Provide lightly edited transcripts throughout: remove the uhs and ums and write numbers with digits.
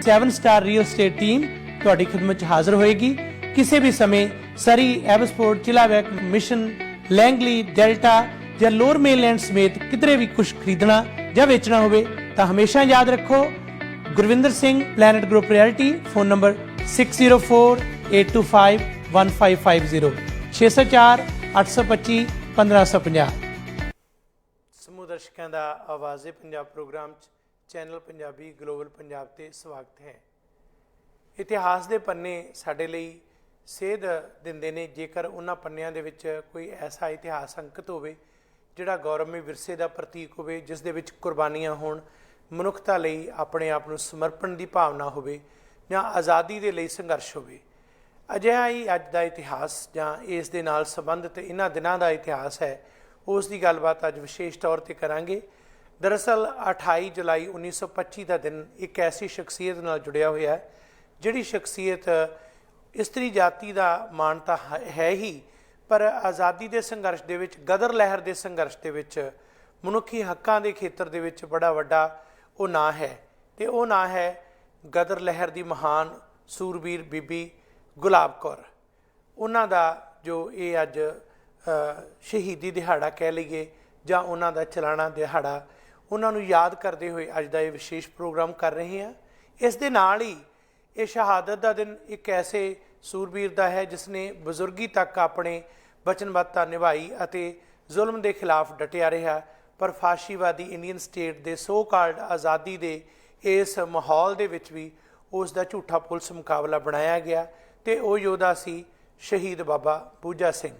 7 star real estate team ਤੁਹਾਡੀ ਖidmat 'ਚ ਹਾਜ਼ਰ ਹੋਏਗੀ। ਕਿਸੇ ਵੀ ਸਮੇਂ ਸਰੀ, ਐਬਸਫੋਰਡ, ਚਿਲਾਵੈਕ, ਮਿਸ਼ਨ, ਲੈਂਗਲੀ, ਡੈਲਟਾ ਜਾਂ ਲੋਅਰ ਮੇਨਲੈਂਡ ਸਮੇਤ ਕਿਧਰੇ ਵੀ ਕੁਝ ਖਰੀਦਣਾ ਜਾਂ ਵੇਚਣਾ ਹੋਵੇ ਤਾਂ ਹਮੇਸ਼ਾ ਯਾਦ ਰੱਖੋ Gurvinder Singh, planet group reality. Phone number 6048251550 604 825 1550। ਸਮੂਹ ਦਰਸ਼ਕਾਂ ਦਾ ਆਵਾਜ਼ੇ ਪੰਜਾਬ ਪ੍ਰੋਗਰਾਮ 'ਚ ਚੈਨਲ ਪੰਜਾਬੀ ਗਲੋਬਲ ਪੰਜਾਬ ਤੇ ਸਵਾਗਤ ਹੈ। ਇਤਿਹਾਸ ਦੇ ਪੰਨੇ ਸਾਡੇ ਲਈ ਸੇਧ ਦਿੰਦੇ ਨੇ ਜੇਕਰ ਉਹਨਾਂ ਪੰਨਿਆਂ ਦੇ ਵਿੱਚ ਕੋਈ ਐਸਾ ਇਤਿਹਾਸ ਅੰਕਿਤ ਹੋਵੇ ਜਿਹੜਾ ਗੌਰਵਮਈ ਵਿਰਸੇ ਦਾ ਪ੍ਰਤੀਕ ਹੋਵੇ, ਜਿਸ ਦੇ ਵਿੱਚ ਕੁਰਬਾਨੀਆਂ ਹੋਣ, ਮਨੁੱਖਤਾ ਲਈ ਆਪਣੇ ਆਪ ਨੂੰ ਸਮਰਪਣ ਦੀ ਭਾਵਨਾ ਹੋਵੇ ਜਾਂ ਆਜ਼ਾਦੀ ਦੇ ਲਈ ਸੰਘਰਸ਼ ਹੋਵੇ। ਅਜਿਹਾ ਹੀ ਅੱਜ ਦਾ ਇਤਿਹਾਸ ਜਾਂ ਇਸ ਦੇ ਨਾਲ ਸੰਬੰਧਿਤ ਇਹਨਾਂ ਦਿਨਾਂ ਦਾ ਇਤਿਹਾਸ ਹੈ, ਉਸ ਦੀ ਗੱਲਬਾਤ ਅੱਜ ਵਿਸ਼ੇਸ਼ ਤੌਰ 'ਤੇ ਕਰਾਂਗੇ। ਦਰਅਸਲ 28 ਜੁਲਾਈ 1925 ਦਾ ਦਿਨ ਇੱਕ ਐਸੀ ਸ਼ਖਸੀਅਤ ਨਾਲ ਜੁੜਿਆ ਹੋਇਆ ਹੈ ਜਿਹੜੀ ਸ਼ਖਸੀਅਤ ਇਸਤਰੀ ਜਾਤੀ ਦਾ ਮਾਣ ਤਾਂ ਹੈ ਹੀ, ਪਰ ਆਜ਼ਾਦੀ ਦੇ ਸੰਘਰਸ਼ ਦੇ ਵਿੱਚ, ਗਦਰ ਲਹਿਰ ਦੇ ਸੰਘਰਸ਼ ਦੇ ਵਿੱਚ, ਮਨੁੱਖੀ ਹੱਕਾਂ ਦੇ ਖੇਤਰ ਦੇ ਵਿੱਚ ਬੜਾ ਵੱਡਾ ਉਹ ਨਾਂ ਹੈ। ਅਤੇ ਉਹ ਨਾਂ ਹੈ ਗਦਰ ਲਹਿਰ ਦੀ ਮਹਾਨ ਸੂਰਬੀਰ ਬੀਬੀ ਗੁਲਾਬ ਕੌਰ। ਉਹਨਾਂ ਦਾ ਜੋ ਇਹ ਅੱਜ ਸ਼ਹੀਦੀ ਦਿਹਾੜਾ ਕਹਿ ਲਈਏ ਜਾਂ ਉਹਨਾਂ ਦਾ ਚਲਾਣਾ ਦਿਹਾੜਾ, ਉਹਨਾਂ ਨੂੰ ਯਾਦ ਕਰਦੇ ਹੋਏ ਅੱਜ ਦਾ ਇਹ ਵਿਸ਼ੇਸ਼ ਪ੍ਰੋਗਰਾਮ ਕਰ ਰਹੇ ਹਾਂ। ਇਸ ਦੇ ਨਾਲ ਹੀ ਇਹ ਸ਼ਹਾਦਤ ਦਾ ਦਿਨ ਇੱਕ ਐਸੇ ਸੂਰਬੀਰ ਦਾ ਹੈ ਜਿਸ ਨੇ ਬਜ਼ੁਰਗੀ ਤੱਕ ਆਪਣੇ ਵਚਨਬੱਧਤਾ ਨਿਭਾਈ ਅਤੇ ਜ਼ੁਲਮ ਦੇ ਖਿਲਾਫ ਡਟਿਆ ਰਿਹਾ, ਪਰ ਫਾਸ਼ੀਵਾਦੀ ਇੰਡੀਅਨ ਸਟੇਟ ਦੇ ਸੋ ਕਾਲਡ ਆਜ਼ਾਦੀ ਦੇ ਇਸ ਮਾਹੌਲ ਦੇ ਵਿੱਚ ਵੀ ਉਸ ਦਾ ਝੂਠਾ ਪੁਲਿਸ ਮੁਕਾਬਲਾ ਬਣਾਇਆ ਗਿਆ ਅਤੇ ਉਹ ਯੋਧਾ ਸੀ ਸ਼ਹੀਦ ਬਾਬਾ ਬੂਝਾ ਸਿੰਘ।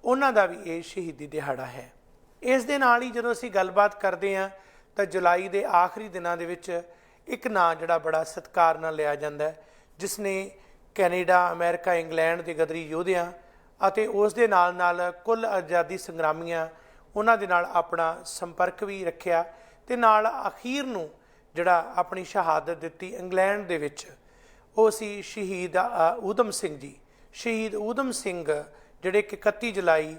ਉਹਨਾਂ ਦਾ ਵੀ ਇਹ ਸ਼ਹੀਦੀ ਦਿਹਾੜਾ ਹੈ। ਇਸ ਦੇ ਨਾਲ ਹੀ ਜਦੋਂ ਅਸੀਂ ਗੱਲਬਾਤ ਕਰਦੇ ਹਾਂ ਤਾਂ ਜੁਲਾਈ ਦੇ ਆਖਰੀ ਦਿਨਾਂ ਦੇ ਵਿੱਚ ਇੱਕ ਨਾਂ ਜਿਹੜਾ ਬੜਾ ਸਤਿਕਾਰ ਨਾਲ ਲਿਆ ਜਾਂਦਾ, ਜਿਸ ਨੇ ਕੈਨੇਡਾ, ਅਮਰੀਕਾ, ਇੰਗਲੈਂਡ ਦੇ ਗਦਰੀ ਯੋਧਿਆਂ ਅਤੇ ਉਸ ਦੇ ਨਾਲ ਨਾਲ ਕੁੱਲ ਆਜ਼ਾਦੀ ਸੰਗਰਾਮੀਆਂ ਉਹਨਾਂ ਦੇ ਨਾਲ ਆਪਣਾ ਸੰਪਰਕ ਵੀ ਰੱਖਿਆ ਅਤੇ ਨਾਲ ਅਖੀਰ ਨੂੰ ਜਿਹੜਾ ਆਪਣੀ ਸ਼ਹਾਦਤ ਦਿੱਤੀ ਇੰਗਲੈਂਡ ਦੇ ਵਿੱਚ, ਉਹ ਸੀ ਸ਼ਹੀਦ ਊਧਮ ਸਿੰਘ ਜੀ। ਸ਼ਹੀਦ ਊਧਮ ਸਿੰਘ ਜਿਹੜੇ ਕਿ 31 ਜੁਲਾਈ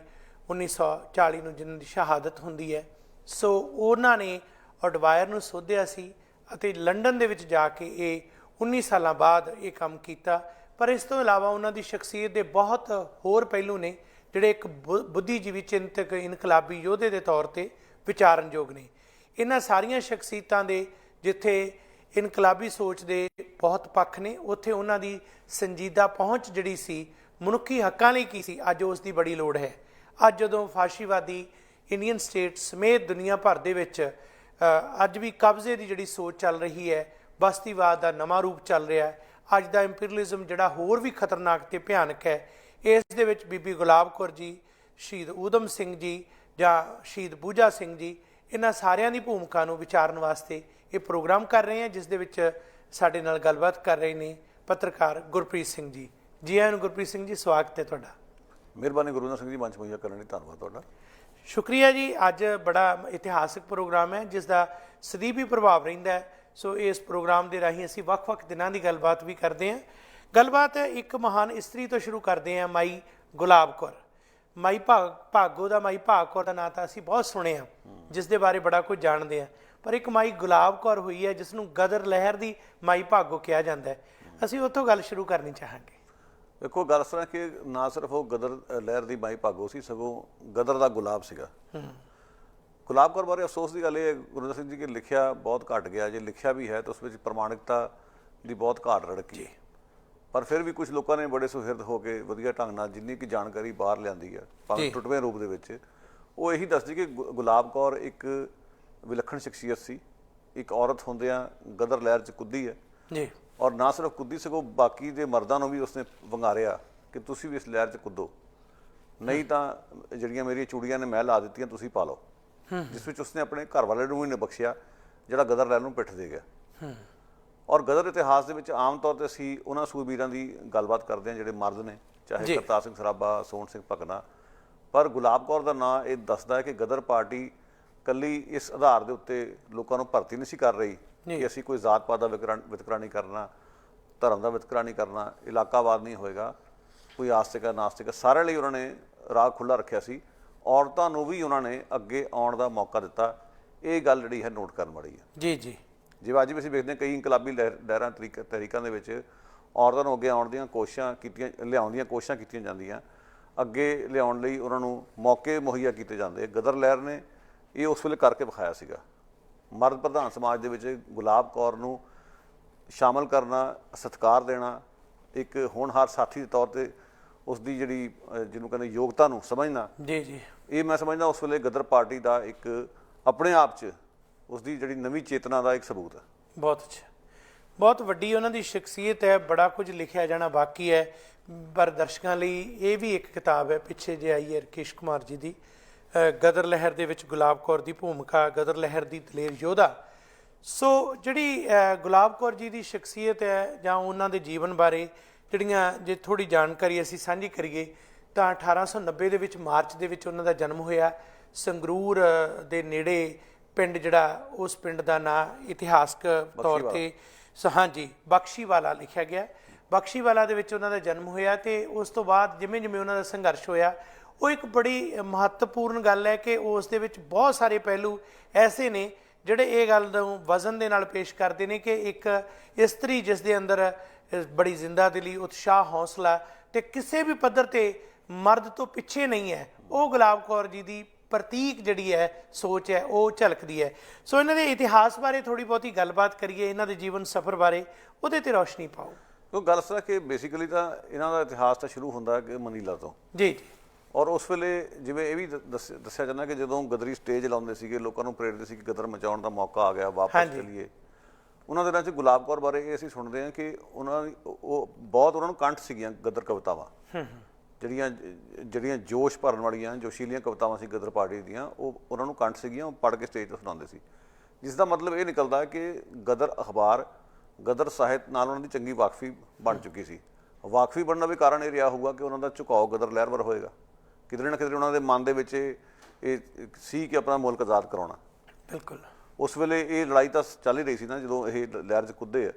1940 ਨੂੰ ਜਿਹਨਾਂ ਦੀ ਸ਼ਹਾਦਤ ਹੁੰਦੀ ਹੈ। ਸੋ ਉਹਨਾਂ ਨੇ ਅਡਵਾਇਰ ਨੂੰ ਸੋਧਿਆ ਸੀ ਅਤੇ ਲੰਡਨ ਦੇ ਵਿੱਚ ਜਾ ਕੇ ਇਹ 19 ਸਾਲਾਂ ਬਾਅਦ ਇਹ ਕੰਮ ਕੀਤਾ। ਪਰ ਇਸ ਤੋਂ ਇਲਾਵਾ ਉਹਨਾਂ ਦੀ ਸ਼ਖਸੀਅਤ ਦੇ ਬਹੁਤ ਹੋਰ ਪਹਿਲੂ ਨੇ ਜਿਹੜੇ ਇੱਕ ਬੁੱਧੀਜੀਵੀ, ਚਿੰਤਕ, ਇਨਕਲਾਬੀ ਯੋਧੇ ਦੇ ਤੌਰ 'ਤੇ ਵਿਚਾਰਨਯੋਗ ਨੇ। ਇਹਨਾਂ ਸਾਰੀਆਂ ਸ਼ਖਸੀਅਤਾਂ ਦੇ ਜਿੱਥੇ ਇਨਕਲਾਬੀ ਸੋਚ ਦੇ ਬਹੁਤ ਪੱਖ ਨੇ, ਉੱਥੇ ਉਹਨਾਂ ਦੀ ਸੰਜੀਦਾ ਪਹੁੰਚ ਜਿਹੜੀ ਸੀ ਮਨੁੱਖੀ ਹੱਕਾਂ ਲਈ ਕੀ ਸੀ, ਅੱਜ ਉਸ ਦੀ ਬੜੀ ਲੋੜ ਹੈ। ਅੱਜ ਜਦੋਂ ਫਾਸ਼ੀਵਾਦੀ ਇੰਡੀਅਨ ਸਟੇਟ ਸਮੇਤ ਦੁਨੀਆ ਭਰ ਦੇ ਵਿੱਚ ਅੱਜ ਵੀ ਕਬਜ਼ੇ ਦੀ ਜਿਹੜੀ ਸੋਚ ਚੱਲ ਰਹੀ ਹੈ, ਬਸਤੀਵਾਦ ਦਾ ਨਵਾਂ ਰੂਪ ਚੱਲ ਰਿਹਾ ਹੈ, ਅੱਜ ਦਾ ਇੰਪੀਰੀਅਲਿਜ਼ਮ ਜਿਹੜਾ ਹੋਰ ਵੀ ਖਤਰਨਾਕ ਅਤੇ ਭਿਆਨਕ ਹੈ, ਇਸ ਦੇ ਵਿੱਚ ਬੀਬੀ ਗੁਲਾਬ ਕੌਰ ਜੀ, ਸ਼ਹੀਦ ਊਧਮ ਸਿੰਘ ਜੀ ਜਾਂ ਸ਼ਹੀਦ ਬੂਝਾ ਸਿੰਘ ਜੀ, ਇਹਨਾਂ ਸਾਰਿਆਂ ਦੀ ਭੂਮਿਕਾ ਨੂੰ ਵਿਚਾਰਨ ਵਾਸਤੇ ਇਹ ਪ੍ਰੋਗਰਾਮ ਕਰ ਰਹੇ ਹਾਂ, ਜਿਸ ਦੇ ਵਿੱਚ ਸਾਡੇ ਨਾਲ ਗੱਲਬਾਤ ਕਰ ਰਹੇ ਨੇ ਪੱਤਰਕਾਰ ਗੁਰਪ੍ਰੀਤ ਸਿੰਘ ਜੀ। ਜੀ ਆਇਆਂ ਨੂੰ ਗੁਰਪ੍ਰੀਤ ਸਿੰਘ ਜੀ, ਸਵਾਗਤ ਹੈ ਤੁਹਾਡਾ। ਮਿਹਰਬਾਨੀ ਗੁਰਵਿੰਦਰ ਸਿੰਘ ਜੀ, ਮੰਚ ਮੁਹੱਈਆ ਕਰਨ ਲਈ ਧੰਨਵਾਦ ਤੁਹਾਡਾ। ਸ਼ੁਕਰੀਆ ਜੀ। ਅੱਜ ਬੜਾ ਇਤਿਹਾਸਕ ਪ੍ਰੋਗਰਾਮ ਹੈ ਜਿਸ ਦਾ ਸਦੀਵੀ ਪ੍ਰਭਾਵ ਰਹਿੰਦਾ ਹੈ। ਸੋ ਇਸ ਪ੍ਰੋਗਰਾਮ ਦੇ ਰਾਹੀਂ ਅਸੀਂ ਵੱਖ-ਵੱਖ ਦਿਨਾਂ ਦੀ ਗੱਲਬਾਤ ਵੀ ਕਰਦੇ ਹਾਂ। ਗੱਲਬਾਤ ਇੱਕ ਮਹਾਨ ਇਸਤਰੀ ਤੋਂ ਸ਼ੁਰੂ ਕਰਦੇ ਹਾਂ, ਮਾਈ ਗੁਲਾਬ ਕੌਰ। ਮਾਈ ਭਾਗੋ ਦਾ, ਮਾਈ ਭਾਗ ਕੌਰ ਦਾ ਨਾਂ ਤਾਂ ਅਸੀਂ ਬਹੁਤ ਸੁਣਿਆ, ਜਿਸ ਦੇ ਬਾਰੇ ਬੜਾ ਕੁਝ ਜਾਣਦੇ ਹਾਂ, ਪਰ ਇੱਕ ਮਾਈ ਗੁਲਾਬ ਕੌਰ ਹੋਈ ਹੈ ਜਿਸ ਨੂੰ ਗਦਰ ਲਹਿਰ ਦੀ ਮਾਈ ਭਾਗੋ ਕਿਹਾ ਜਾਂਦਾ ਹੈ। ਅਸੀਂ ਉੱਥੋਂ ਗੱਲ ਸ਼ੁਰੂ ਕਰਨੀ ਚਾਹਾਂਗੇ। ਦੇਖੋ, ਗੱਲ ਇਸ ਤਰ੍ਹਾਂ ਕਿ ਨਾ ਸਿਰਫ ਉਹ ਗਦਰ ਲਹਿਰ ਦੀ ਮਾਈ ਭਾਗੋ ਸੀ, ਸਗੋਂ ਗਦਰ ਦਾ ਗੁਲਾਬ ਸੀਗਾ। ਗੁਲਾਬ ਕੌਰ ਬਾਰੇ ਅਫਸੋਸ ਦੀ ਗੱਲ ਇਹ ਹੈ ਗੁਰਵਿੰਦਰ ਸਿੰਘ ਜੀ ਕਿ ਲਿਖਿਆ ਬਹੁਤ ਘੱਟ ਗਿਆ। ਜੇ ਲਿਖਿਆ ਵੀ ਹੈ ਤਾਂ ਉਸ ਵਿੱਚ ਪ੍ਰਮਾਣਿਕਤਾ ਦੀ ਬਹੁਤ ਘਾਟ ਰੜਕੀ, ਪਰ ਫਿਰ ਵੀ ਕੁਝ ਲੋਕਾਂ ਨੇ ਬੜੇ ਸੁਹਿਰਦ ਹੋ ਕੇ ਵਧੀਆ ਢੰਗ ਨਾਲ ਜਿੰਨੀ ਕਿ ਜਾਣਕਾਰੀ ਬਾਹਰ ਲਿਆਂਦੀ ਹੈ, ਭਾਵੇਂ ਟੁੱਟਵੇਂ ਰੂਪ ਦੇ ਵਿੱਚ, ਉਹ ਇਹੀ ਦੱਸਦੀ ਕਿ ਗੁਲਾਬ ਕੌਰ ਇੱਕ ਵਿਲੱਖਣ ਸ਼ਖਸੀਅਤ ਸੀ। ਇੱਕ ਔਰਤ ਹੁੰਦਿਆਂ ਗਦਰ ਲਹਿਰ 'ਚ ਕੁੱਦੀ ਹੈ ਜੀ, ਔਰ ਨਾ ਸਿਰਫ ਕੁੱਦੀ ਸਗੋਂ ਬਾਕੀ ਦੇ ਮਰਦਾਂ ਨੂੰ ਵੀ ਉਸਨੇ ਵੰਗਾਰਿਆ ਕਿ ਤੁਸੀਂ ਵੀ ਇਸ ਲਹਿਰ 'ਚ ਕੁੱਦੋ, ਨਹੀਂ ਤਾਂ ਜਿਹੜੀਆਂ ਮੇਰੀਆਂ ਚੂੜੀਆਂ ਨੇ ਮੈਂ ਲਾ ਦਿੱਤੀਆਂ ਤੁਸੀਂ ਪਾ ਲਓ, ਜਿਸ ਵਿੱਚ ਉਸਨੇ ਆਪਣੇ ਘਰ ਵਾਲੇ ਨੂੰ ਵੀ ਨਹੀਂ ਬਖਸ਼ਿਆ ਜਿਹੜਾ ਗਦਰ ਲਹਿਰ ਨੂੰ ਪਿੱਠ ਦੇ ਗਿਆ। ਔਰ ਗਦਰ ਇਤਿਹਾਸ ਦੇ ਵਿੱਚ ਆਮ ਤੌਰ 'ਤੇ ਅਸੀਂ ਉਹਨਾਂ ਸੂਰਬੀਰਾਂ ਦੀ ਗੱਲਬਾਤ ਕਰਦੇ ਹਾਂ ਜਿਹੜੇ ਮਰਦ ਨੇ, ਚਾਹੇ ਕਰਤਾਰ ਸਿੰਘ ਸਰਾਭਾ, ਸੋਹਣ ਸਿੰਘ ਭਕਨਾ, ਪਰ ਗੁਲਾਬ ਕੌਰ ਦਾ ਨਾਂ ਇਹ ਦੱਸਦਾ ਹੈ ਕਿ ਗਦਰ ਪਾਰਟੀ ਇਕੱਲੀ ਇਸ ਆਧਾਰ ਦੇ ਉੱਤੇ ਲੋਕਾਂ ਨੂੰ ਭਰਤੀ ਨਹੀਂ ਸੀ ਕਰ ਰਹੀ ਕਿ ਅਸੀਂ ਕੋਈ ਜ਼ਾਤ ਪਾਤ ਦਾ ਵਿਤਕਰਾ ਨਹੀਂ ਕਰਨਾ, ਧਰਮ ਦਾ ਵਿਤਕਰਾ ਨਹੀਂ ਕਰਨਾ, ਇਲਾਕਾਵਾਦ ਨਹੀਂ ਹੋਏਗਾ, ਕੋਈ ਆਸਤਿਕ ਹੈ ਨਾਸਤਿਕ ਹੈ, ਸਾਰਿਆਂ ਲਈ ਉਹਨਾਂ ਨੇ ਰਾਹ ਖੁੱਲ੍ਹਾ ਰੱਖਿਆ ਸੀ। ਔਰਤਾਂ ਨੂੰ ਵੀ ਉਹਨਾਂ ਨੇ ਅੱਗੇ ਆਉਣ ਦਾ ਮੌਕਾ ਦਿੱਤਾ। ਇਹ ਗੱਲ ਜਿਹੜੀ ਹੈ ਨੋਟ ਕਰਨ ਵਾਲੀ ਹੈ। ਜੀ ਜੀ, ਜਿਵੇਂ ਅੱਜ ਵੀ ਅਸੀਂ ਵੇਖਦੇ ਹਾਂ ਕਈ ਇਨਕਲਾਬੀ ਲਹਿਰਾਂ ਤਹਿਰੀਕਾਂ ਦੇ ਵਿੱਚ ਔਰਤਾਂ ਨੂੰ ਅੱਗੇ ਆਉਣ ਦੀਆਂ ਲਿਆਉਣ ਦੀਆਂ ਕੋਸ਼ਿਸ਼ਾਂ ਕੀਤੀਆਂ ਜਾਂਦੀਆਂ, ਅੱਗੇ ਲਿਆਉਣ ਲਈ ਉਹਨਾਂ ਨੂੰ ਮੌਕੇ ਮੁਹੱਈਆ ਕੀਤੇ ਜਾਂਦੇ। ਗਦਰ ਲਹਿਰ ਨੇ ਇਹ ਉਸ ਵੇਲੇ ਕਰਕੇ ਵਿਖਾਇਆ ਸੀਗਾ। ਮਰਦ ਪ੍ਰਧਾਨ ਸਮਾਜ ਦੇ ਵਿੱਚ ਗੁਲਾਬ ਕੌਰ ਨੂੰ ਸ਼ਾਮਲ ਕਰਨਾ, ਸਤਿਕਾਰ ਦੇਣਾ, ਇੱਕ ਹੋਣਹਾਰ ਸਾਥੀ ਦੇ ਤੌਰ 'ਤੇ ਉਸ ਦੀ ਜਿਹੜੀ ਜਿਹਨੂੰ ਕਹਿੰਦੇ ਯੋਗਤਾ ਨੂੰ ਸਮਝਣਾ, ਜੀ ਇਹ ਮੈਂ ਸਮਝਦਾ ਉਸ ਵੇਲੇ ਗਦਰ ਪਾਰਟੀ ਦਾ ਇੱਕ ਆਪਣੇ ਆਪ 'ਚ ਉਸ ਦੀ ਜਿਹੜੀ ਨਵੀਂ ਚੇਤਨਾ ਦਾ ਇੱਕ ਸਬੂਤ ਹੈ। ਬਹੁਤ ਅੱਛਾ, ਬਹੁਤ ਵੱਡੀ ਉਹਨਾਂ ਦੀ ਸ਼ਖਸੀਅਤ ਹੈ। ਬੜਾ ਕੁਝ ਲਿਖਿਆ ਜਾਣਾ ਬਾਕੀ ਹੈ, ਪਰ ਦਰਸ਼ਕਾਂ ਲਈ ਇਹ ਵੀ ਇੱਕ ਕਿਤਾਬ ਹੈ ਪਿੱਛੇ ਜੇ ਆਈ ਹੈ ਰਕੇਸ਼ ਕੁਮਾਰ ਜੀ ਦੀ, ਗਦਰ ਲਹਿਰ ਦੇ ਵਿੱਚ ਗੁਲਾਬ ਕੌਰ ਦੀ ਭੂਮਿਕਾ, ਗਦਰ ਲਹਿਰ ਦੀ ਦਲੇਰ ਯੋਧਾ। ਸੋ ਜਿਹੜੀ ਗੁਲਾਬ ਕੌਰ ਜੀ ਦੀ ਸ਼ਖਸੀਅਤ ਹੈ ਜਾਂ ਉਹਨਾਂ ਦੇ ਜੀਵਨ ਬਾਰੇ ਜਿਹੜੀਆਂ ਜੇ ਥੋੜ੍ਹੀ ਜਾਣਕਾਰੀ ਅਸੀਂ ਸਾਂਝੀ ਕਰੀਏ ਤਾਂ 1890 ਦੇ ਵਿੱਚ ਮਾਰਚ ਦੇ ਵਿੱਚ ਉਹਨਾਂ ਦਾ ਜਨਮ ਹੋਇਆ। ਸੰਗਰੂਰ ਦੇ ਨੇੜੇ ਪਿੰਡ ਜਿਹੜਾ, ਉਸ ਪਿੰਡ ਦਾ ਨਾਂ ਇਤਿਹਾਸਕ ਤੌਰ 'ਤੇ ਹਾਂਜੀ ਬਖਸ਼ੀਵਾਲਾ ਲਿਖਿਆ ਗਿਆ। ਬਖਸ਼ੀਵਾਲਾ ਦੇ ਵਿੱਚ ਉਹਨਾਂ ਦਾ ਜਨਮ ਹੋਇਆ ਅਤੇ ਉਸ ਤੋਂ ਬਾਅਦ ਜਿਵੇਂ ਜਿਵੇਂ ਉਹਨਾਂ ਦਾ ਸੰਘਰਸ਼ ਹੋਇਆ, ਉਹ ਇੱਕ ਬੜੀ ਮਹੱਤਵਪੂਰਨ ਗੱਲ ਹੈ ਕਿ ਉਸ ਦੇ ਵਿੱਚ ਬਹੁਤ ਸਾਰੇ ਪਹਿਲੂ ਐਸੇ ਨੇ ਜਿਹੜੇ ਇਹ ਗੱਲ ਨੂੰ ਵਜ਼ਨ ਦੇ ਨਾਲ ਪੇਸ਼ ਕਰਦੇ ਨੇ ਕਿ ਇੱਕ ਇਸਤਰੀ ਜਿਸ ਦੇ ਅੰਦਰ ਬੜੀ ਜ਼ਿੰਦਾ ਦਿਲੀ, ਉਤਸ਼ਾਹ, ਹੌਸਲਾ ਅਤੇ ਕਿਸੇ ਵੀ ਪੱਧਰ 'ਤੇ ਮਰਦ ਤੋਂ ਪਿੱਛੇ ਨਹੀਂ ਹੈ, ਉਹ ਗੁਲਾਬ ਕੌਰ ਜੀ ਦੀ ਪ੍ਰਤੀਕ ਜਿਹੜੀ ਹੈ ਸੋਚ ਹੈ ਉਹ ਝਲਕਦੀ ਹੈ। ਸੋ ਇਹਨਾਂ ਦੇ ਇਤਿਹਾਸ ਬਾਰੇ ਥੋੜ੍ਹੀ ਬਹੁਤੀ ਗੱਲਬਾਤ ਕਰੀਏ, ਇਹਨਾਂ ਦੇ ਜੀਵਨ ਸਫ਼ਰ ਬਾਰੇ, ਉਹਦੇ 'ਤੇ ਰੌਸ਼ਨੀ ਪਾਓ। ਉਹ ਗੱਲ ਸਰ ਕਿ ਬੇਸਿਕਲੀ ਤਾਂ ਇਹਨਾਂ ਦਾ ਇਤਿਹਾਸ ਤਾਂ ਸ਼ੁਰੂ ਹੁੰਦਾ ਕਿ ਮਨੀਲਾ ਤੋਂ। ਜੀ। ਔਰ ਉਸ ਵੇਲੇ ਜਿਵੇਂ ਇਹ ਵੀ ਦੱਸਿਆ ਜਾਂਦਾ ਕਿ ਜਦੋਂ ਗਦਰੀ ਸਟੇਜ ਲਾਉਂਦੇ ਸੀਗੇ, ਲੋਕਾਂ ਨੂੰ ਪ੍ਰੇਰਦੇ ਸੀ ਕਿ ਗਦਰ ਮਚਾਉਣ ਦਾ ਮੌਕਾ ਆ ਗਿਆ, ਵਾਪਸ ਚਲੀਏ। ਉਹਨਾਂ ਦਿਨਾਂ 'ਚ ਗੁਲਾਬ ਕੌਰ ਬਾਰੇ ਇਹ ਅਸੀਂ ਸੁਣਦੇ ਹਾਂ ਕਿ ਉਹ ਬਹੁਤ ਉਹਨਾਂ ਨੂੰ ਕੰਠ ਸੀਗੀਆਂ ਗਦਰ ਕਵਿਤਾਵਾਂ, ਜਿਹੜੀਆਂ ਜੋਸ਼ ਭਰਨ ਵਾਲੀਆਂ ਜੋਸ਼ੀਲੀਆਂ ਕਵਿਤਾਵਾਂ ਸੀ ਗਦਰ ਪਾਰਟੀ ਦੀਆਂ, ਉਹ ਉਹਨਾਂ ਨੂੰ ਕੰਠ ਸੀਗੀਆਂ, ਉਹ ਪੜ੍ਹ ਕੇ ਸਟੇਜ 'ਤੇ ਸੁਣਾਉਂਦੇ ਸੀ। ਜਿਸ ਦਾ ਮਤਲਬ ਇਹ ਨਿਕਲਦਾ ਕਿ ਗਦਰ ਅਖਬਾਰ, ਗਦਰ ਸਾਹਿਤ ਨਾਲ ਉਹਨਾਂ ਦੀ ਚੰਗੀ ਵਾਕਫੀ ਬਣ ਚੁੱਕੀ ਸੀ। ਵਾਕਫੀ ਬਣਨ ਦਾ ਵੀ ਕਾਰਨ ਇਹ ਰਿਹਾ ਹੋਊਗਾ ਕਿ ਉਹਨਾਂ ਦਾ ਝੁਕਾਓ ਗਦਰ ਲਹਿਰ ਵੱਲ ਹੋਏਗਾ। ਕਿਧਰੇ ਨਾ ਕਿਧਰੇ ਉਹਨਾਂ ਦੇ ਮਨ ਦੇ ਵਿੱਚ ਇਹ ਸੀ ਕਿ ਆਪਣਾ ਮੁਲਕ ਆਜ਼ਾਦ ਕਰਾਉਣਾ। ਬਿਲਕੁਲ ਉਸ ਵੇਲੇ ਇਹ ਲੜਾਈ ਤਾਂ ਚੱਲ ਹੀ ਰਹੀ ਸੀ ਨਾ ਜਦੋਂ ਇਹ ਲਹਿਰ 'ਚ ਕੁੱਦੇ ਆ,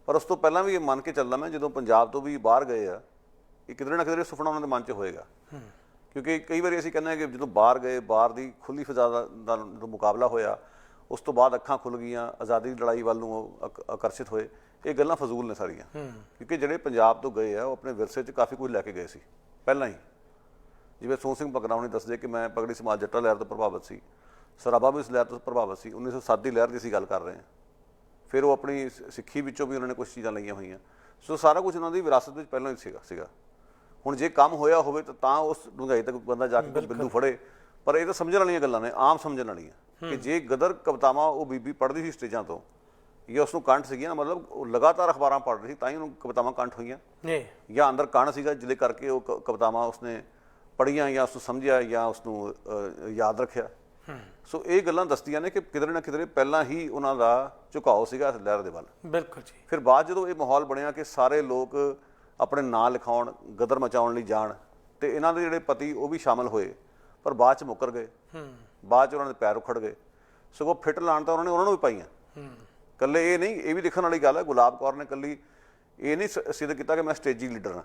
ਪਰ ਉਸ ਤੋਂ ਪਹਿਲਾਂ ਵੀ ਇਹ ਮੰਨ ਕੇ ਚੱਲਦਾ ਮੈਂ ਜਦੋਂ ਪੰਜਾਬ ਤੋਂ ਵੀ ਬਾਹਰ ਗਏ ਆ, ਇਹ ਕਿਧਰੇ ਨਾ ਕਿਧਰੇ ਸੁਪਨਾ ਉਹਨਾਂ ਦੇ ਮਨ 'ਚ ਹੋਏਗਾ। ਕਿਉਂਕਿ ਕਈ ਵਾਰੀ ਅਸੀਂ ਕਹਿੰਦੇ ਹਾਂ ਕਿ ਜਦੋਂ ਬਾਹਰ ਗਏ, ਬਾਹਰ ਦੀ ਖੁੱਲ੍ਹੀ ਫਜ਼ਾ ਦਾ ਮੁਕਾਬਲਾ ਹੋਇਆ, ਉਸ ਤੋਂ ਬਾਅਦ ਅੱਖਾਂ ਖੁੱਲ੍ਹ ਗਈਆਂ, ਆਜ਼ਾਦੀ ਦੀ ਲੜਾਈ ਵੱਲ ਨੂੰ ਉਹ ਆਕਰਸ਼ਿਤ ਹੋਏ। ਇਹ ਗੱਲਾਂ ਫਜ਼ੂਲ ਨੇ ਸਾਰੀਆਂ, ਕਿਉਂਕਿ ਜਿਹੜੇ ਪੰਜਾਬ ਤੋਂ ਗਏ ਆ ਉਹ ਆਪਣੇ ਵਿਰਸੇ 'ਚ ਕਾਫੀ ਕੁਝ ਲੈ ਕੇ ਗਏ ਸੀ ਪਹਿਲਾਂ ਹੀ। ਜਿਵੇਂ ਸੋਹਣ ਸਿੰਘ ਭਕਨਾ ਹੁਣੀ ਦੱਸਦੇ ਕਿ ਮੈਂ ਪਗੜੀ ਸਮਾਜ ਜੱਟਾ ਲਹਿਰ ਤੋਂ ਪ੍ਰਭਾਵਿਤ ਸੀ, ਸਰਾਭਾ ਵੀ ਇਸ ਲਹਿਰ ਤੋਂ ਪ੍ਰਭਾਵਿਤ ਸੀ। 1907 ਦੀ ਲਹਿਰ ਦੀ ਅਸੀਂ ਗੱਲ ਕਰ ਰਹੇ ਹਾਂ। ਫਿਰ ਉਹ ਆਪਣੀ ਸਿੱਖੀ ਵਿੱਚੋਂ ਵੀ ਉਹਨਾਂ ਨੇ ਕੁਛ ਚੀਜ਼ਾਂ ਲਈਆਂ ਹੋਈਆਂ। ਸੋ ਸਾਰਾ ਕੁਝ ਉਹਨਾਂ ਦੀ ਵਿਰਾਸਤ ਵਿੱਚ ਪਹਿਲਾਂ ਹੀ ਸੀਗਾ। ਹੁਣ ਜੇ ਕੰਮ ਹੋਇਆ ਹੋਵੇ ਤਾਂ ਉਸ ਡੂੰਘਾਈ ਤੱਕ ਬੰਦਾ ਜਾ ਕੇ ਬਿੰਦੂ ਫੜੇ, ਪਰ ਇਹ ਤਾਂ ਸਮਝਣ ਵਾਲੀਆਂ ਗੱਲਾਂ ਨੇ, ਆਮ ਸਮਝਣ ਵਾਲੀਆਂ ਕਿ ਜੇ ਗਦਰ ਕਵਿਤਾਵਾਂ ਉਹ ਬੀਬੀ ਪੜ੍ਹਦੀ ਸੀ ਸਟੇਜਾਂ ਤੋਂ, ਜਾਂ ਉਸਨੂੰ ਕੰਠ ਸੀਗੀਆਂ ਨਾ, ਮਤਲਬ ਉਹ ਲਗਾਤਾਰ ਅਖਬਾਰਾਂ ਪੜ੍ਹ ਰਹੀ ਸੀ ਤਾਂ ਹੀ ਉਹਨੂੰ ਕਵਿਤਾਵਾਂ ਕੰਠ ਹੋਈਆਂ, ਜਾਂ ਅੰਦਰ ਕਣ ਸੀਗਾ ਜਿਹਦੇ ਕਰਕੇ ਉਹ ਕਵਿਤਾਵਾਂ ਉਸਨੇ ਪੜ੍ਹੀਆਂ ਜਾਂ ਉਸਨੂੰ ਸਮਝਿਆ ਜਾਂ ਉਸਨੂੰ ਯਾਦ ਰੱਖਿਆ। ਸੋ ਇਹ ਗੱਲਾਂ ਦੱਸਦੀਆਂ ਨੇ ਕਿ ਕਿਧਰੇ ਨਾ ਕਿਧਰੇ ਪਹਿਲਾਂ ਹੀ ਉਹਨਾਂ ਦਾ ਝੁਕਾਓ ਸੀਗਾ ਇਸ ਲਹਿਰ ਦੇ ਵੱਲ। ਬਿਲਕੁਲ ਜੀ। ਫਿਰ ਬਾਅਦ ਜਦੋਂ ਇਹ ਮਾਹੌਲ ਬਣਿਆ ਕਿ ਸਾਰੇ ਲੋਕ ਆਪਣੇ ਨਾਂ ਲਿਖਾਉਣ, ਗਦਰ ਮਚਾਉਣ ਲਈ ਜਾਣ, ਤੇ ਇਹਨਾਂ ਦੇ ਜਿਹੜੇ ਪਤੀ ਉਹ ਵੀ ਸ਼ਾਮਲ ਹੋਏ, ਪਰ ਬਾਅਦ 'ਚ ਮੁੱਕਰ ਗਏ। ਬਾਅਦ 'ਚ ਉਹਨਾਂ ਦੇ ਪੈਰ ਉਖੜ ਗਏ। ਸਗੋਂ ਫਿੱਟ ਲਾਣ ਤਾਂ ਉਹਨਾਂ ਨੂੰ ਵੀ ਪਾਈਆਂ। ਇਕੱਲੇ ਇਹ ਨਹੀਂ, ਇਹ ਵੀ ਦੇਖਣ ਵਾਲੀ ਗੱਲ ਹੈ, ਗੁਲਾਬ ਕੌਰ ਨੇ ਇਕੱਲੀ ਇਹ ਨਹੀਂ ਸਿੱਧ ਕੀਤਾ ਕਿ ਮੈਂ ਸਟੇਜੀ ਲੀਡਰ ਹਾਂ।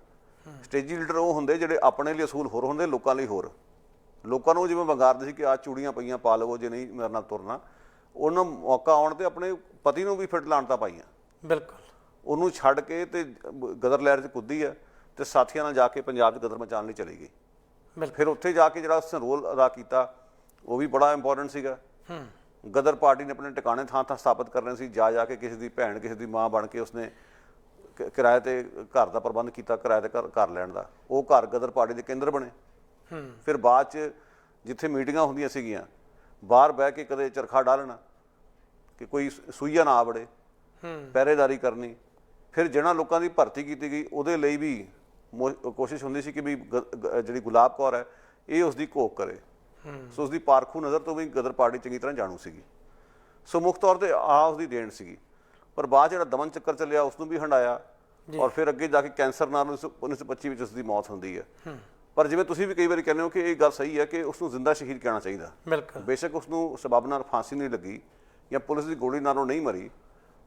ਸਟੇਜੀ ਲੀਡਰ ਉਹ ਹੁੰਦੇ ਜਿਹੜੇ ਆਪਣੇ ਲਈ ਅਸੂਲ ਹੋਰ ਹੁੰਦੇ, ਲੋਕਾਂ ਲਈ ਹੋਰ। ਲੋਕਾਂ ਨੂੰ ਜਿਵੇਂ ਵੰਗਾਰਦੇ ਸੀ ਕਿ ਆਹ ਚੂੜੀਆਂ ਪਈਆਂ ਪਾ ਲਵੋ ਜੇ ਨਹੀਂ ਮੇਰੇ ਨਾਲ ਤੁਰਨਾ, ਉਹਨੂੰ ਮੌਕਾ ਆਉਣ 'ਤੇ ਆਪਣੇ ਪਤੀ ਨੂੰ ਵੀ ਫਿੱਟ ਲਾਣ ਤਾਂ ਪਾਈਆਂ। ਬਿਲਕੁਲ। ਉਹਨੂੰ ਛੱਡ ਕੇ ਤੇ ਗਦਰ ਲਹਿਰ 'ਚ ਕੁੱਦੀ ਹੈ ਤੇ ਸਾਥੀਆਂ ਨਾਲ ਜਾ ਕੇ ਪੰਜਾਬ 'ਚ ਗਦਰ ਮਚਾਉਣ ਲਈ ਚਲੀ ਗਈ। ਫਿਰ ਉੱਥੇ ਜਾ ਕੇ ਜਿਹੜਾ ਉਸਨੇ ਰੋਲ ਅਦਾ ਕੀਤਾ ਉਹ ਵੀ ਬੜਾ ਇੰਪੋਰਟੈਂਟ ਸੀਗਾ। ਗਦਰ ਪਾਰਟੀ ਨੇ ਆਪਣੇ ਟਿਕਾਣੇ ਥਾਂ ਥਾਂ ਸਥਾਪਿਤ ਕਰਨੇ ਸੀ। ਜਾ ਕੇ ਕਿਸੇ ਦੀ ਭੈਣ, ਕਿਸੇ ਦੀ ਮਾਂ ਬਣ ਕੇ ਉਸਨੇ ਕਿਰਾਏ 'ਤੇ ਘਰ ਦਾ ਪ੍ਰਬੰਧ ਕੀਤਾ, ਕਿਰਾਏ 'ਤੇ ਘਰ ਲੈਣ ਦਾ। ਉਹ ਘਰ ਗਦਰ ਪਾਰਟੀ ਦੇ ਕੇਂਦਰ ਬਣੇ। ਫਿਰ ਬਾਅਦ 'ਚ ਜਿੱਥੇ ਮੀਟਿੰਗਾਂ ਹੁੰਦੀਆਂ ਸੀਗੀਆਂ, ਬਾਹਰ ਬਹਿ ਕੇ ਕਦੇ ਚਰਖਾ ਡਾਲਣਾ ਕਿ ਕੋਈ ਸੂਈਆ ਨਾ ਵੜੇ, ਪਹਿਰੇਦਾਰੀ ਕਰਨੀ। ਫਿਰ ਜਿਹਨਾਂ ਲੋਕਾਂ ਦੀ ਭਰਤੀ ਕੀਤੀ ਗਈ ਉਹਦੇ ਲਈ ਵੀ ਕੋਸ਼ਿਸ਼ ਹੁੰਦੀ ਸੀ ਕਿ ਵੀ ਜਿਹੜੀ ਗੁਲਾਬ ਕੌਰ ਹੈ ਇਹ ਉਸਦੀ ਘੋਖ ਕਰੇ। ਸੋ ਉਸਦੀ ਪਾਰਖੂ ਨਜ਼ਰ ਤੋਂ ਵੀ ਗਦਰ ਪਾਰਟੀ ਚੰਗੀ ਤਰ੍ਹਾਂ ਜਾਣੂ ਸੀਗੀ। ਸੋ ਮੁੱਖ ਤੌਰ 'ਤੇ ਉਸਦੀ ਦੇਣ ਸੀਗੀ। ਪਰ ਬਾਅਦ ਜਿਹੜਾ ਦਮਨ ਚੱਕਰ ਚੱਲਿਆ ਉਸਨੂੰ ਵੀ ਹੰਡਾਇਆ, ਔਰ ਫਿਰ ਅੱਗੇ ਜਾ ਕੇ ਕੈਂਸਰ ਨਾਲ 1925 ਵਿੱਚ ਉਸਦੀ ਮੌਤ ਹੁੰਦੀ ਹੈ। ਪਰ ਜਿਵੇਂ ਤੁਸੀਂ ਵੀ ਕਈ ਵਾਰੀ ਕਹਿੰਦੇ ਹੋ ਕਿ ਇਹ ਗੱਲ ਸਹੀ ਹੈ ਕਿ ਉਸਨੂੰ ਜ਼ਿੰਦਾ ਸ਼ਹੀਦ ਕਹਿਣਾ ਚਾਹੀਦਾ। ਬੇਸ਼ੱਕ ਉਸਨੂੰ ਸਬੱਬ ਨਾਲ ਫਾਂਸੀ ਨਹੀਂ ਲੱਗੀ ਜਾਂ ਪੁਲਿਸ ਦੀ ਗੋਲੀ ਨਾਲ ਉਹ ਨਹੀਂ ਮਰੀ,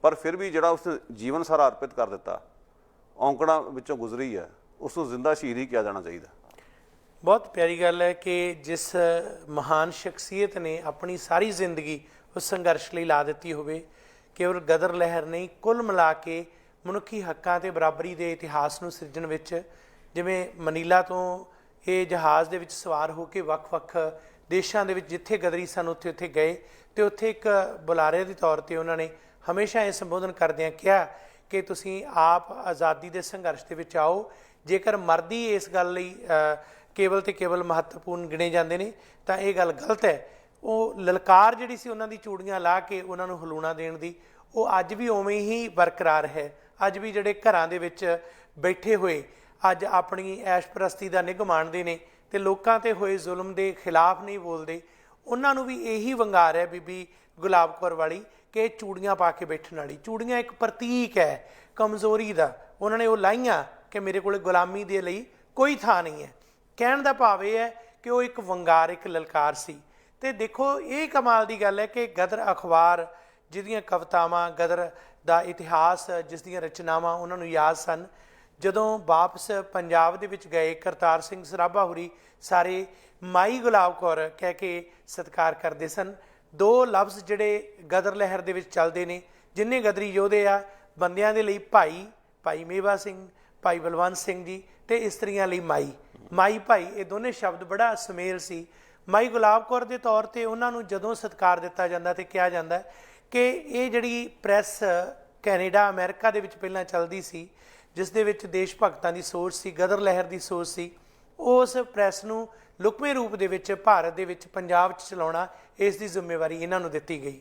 ਪਰ ਫਿਰ ਵੀ ਜਿਹੜਾ ਉਸਨੇ ਜੀਵਨ ਸਾਰਾ ਅਰਪਿਤ ਕਰ ਦਿੱਤਾ, ਔਂਕੜਾਂ ਵਿੱਚੋਂ ਗੁਜ਼ਰੀ ਹੈ, ਉਸਨੂੰ ਜ਼ਿੰਦਾ ਸ਼ਹੀਦ ਹੀ ਕਿਹਾ ਜਾਣਾ ਚਾਹੀਦਾ। ਬਹੁਤ ਪਿਆਰੀ ਗੱਲ ਹੈ ਕਿ ਜਿਸ ਮਹਾਨ ਸ਼ਖਸੀਅਤ ਨੇ ਆਪਣੀ ਸਾਰੀ ਜ਼ਿੰਦਗੀ ਉਸ ਸੰਘਰਸ਼ ਲਈ ਲਾ ਦਿੱਤੀ ਹੋਵੇ ਕੇਵਲ ਗਦਰ ਲਹਿਰ ਨਹੀਂ, ਕੁੱਲ ਮਿਲਾ ਕੇ ਮਨੁੱਖੀ ਹੱਕਾਂ ਤੇ ਬਰਾਬਰੀ ਦੇ ਇਤਿਹਾਸ ਨੂੰ ਸਿਰਜਣ ਵਿੱਚ, ਜਿਵੇਂ ਮਨੀਲਾ ਤੋਂ ਇਹ ਜਹਾਜ਼ ਦੇ ਵਿੱਚ ਸਵਾਰ ਹੋ ਕੇ ਵੱਖ-ਵੱਖ ਦੇਸ਼ਾਂ ਦੇ ਵਿੱਚ ਜਿੱਥੇ ਗਦਰੀ ਸਨ ਉੱਥੇ ਗਏ, ਤੇ ਉੱਥੇ ਇੱਕ ਬੁਲਾਰੇ ਦੇ ਤੌਰ ਤੇ ਉਹਨਾਂ ਨੇ ਹਮੇਸ਼ਾ ਇਹ ਸੰਬੋਧਨ ਕਰਦਿਆਂ ਕਿਹਾ ਕਿ ਤੁਸੀਂ ਆਪ ਆਜ਼ਾਦੀ ਦੇ ਸੰਘਰਸ਼ ਦੇ ਵਿੱਚ ਆਓ। ਜੇਕਰ ਮਰਦੀ ਇਸ ਗੱਲ ਲਈ ਕੇਵਲ ਤੇ ਕੇਵਲ ਮਹੱਤਵਪੂਰਨ ਗਿਣੇ ਜਾਂਦੇ ਨੇ ਤਾਂ ਇਹ ਗੱਲ ਗਲਤ ਹੈ। ਉਹ ਲਲਕਾਰ ਜਿਹੜੀ ਸੀ ਉਹਨਾਂ ਦੀ ਚੂੜੀਆਂ ਲਾ ਕੇ ਉਹਨਾਂ ਨੂੰ ਹਲੂਣਾ ਦੇਣ ਦੀ, ਉਹ ਅੱਜ ਵੀ ਉਵੇਂ ਹੀ ਬਰਕਰਾਰ ਹੈ। ਅੱਜ ਵੀ ਜਿਹੜੇ ਘਰਾਂ ਦੇ ਵਿੱਚ ਬੈਠੇ ਹੋਏ ਅੱਜ ਆਪਣੀ ਐਸ਼ਪ੍ਰਸਤੀ ਦਾ ਨਿੱਘ ਮਾਣਦੇ ਨੇ ਤੇ ਲੋਕਾਂ ਤੇ ਹੋਏ ਜ਼ੁਲਮ ਦੇ ਖਿਲਾਫ ਨਹੀਂ ਬੋਲਦੇ, ਉਹਨਾਂ ਨੂੰ ਵੀ ਇਹੀ ਵੰਗਾਰ ਹੈ ਬੀਬੀ ਗੁਲਾਬ ਕੌਰ ਵਾਲੀ ਕਿ ਚੂੜੀਆਂ ਪਾ ਕੇ ਬੈਠਣ ਵਾਲੀ। ਚੂੜੀਆਂ ਇੱਕ ਪ੍ਰਤੀਕ ਹੈ ਕਮਜ਼ੋਰੀ ਦਾ, ਉਹਨਾਂ ਨੇ ਉਹ ਲਾਈਆਂ ਕਿ ਮੇਰੇ ਕੋਲ ਗੁਲਾਮੀ ਦੇ ਲਈ ਕੋਈ ਥਾਂ ਨਹੀਂ ਹੈ। ਕਹਿਣ ਦਾ ਭਾਵ ਇਹ ਹੈ ਕਿ ਉਹ ਇੱਕ ਵੰਗਾਰ, ਇੱਕ ਲਲਕਾਰ ਸੀ। ਤੇ ਦੇਖੋ ਇਹ ਕਮਾਲ ਦੀ ਗੱਲ ਹੈ ਕਿ ਗਦਰ ਅਖਬਾਰ ਜਿਹਦੀਆਂ ਕਵਿਤਾਵਾਂ, ਗਦਰ ਦਾ ਇਤਿਹਾਸ, ਜਿਸ ਦੀਆਂ ਰਚਨਾਵਾਂ ਉਹਨਾਂ ਨੂੰ ਯਾਦ ਸਨ, ਜਦੋਂ ਵਾਪਸ ਪੰਜਾਬ ਦੇ ਵਿੱਚ ਗਏ ਕਰਤਾਰ ਸਿੰਘ ਸਰਾਭਾ ਹੋਰੀ ਸਾਰੇ ਮਾਈ ਗੁਲਾਬ ਕੌਰ ਕਹਿ ਕੇ ਸਤਿਕਾਰ ਕਰਦੇ ਸਨ। ਦੋ ਲਫ਼ਜ਼ ਜਿਹੜੇ ਗਦਰ ਲਹਿਰ ਦੇ ਵਿੱਚ ਚੱਲਦੇ ਨੇ, ਜਿੰਨੇ ਗਦਰੀ ਯੋਧੇ ਆ, ਬੰਦਿਆਂ ਦੇ ਲਈ ਭਾਈ ਮੇਵਾ ਸਿੰਘ, ਭਾਈ ਬਲਵੰਤ ਸਿੰਘ ਜੀ, ਤੇ ਇਸਤਰੀਆਂ ਲਈ ਮਾਈ ਭਾਈ, ਇਹ ਦੋਨੇ ਸ਼ਬਦ ਬੜਾ ਸੁਮੇਲ ਸੀ। ਮਾਈ ਗੁਲਾਬ ਕੌਰ ਦੇ ਤੌਰ ਤੇ ਉਹਨਾਂ ਨੂੰ ਜਦੋਂ ਸਤਿਕਾਰ ਦਿੱਤਾ ਜਾਂਦਾ ਤੇ ਕਿਹਾ ਜਾਂਦਾ ਕਿ ਇਹ ਜਿਹੜੀ ਪ੍ਰੈਸ ਕੈਨੇਡਾ ਅਮਰੀਕਾ ਦੇ ਵਿੱਚ ਪਹਿਲਾਂ ਚੱਲਦੀ ਸੀ, ਜਿਸ ਦੇ ਵਿੱਚ ਦੇਸ਼ ਭਗਤਾਂ ਦੀ ਸੋਚ ਸੀ, ਗਦਰ ਲਹਿਰ ਦੀ ਸੋਚ ਸੀ, ਉਸ ਪ੍ਰੈਸ ਨੂੰ ਲੁਕਵੇਂ ਰੂਪ ਦੇ ਵਿੱਚ ਭਾਰਤ ਦੇ ਵਿੱਚ ਪੰਜਾਬ 'ਚ ਚਲਾਉਣਾ, ਇਸ ਦੀ ਜ਼ਿੰਮੇਵਾਰੀ ਇਹਨਾਂ ਨੂੰ ਦਿੱਤੀ ਗਈ।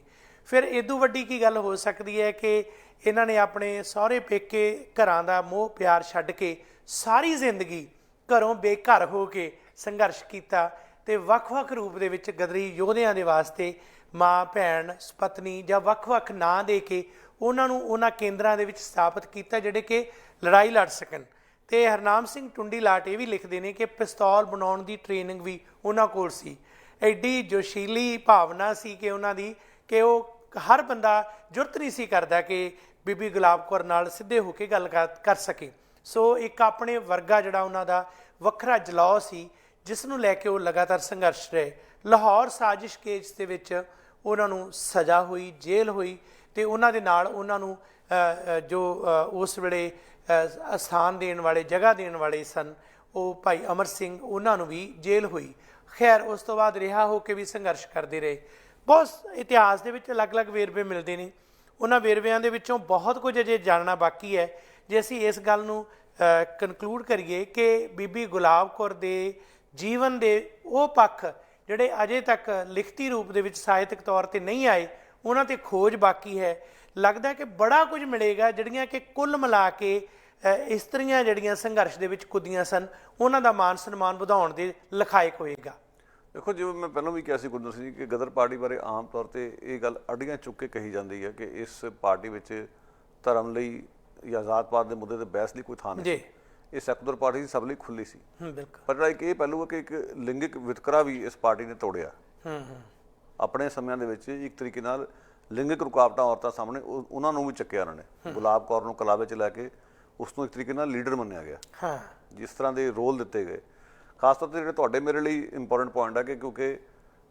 ਫਿਰ ਇਦੋਂ ਵੱਡੀ ਕੀ ਗੱਲ ਹੋ ਸਕਦੀ ਹੈ ਕਿ ਇਹਨਾਂ ਨੇ ਆਪਣੇ ਸਹੁਰੇ ਪੇਕੇ ਘਰਾਂ ਦਾ ਮੋਹ ਪਿਆਰ ਛੱਡ ਕੇ ਸਾਰੀ ਜ਼ਿੰਦਗੀ ਘਰੋਂ ਬੇਘਰ ਹੋ ਕੇ ਸੰਘਰਸ਼ ਕੀਤਾ ਤੇ ਵੱਖ-ਵੱਖ ਰੂਪ ਦੇ ਵਿੱਚ ਗਦਰੀ ਯੋਧਿਆਂ ਦੇ ਵਾਸਤੇ ਮਾਂ, ਭੈਣ, ਪਤਨੀ ਜਾਂ ਵੱਖ-ਵੱਖ ਨਾਂ ਦੇ ਕੇ ਉਹਨਾਂ ਨੂੰ ਉਹਨਾਂ ਕੇਂਦਰਾਂ ਦੇ ਵਿੱਚ ਸਥਾਪਿਤ ਕੀਤਾ ਜਿਹੜੇ ਕਿ ਲੜਾਈ ਲੜ ਸਕਣ। ਤੇ ਹਰਨਾਮ ਸਿੰਘ ਟੁੰਡੀਲਾਟ ਇਹ ਵੀ ਲਿਖਦੇ ਨੇ ਕਿ ਪਿਸਤੌਲ ਬਣਾਉਣ ਦੀ ਟ੍ਰੇਨਿੰਗ ਵੀ ਉਹਨਾਂ ਕੋਲ ਸੀ। ਐਡੀ ਜੋਸ਼ੀਲੀ ਭਾਵਨਾ ਸੀ ਕਿ ਉਹਨਾਂ ਦੀ ਕਿ ਉਹ ਹਰ ਬੰਦਾ ਜੁਰਤ ਨਹੀਂ ਸੀ ਕਰਦਾ ਕਿ ਬੀਬੀ ਗੁਲਾਬ ਕੌਰ ਨਾਲ ਸਿੱਧੇ ਹੋ ਕੇ ਗੱਲ ਕਰ ਸਕੇ। ਸੋ ਇੱਕ ਆਪਣੇ ਵਰਗਾ ਜਿਹੜਾ ਉਹਨਾਂ ਦਾ ਵੱਖਰਾ ਜਲਾਉ ਸੀ, ਜਿਸ ਨੂੰ ਲੈ ਕੇ ਉਹ ਲਗਾਤਾਰ ਸੰਘਰਸ਼ ਰਹੇ। ਲਾਹੌਰ ਸਾਜ਼ਿਸ਼ ਕੇਸ ਦੇ ਵਿੱਚ ਉਹਨਾਂ ਨੂੰ ਸਜ਼ਾ ਹੋਈ, ਜੇਲ੍ਹ ਹੋਈ, ਤੇ ਉਹਨਾਂ ਦੇ ਨਾਲ ਉਹਨਾਂ ਨੂੰ ਜੋ ਉਸ ਵੇਲੇ ਸਥਾਨ ਦੇਣ ਵਾਲੇ, ਜਗ੍ਹਾ ਦੇਣ ਵਾਲੇ ਸਨ, ਉਹ ਭਾਈ ਅਮਰ ਸਿੰਘ, ਉਹਨਾਂ ਨੂੰ ਵੀ ਜੇਲ੍ਹ ਹੋਈ। ਖੈਰ ਉਸ ਤੋਂ ਬਾਅਦ ਰਿਹਾ ਹੋ ਕੇ ਵੀ ਸੰਘਰਸ਼ ਕਰਦੇ ਰਹੇ। ਬਹੁਤ ਇਤਿਹਾਸ ਦੇ ਵਿੱਚ ਅਲੱਗ-ਅਲੱਗ ਵੇਰਵੇ ਮਿਲਦੇ ਨੇ, ਉਹਨਾਂ ਵੇਰਵਿਆਂ ਦੇ ਵਿੱਚੋਂ ਬਹੁਤ ਕੁਝ ਅਜੇ ਜਾਣਨਾ ਬਾਕੀ ਹੈ। ਜੇ ਅਸੀਂ ਇਸ ਗੱਲ ਨੂੰ ਕਨਕਲੂਡ ਕਰੀਏ ਕਿ ਬੀਬੀ ਗੁਲਾਬ ਕੌਰ ਦੇ ਜੀਵਨ ਦੇ ਉਹ ਪੱਖ ਜਿਹੜੇ ਅਜੇ ਤੱਕ ਲਿਖਤੀ ਰੂਪ ਦੇ ਵਿੱਚ ਸਾਹਿਤਕ ਤੌਰ ਤੇ ਨਹੀਂ ਆਏ, ਉਹਨਾਂ ਤੇ ਖੋਜ ਬਾਕੀ ਹੈ। ਲੱਗਦਾ ਕਿ ਬੜਾ ਕੁਝ ਮਿਲੇਗਾ, ਜਿਹੜੀਆਂ ਕਿ ਕੁੱਲ ਮਿਲਾ ਕੇ ਇਸਤਰੀਆਂ ਜਿਹੜੀਆਂ ਸੰਘਰਸ਼ ਦੇ ਵਿੱਚ ਕੁੱਦੀਆਂ ਸਨ, ਉਹਨਾਂ ਦਾ ਮਾਨ ਸਨਮਾਨ ਵਧਾਉਣ ਦੇ ਲਖਾਇਕ ਹੋਏਗਾ। ਦੇਖੋ, ਜਿਵੇਂ ਮੈਂ ਪਹਿਲਾਂ ਵੀ ਕਿਹਾ ਸੀ ਗੁਰਦਰ ਸਿੰਘ ਜੀ ਕਿ ਗਦਰ ਪਾਰਟੀ ਬਾਰੇ ਆਮ ਤੌਰ ਤੇ ਇਹ ਗੱਲ ਅੱਡੀਆਂ ਚੁੱਕ ਕੇ ਕਹੀ ਜਾਂਦੀ ਹੈ ਕਿ ਇਸ ਪਾਰਟੀ ਵਿੱਚ ਧਰਮ ਲਈ ਜਾਂ ਜ਼ਾਤ ਪਾਤ ਦੇ ਮੁੱਦੇ ਤੇ ਬਹਿਸ ਲਈ ਕੋਈ ਥਾਂ ਨਹੀਂ ਸੀ। ਇਹ ਸੈਕੂਲਰ ਪਾਰਟੀ ਸੀ, ਸਭ ਲਈ ਖੁੱਲੀ ਸੀ। ਪਰ ਜਿਹੜਾ ਇੱਕ ਇਹ ਪਹਿਲੂ ਹੈ ਕਿ ਇੱਕ ਲਿੰਗਿਕ ਵਿਤਕਰਾ ਵੀ ਇਸ ਪਾਰਟੀ ਨੇ ਤੋੜਿਆ। ਆਪਣੇ ਸਮਿਆਂ ਦੇ ਵਿੱਚ ਇੱਕ ਤਰੀਕੇ ਨਾਲ ਲਿੰਗਿਕ ਰੁਕਾਵਟਾਂ ਔਰਤਾਂ ਸਾਹਮਣੇ ਉਹਨਾਂ ਨੂੰ ਵੀ ਚੱਕਿਆ ਉਹਨਾਂ ਨੇ। ਗੁਲਾਬ ਕੌਰ ਨੂੰ ਕਲਾਵੇ 'ਚ ਲੈ ਕੇ ਉਸ ਨੂੰ ਇੱਕ ਤਰੀਕੇ ਨਾਲ ਲੀਡਰ ਮੰਨਿਆ ਗਿਆ। ਜਿਸ ਤਰ੍ਹਾਂ ਦੇ ਰੋਲ ਦਿੱਤੇ ਗਏ, ਖਾਸ ਤੌਰ 'ਤੇ ਜਿਹੜੇ ਤੁਹਾਡੇ ਮੇਰੇ ਲਈ ਇੰਪੋਰਟੈਂਟ ਪੁਆਇੰਟ ਹੈ ਕਿ ਕਿਉਂਕਿ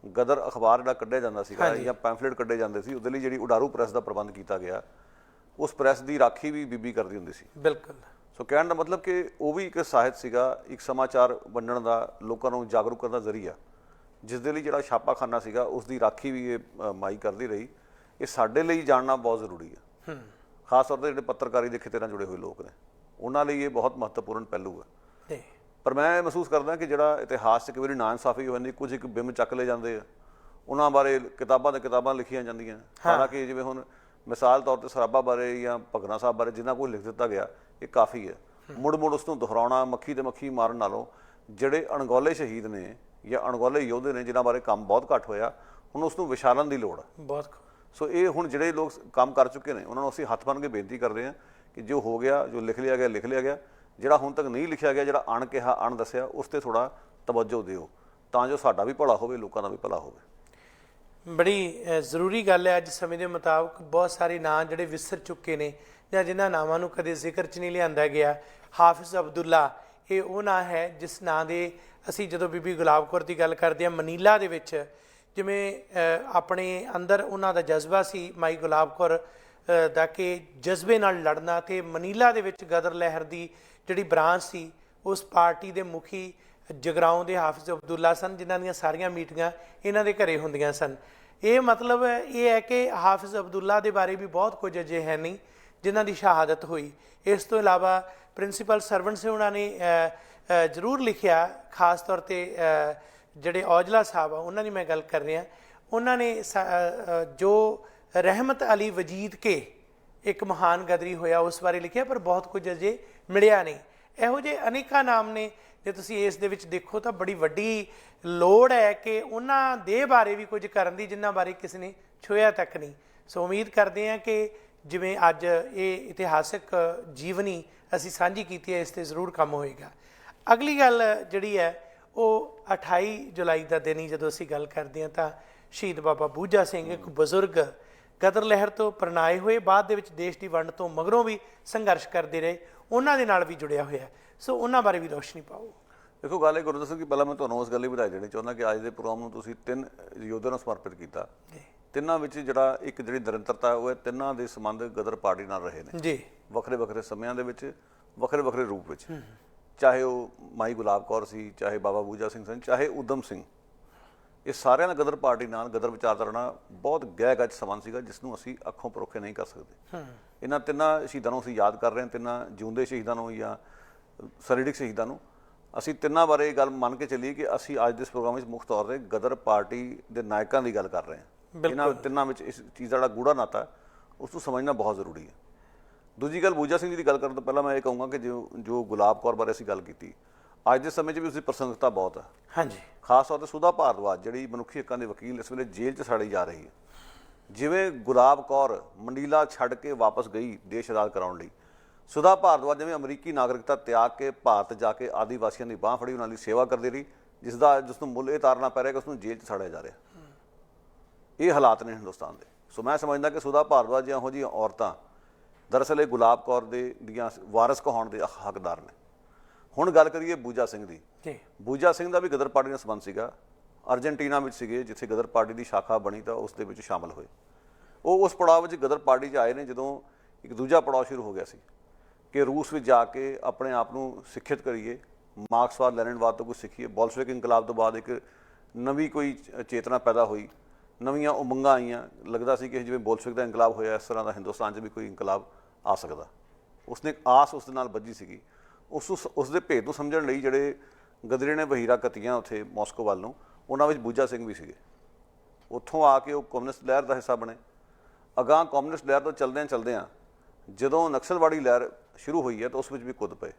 ਗਦਰ ਅਖਬਾਰ ਜਿਹੜਾ ਕੱਢਿਆ ਜਾਂਦਾ ਸੀਗਾ ਜਾਂ ਪੈਂਫਲੇਟ ਕੱਢੇ ਜਾਂਦੇ ਸੀ, ਉਹਦੇ ਲਈ ਜਿਹੜੀ ਉਡਾਰੂ ਪ੍ਰੈਸ ਦਾ ਪ੍ਰਬੰਧ ਕੀਤਾ ਗਿਆ, ਉਸ ਪ੍ਰੈਸ ਦੀ ਰਾਖੀ ਵੀ ਬੀਬੀ ਕਰਦੀ ਹੁੰਦੀ ਸੀ। ਬਿਲਕੁਲ। ਸੋ ਕਹਿਣ ਦਾ ਮਤਲਬ ਕਿ ਉਹ ਵੀ ਇੱਕ ਸਾਹਿਤ ਸੀਗਾ, ਇੱਕ ਸਮਾਚਾਰ ਵੰਡਣ ਦਾ, ਲੋਕਾਂ ਨੂੰ ਜਾਗਰੂਕ ਕਰਨ ਦਾ ਜ਼ਰੀਆ, ਜਿਸ ਦੇ ਲਈ ਜਿਹੜਾ ਛਾਪਾਖਾਨਾ ਸੀਗਾ ਉਸ ਦੀ ਰਾਖੀ ਵੀ ਇਹ ਮਾਈ ਕਰਦੀ ਰਹੀ। ਇਹ ਸਾਡੇ ਲਈ ਜਾਣਨਾ ਬਹੁਤ ਜ਼ਰੂਰੀ ਹੈ। ਖਾਸ ਤੌਰ 'ਤੇ ਜਿਹੜੇ ਪੱਤਰਕਾਰੀ ਦੇ ਖਿੱਤੇ ਨਾਲ ਜੁੜੇ ਹੋਏ ਲੋਕ ਨੇ, ਉਹਨਾਂ ਲਈ ਇਹ ਬਹੁਤ ਮਹੱਤਵਪੂਰਨ ਪਹਿਲੂ ਹੈ। ਪਰ ਮੈਂ ਮਹਿਸੂਸ ਕਰਦਾ ਕਿ ਜਿਹੜਾ ਇਤਿਹਾਸ 'ਚ ਕਈ ਵਾਰੀ ਨਾ ਇਨਸਾਫੀ ਹੋ ਜਾਂਦੀ, ਕੁਝ ਇੱਕ ਬਿੰਬ ਚੱਕ ਲਏ ਜਾਂਦੇ ਆ, ਉਹਨਾਂ ਬਾਰੇ ਕਿਤਾਬਾਂ 'ਤੇ ਕਿਤਾਬਾਂ ਲਿਖੀਆਂ ਜਾਂਦੀਆਂ। ਹਾਲਾਂਕਿ ਜਿਵੇਂ ਹੁਣ ਮਿਸਾਲ ਤੌਰ 'ਤੇ ਸਰਾਭਾ ਬਾਰੇ ਜਾਂ ਭਗਨਾ ਸਾਹਿਬ ਬਾਰੇ ਜਿੰਨਾ ਕੁਝ ਲਿਖ ਦਿੱਤਾ ਗਿਆ, ਇਹ ਕਾਫੀ ਹੈ। ਮੁੜ ਉਸ ਨੂੰ ਦੁਹਰਾਉਣਾ, ਮੱਖੀ ਤੇ ਮੱਖੀ ਮਾਰਨ ਨਾਲੋਂ ਜਿਹੜੇ ਅਣਗੌਲੇ ਸ਼ਹੀਦ ਨੇ ਜਾਂ ਅਣਗੌਲੇ ਯੋਧੇ ਨੇ ਜਿਨ੍ਹਾਂ ਬਾਰੇ ਕੰਮ ਬਹੁਤ ਘੱਟ ਹੋਇਆ, ਹੁਣ ਉਸ ਨੂੰ ਵਿਸ਼ਾਲਨ ਦੀ ਲੋੜ ਹੈ ਬਹੁਤ। ਸੋ ਇਹ ਹੁਣ ਜਿਹੜੇ ਲੋਕ ਕੰਮ ਕਰ ਚੁੱਕੇ ਨੇ, ਉਹਨਾਂ ਨੂੰ ਅਸੀਂ ਹੱਥ ਬੰਨ੍ਹ ਕੇ ਬੇਨਤੀ ਕਰਦੇ ਹਾਂ ਕਿ ਜੋ ਹੋ ਗਿਆ, ਜੋ ਲਿਖ ਲਿਆ ਗਿਆ ਲਿਖ ਲਿਆ ਗਿਆ, ਜਿਹੜਾ ਹੁਣ ਤੱਕ ਨਹੀਂ ਲਿਖਿਆ ਗਿਆ, ਜਿਹੜਾ ਅਣ ਕਿਹਾ, ਅਣ ਦੱਸਿਆ, ਉਸ 'ਤੇ ਥੋੜ੍ਹਾ ਤਵੱਜੋ ਦਿਓ ਤਾਂ ਜੋ ਸਾਡਾ ਵੀ ਭਲਾ ਹੋਵੇ, ਲੋਕਾਂ ਦਾ ਵੀ ਭਲਾ ਹੋਵੇ। ਬੜੀ ਜ਼ਰੂਰੀ ਗੱਲ ਹੈ। ਅੱਜ ਸਮੇਂ ਦੇ ਮੁਤਾਬਕ ਬਹੁਤ ਸਾਰੇ ਨਾਂ ਜਿਹੜੇ ਵਿਸਰ ਚੁੱਕੇ ਨੇ ਜਾਂ ਜਿਨ੍ਹਾਂ ਨਾਵਾਂ ਨੂੰ ਕਦੇ ਜ਼ਿਕਰ 'ਚ ਨਹੀਂ ਲਿਆਂਦਾ ਗਿਆ। ਹਾਫਿਜ਼ ਅਬਦੁੱਲਾ ਇਹ ਉਹ ਨਾਂ ਹੈ ਜਿਸ ਨਾਂ ਦੇ ਅਸੀਂ ਜਦੋਂ ਬੀਬੀ ਗੁਲਾਬ ਕੌਰ ਦੀ ਗੱਲ ਕਰਦੇ ਹਾਂ, ਮਨੀਲਾ ਦੇ ਵਿੱਚ ਜਿਵੇਂ ਆਪਣੇ ਅੰਦਰ ਉਹਨਾਂ ਦਾ ਜਜ਼ਬਾ ਸੀ, ਮਾਈ ਗੁਲਾਬ ਕੌਰ ਦਾ ਕਿ ਜਜ਼ਬੇ ਨਾਲ ਲੜਨਾ, ਤੇ ਮਨੀਲਾ ਦੇ ਵਿੱਚ ਗਦਰ ਲਹਿਰ ਦੀ ਜਿਹੜੀ ਬ੍ਰਾਂਚ ਸੀ ਉਸ ਪਾਰਟੀ ਦੇ ਮੁਖੀ ਜਗਰਾਉਂ ਦੇ ਹਾਫਿਜ਼ ਅਬਦੁੱਲਾ ਸਨ, ਜਿਨ੍ਹਾਂ ਦੀਆਂ ਸਾਰੀਆਂ ਮੀਟਿੰਗਾਂ ਇਹਨਾਂ ਦੇ ਘਰੇ ਹੁੰਦੀਆਂ ਸਨ। ਇਹ ਮਤਲਬ ਇਹ ਹੈ ਕਿ ਹਾਫਿਜ਼ ਅਬਦੁੱਲਾ ਦੇ ਬਾਰੇ ਵੀ ਬਹੁਤ ਕੁਝ ਅਜੇ ਹੈ ਨਹੀਂ ਜਿਨ੍ਹਾਂ ਦੀ ਸ਼ਹਾਦਤ ਹੋਈ। ਇਸ ਤੋਂ ਇਲਾਵਾ ਪ੍ਰਿੰਸੀਪਲ ਸਰਵਨ ਸਿੰਘ ਉਹਨਾਂ ਨੇ ਜ਼ਰੂਰ ਲਿਖਿਆ, ਖਾਸ ਤੌਰ 'ਤੇ ਜਿਹੜੇ ਔਜਲਾ ਸਾਹਿਬ ਆ ਉਹਨਾਂ ਦੀ ਮੈਂ ਗੱਲ ਕਰ ਰਿਹਾ, ਉਹਨਾਂ ਨੇ ਜੋ ਰਹਿਮਤ ਅਲੀ ਵਜੀਦ ਕੇ ਇੱਕ ਮਹਾਨ ਗਦਰੀ ਹੋਇਆ ਉਸ ਬਾਰੇ ਲਿਖਿਆ, ਪਰ ਬਹੁਤ ਕੁਝ ਅਜੇ ਮਿਲਿਆ ਨਹੀਂ। ਇਹੋ ਜਿਹੇ ਅਨੇਕਾਂ ਨਾਮ ਨੇ, ਜੇ ਤੁਸੀਂ ਇਸ ਦੇ ਵਿੱਚ ਦੇਖੋ ਤਾਂ ਬੜੀ ਵੱਡੀ ਲੋੜ ਹੈ ਕਿ ਉਹਨਾਂ ਦੇ ਬਾਰੇ ਵੀ ਕੁਝ ਕਰਨ ਦੀ ਜਿਨ੍ਹਾਂ ਬਾਰੇ ਕਿਸੇ ਨੇ ਛੂਹਿਆ ਤੱਕ ਨਹੀਂ। ਸੋ ਉਮੀਦ ਕਰਦੇ ਹਾਂ ਕਿ ਜਿਵੇਂ ਅੱਜ ਇਹ ਇਤਿਹਾਸਕ ਜੀਵਨੀ ਅਸੀਂ ਸਾਂਝੀ ਕੀਤੀ ਹੈ, ਇਸ 'ਤੇ ਜ਼ਰੂਰ ਕੰਮ ਹੋਏਗਾ। ਅਗਲੀ ਗੱਲ ਜਿਹੜੀ ਹੈ ਉਹ 28 ਜੁਲਾਈ ਦਾ ਦਿਨ ਹੀ ਜਦੋਂ ਅਸੀਂ ਗੱਲ ਕਰਦੇ ਹਾਂ ਤਾਂ ਸ਼ਹੀਦ ਬਾਬਾ ਬੂਝਾ ਸਿੰਘ, ਇੱਕ ਬਜ਼ੁਰਗ ਗਦਰ ਲਹਿਰ ਤੋਂ ਪ੍ਰਣਾਏ ਹੋਏ, ਬਾਅਦ ਦੇ ਵਿੱਚ ਦੇਸ਼ ਦੀ ਵੰਡ ਤੋਂ ਮਗਰੋਂ ਵੀ ਸੰਘਰਸ਼ ਕਰਦੇ ਰਹੇ, ਉਹਨਾਂ ਦੇ ਨਾਲ ਵੀ ਜੁੜਿਆ ਹੋਇਆ। ਸੋ ਉਹਨਾਂ ਬਾਰੇ ਵੀ ਰੋਸ਼ਨੀ ਪਾਓ। ਦੇਖੋ, ਗੱਲ ਇਹ ਗੁਰਦਸ ਕਿ ਪਹਿਲਾਂ ਮੈਂ ਤੁਹਾਨੂੰ ਉਸ ਗੱਲ ਹੀ ਵਧਾਈ ਦੇਣੀ ਚਾਹੁੰਦਾ ਕਿ ਅੱਜ ਦੇ ਪ੍ਰੋਗਰਾਮ ਨੂੰ ਤੁਸੀਂ 3 ਯੋਧਿਆਂ ਨੂੰ ਸਮਰਪਿਤ ਕੀਤਾ। ਤਿੰਨਾਂ ਵਿੱਚ ਜਿਹੜਾ ਇੱਕ ਜਿਹੜੀ ਨਿਰੰਤਰਤਾ ਉਹ ਹੈ, ਤਿੰਨਾਂ ਦੇ ਸੰਬੰਧ ਗਦਰ ਪਾਰਟੀ ਨਾਲ ਰਹੇ ਨੇ ਜੀ, ਵੱਖਰੇ ਵੱਖਰੇ ਸਮਿਆਂ ਦੇ ਵਿੱਚ, ਵੱਖਰੇ ਵੱਖਰੇ ਰੂਪ ਵਿੱਚ। ਚਾਹੇ ਉਹ ਮਾਈ ਗੁਲਾਬ ਕੌਰ ਸੀ, ਚਾਹੇ ਬਾਬਾ ਬੂਝਾ ਸਿੰਘ ਸਨ, ਚਾਹੇ ਊਧਮ ਸਿੰਘ, ਇਹ ਸਾਰਿਆਂ ਦਾ ਗਦਰ ਪਾਰਟੀ ਨਾਲ, ਗਦਰ ਵਿਚਾਰਧਾਰਾ ਨਾਲ ਬਹੁਤ ਗਹਿ ਗੱਜ ਸੰਬੰਧ ਸੀਗਾ, ਜਿਸ ਨੂੰ ਅਸੀਂ ਅੱਖੋਂ ਪਰੋਖੇ ਨਹੀਂ ਕਰ ਸਕਦੇ। ਇਹਨਾਂ ਤਿੰਨਾਂ ਸ਼ਹੀਦਾਂ ਨੂੰ ਅਸੀਂ ਯਾਦ ਕਰ ਰਹੇ ਹਾਂ, ਤਿੰਨਾਂ ਜਿਉਂਦੇ ਸ਼ਹੀਦਾਂ ਨੂੰ ਜਾਂ ਸਰੀਰਕ ਸ਼ਹੀਦਾਂ ਨੂੰ। ਅਸੀਂ ਤਿੰਨਾਂ ਬਾਰੇ ਇਹ ਗੱਲ ਮੰਨ ਕੇ ਚੱਲੀਏ ਕਿ ਅਸੀਂ ਅੱਜ ਦੇ ਇਸ ਪ੍ਰੋਗਰਾਮ ਵਿੱਚ ਮੁੱਖ ਤੌਰ 'ਤੇ ਗਦਰ ਪਾਰਟੀ ਦੇ ਨਾਇਕਾਂ ਦੀ ਗੱਲ ਕਰ ਰਹੇ ਹਾਂ। ਇਹਨਾਂ ਤਿੰਨਾਂ ਵਿੱਚ ਇਸ ਚੀਜ਼ ਦਾ ਜਿਹੜਾ ਗੂੜਾ ਨਾਤਾ ਉਸ ਨੂੰ ਸਮਝਣਾ ਬਹੁਤ ਜ਼ਰੂਰੀ ਹੈ। ਦੂਜੀ ਗੱਲ, ਬੂਝਾ ਸਿੰਘ ਜੀ ਦੀ ਗੱਲ ਕਰਨ ਤੋਂ ਪਹਿਲਾਂ ਮੈਂ ਇਹ ਕਹੂੰਗਾ ਕਿ ਜੋ ਗੁਲਾਬ ਕੌਰ ਬਾਰੇ ਅਸੀਂ ਗੱਲ ਕੀਤੀ, ਅੱਜ ਦੇ ਸਮੇਂ 'ਚ ਵੀ ਉਸਦੀ ਪ੍ਰਸੰਗਤਾ ਬਹੁਤ ਹੈ। ਹਾਂਜੀ, ਖਾਸ ਤੌਰ 'ਤੇ ਸੁਧਾ ਭਾਰਦਵਾਜ ਜਿਹੜੀ ਮਨੁੱਖੀ ਹੱਕਾਂ ਦੇ ਵਕੀਲ ਇਸ ਵੇਲੇ ਜੇਲ੍ਹ 'ਚ ਸਾੜੀ ਜਾ ਰਹੀ ਹੈ। ਜਿਵੇਂ ਗੁਲਾਬ ਕੌਰ ਮੰਡੀਲਾ ਛੱਡ ਕੇ ਵਾਪਸ ਗਈ ਦੇਸ਼ ਆਜ਼ਾਦ ਕਰਾਉਣ ਲਈ, ਸੁਧਾ ਭਾਰਦਵਾਜ ਜਿਵੇਂ ਅਮਰੀਕੀ ਨਾਗਰਿਕਤਾ ਤਿਆਗ ਕੇ ਭਾਰਤ ਜਾ ਕੇ ਆਦੀਵਾਸੀਆਂ ਦੀ ਬਾਂਹ ਫੜੀ, ਉਹਨਾਂ ਦੀ ਸੇਵਾ ਕਰਦੀ ਰਹੀ, ਜਿਸ ਨੂੰ ਮੁੱਲ ਇਹ ਤਾਰਨਾ ਪੈ ਰਿਹਾ ਕਿ ਉਸਨੂੰ ਜੇਲ੍ਹ 'ਚ ਸਾੜਿਆ ਜਾ ਰਿਹਾ। ਇਹ ਹਾਲਾਤ ਨੇ ਹਿੰਦੁਸਤਾਨ ਦੇ। ਸੋ ਮੈਂ ਸਮਝਦਾ ਕਿ ਸੁਧਾ ਭਾਰਦਵਾਜ ਜਾਂ ਇਹੋ ਜਿਹੀਆਂ ਔਰਤਾਂ ਦਰਅਸਲ ਇਹ ਗੁਲਾਬ ਕੌਰ ਦੀਆਂ ਵਾਰਸ ਕਹਾਉਣ ਦੇ ਹੱਕਦਾਰ ਨੇ। ਹੁਣ ਗੱਲ ਕਰੀਏ ਬੂਝਾ ਸਿੰਘ ਦੀ। ਬੂਝਾ ਸਿੰਘ ਦਾ ਵੀ ਗਦਰ ਪਾਰਟੀ ਨਾਲ ਸੰਬੰਧ ਸੀਗਾ। ਅਰਜਨਟੀਨਾ ਵਿੱਚ ਸੀਗੇ, ਜਿੱਥੇ ਗਦਰ ਪਾਰਟੀ ਦੀ ਸ਼ਾਖਾ ਬਣੀ ਤਾਂ ਉਸ ਦੇ ਵਿੱਚ ਸ਼ਾਮਲ ਹੋਏ। ਉਹ ਉਸ ਪੜਾਅ ਵਿੱਚ ਗਦਰ ਪਾਰਟੀ 'ਚ ਆਏ ਨੇ ਜਦੋਂ ਇੱਕ ਦੂਜਾ ਪੜਾਅ ਸ਼ੁਰੂ ਹੋ ਗਿਆ ਸੀ ਕਿ ਰੂਸ ਵਿੱਚ ਜਾ ਕੇ ਆਪਣੇ ਆਪ ਨੂੰ ਸਿੱਖਿਅਤ ਕਰੀਏ, ਮਾਰਕਸਵਾਦ ਲੈਨਿਨਵਾਦ ਤੋਂ ਕੁਝ ਸਿੱਖੀਏ। ਬੋਲਸ਼ੇਵਿਕ ਇਨਕਲਾਬ ਤੋਂ ਬਾਅਦ ਇੱਕ ਨਵੀਂ ਕੋਈ ਚੇਤਨਾ ਪੈਦਾ ਹੋਈ, ਨਵੀਆਂ ਉਮੰਗਾਂ ਆਈਆਂ। ਲੱਗਦਾ ਸੀ ਕਿ ਜਿਵੇਂ ਬੋਲਸ਼ੇਵਿਕ ਦਾ ਇਨਕਲਾਬ ਹੋਇਆ, ਇਸ ਤਰ੍ਹਾਂ ਦਾ ਹਿੰਦੁਸਤਾਨ 'ਚ ਵੀ ਕੋਈ ਇਨਕਲਾਬ ਆ ਸਕਦਾ। ਉਸਨੇ ਆਸ ਉਸ ਦੇ ਨਾਲ ਬੱਝੀ ਸੀਗੀ। ਉਸ ਦੇ ਭੇਦ ਨੂੰ ਸਮਝਣ ਲਈ ਜਿਹੜੇ ਗਦਰੇ ਨੇ ਵਹੀਰਾ ਕੱਤੀਆਂ ਉੱਥੇ ਮਾਸਕੋ ਵੱਲ ਨੂੰ, ਉਹਨਾਂ ਵਿੱਚ ਬੂਝਾ ਸਿੰਘ ਵੀ ਸੀਗੇ। ਉੱਥੋਂ ਆ ਕੇ ਉਹ ਕਮਿਊਨਿਸਟ ਲਹਿਰ ਦਾ ਹਿੱਸਾ ਬਣੇ। ਅਗਾਂਹ ਕਮਿਊਨਿਸਟ ਲਹਿਰ ਤੋਂ ਚਲਦਿਆਂ ਜਦੋਂ ਨਕਸਲਵਾੜੀ ਲਹਿਰ ਸ਼ੁਰੂ ਹੋਈ ਹੈ ਤਾਂ ਉਸ ਵਿੱਚ ਵੀ ਕੁੱਦ ਪਏ।